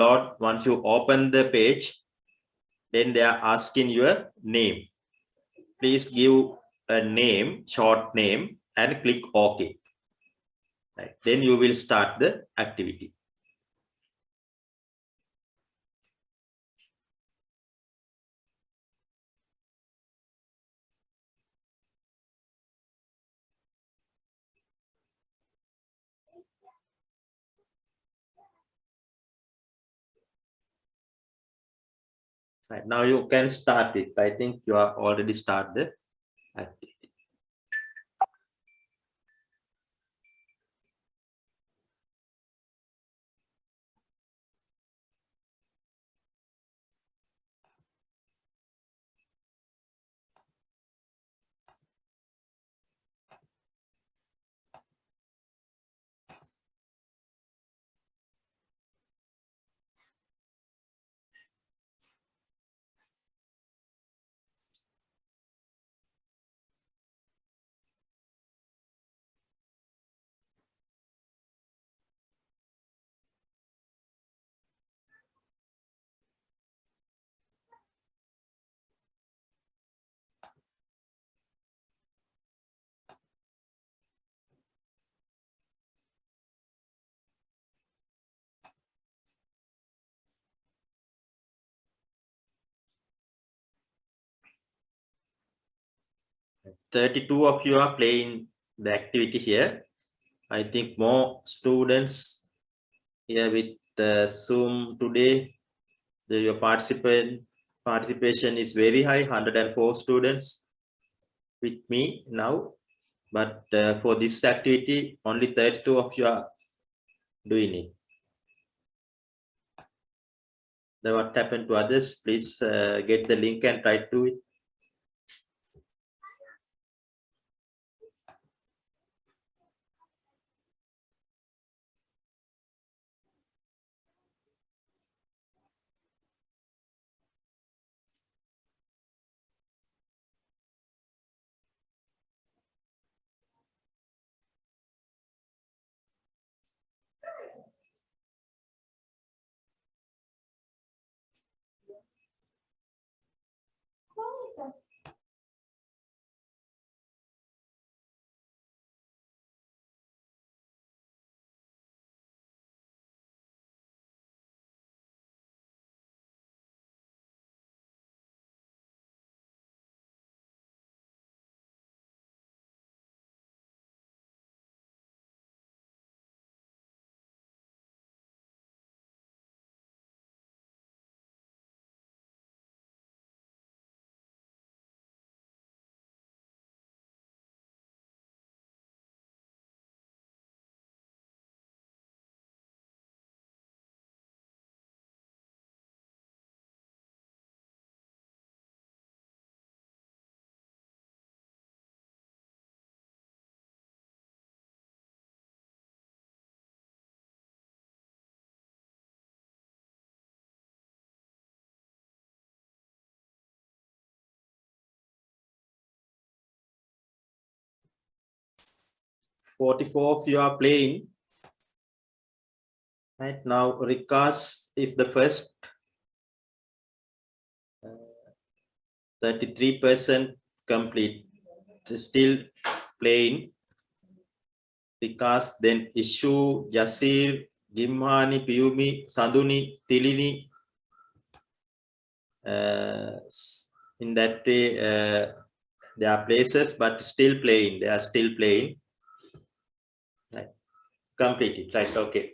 open the page, then they are asking your name. Please give a name, short name, and click OK. Right, then you will start the activity. Right, now you can start it. I think you are already started the activity. Right. 32 of you are playing the activity here. I think more students here with Zoom today. Your participation is very high, 104 students with me now. But for this activity, only 32 of you are doing it. Then what happened to others? Please get the link and try to do it. Forty-four of you are playing. Right now, Rikas is the first. 33% complete. Still playing. Rikas, then Ishu, Jasir, Jimhani, Piyumi, Saduni, Tilini. In that way, there are places, but still playing. They are still playing. Right. Complete it. Right. Okay.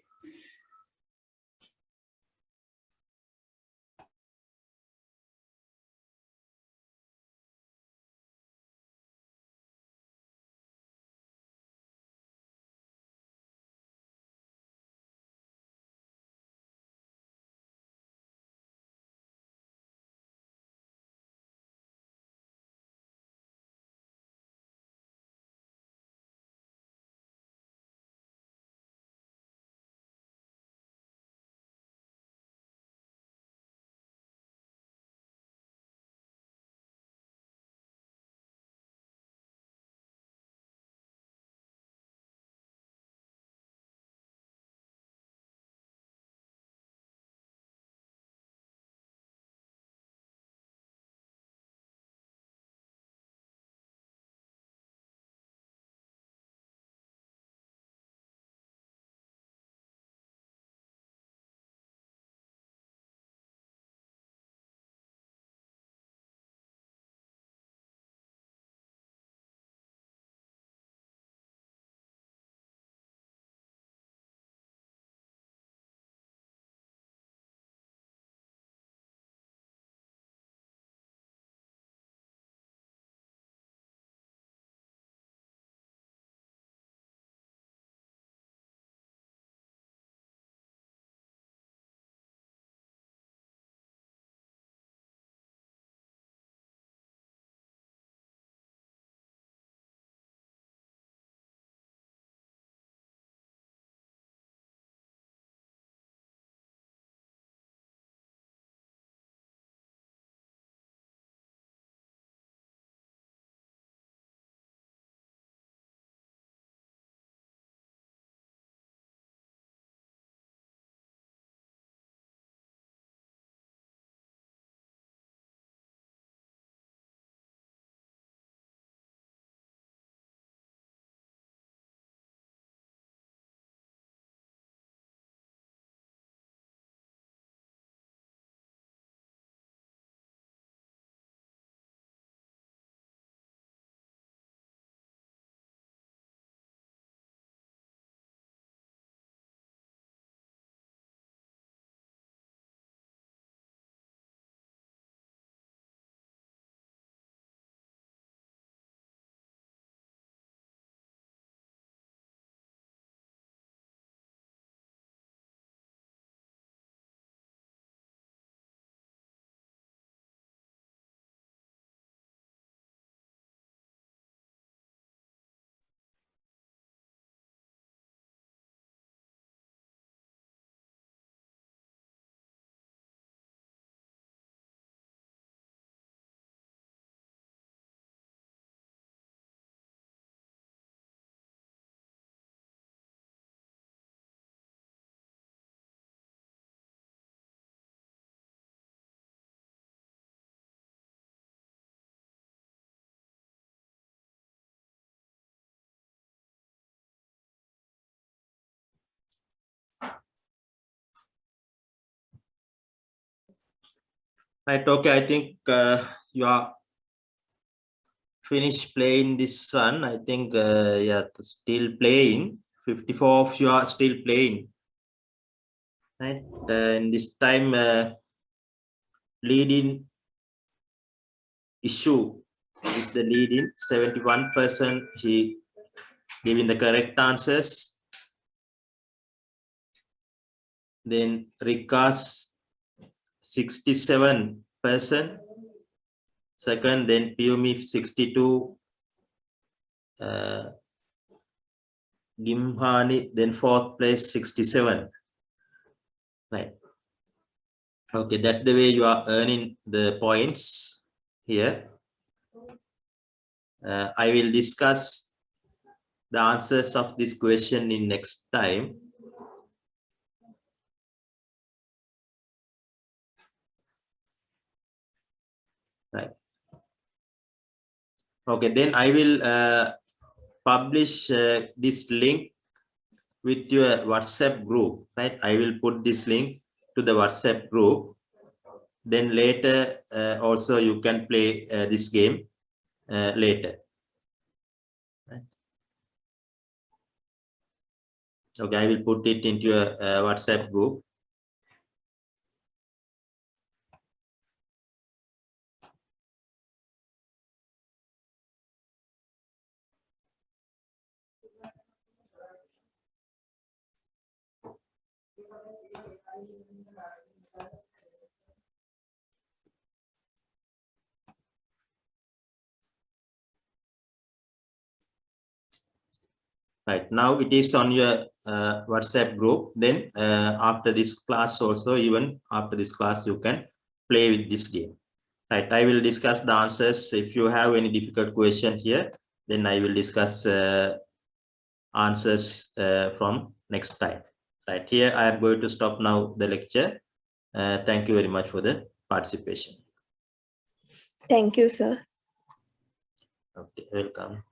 Right, okay, I think you are finished playing this one. I think yeah, still playing. 54 of you are still playing. Right, and this time leading issue is the leading 71%. He giving the correct answers. Then Rikas 67%. Second, then Piumi 62. Gimhani, then fourth place 67. Right. Okay, that's the way you are earning the points here. I will discuss the answers of this question in next time. Right. Okay, then I will publish this link with your WhatsApp group. Right, I will put this link to the WhatsApp group. Then later also you can play this game later. Right. Okay, I will put it into your WhatsApp group. Right, now it is on your WhatsApp group. Then after this class also, even after this class, you can play with this game. Right, I will discuss the answers. If you have any difficult question here, then I will discuss answers from next time. Right, here I am going to stop now the lecture. Thank you very much for the participation. Thank you, sir. Okay, welcome.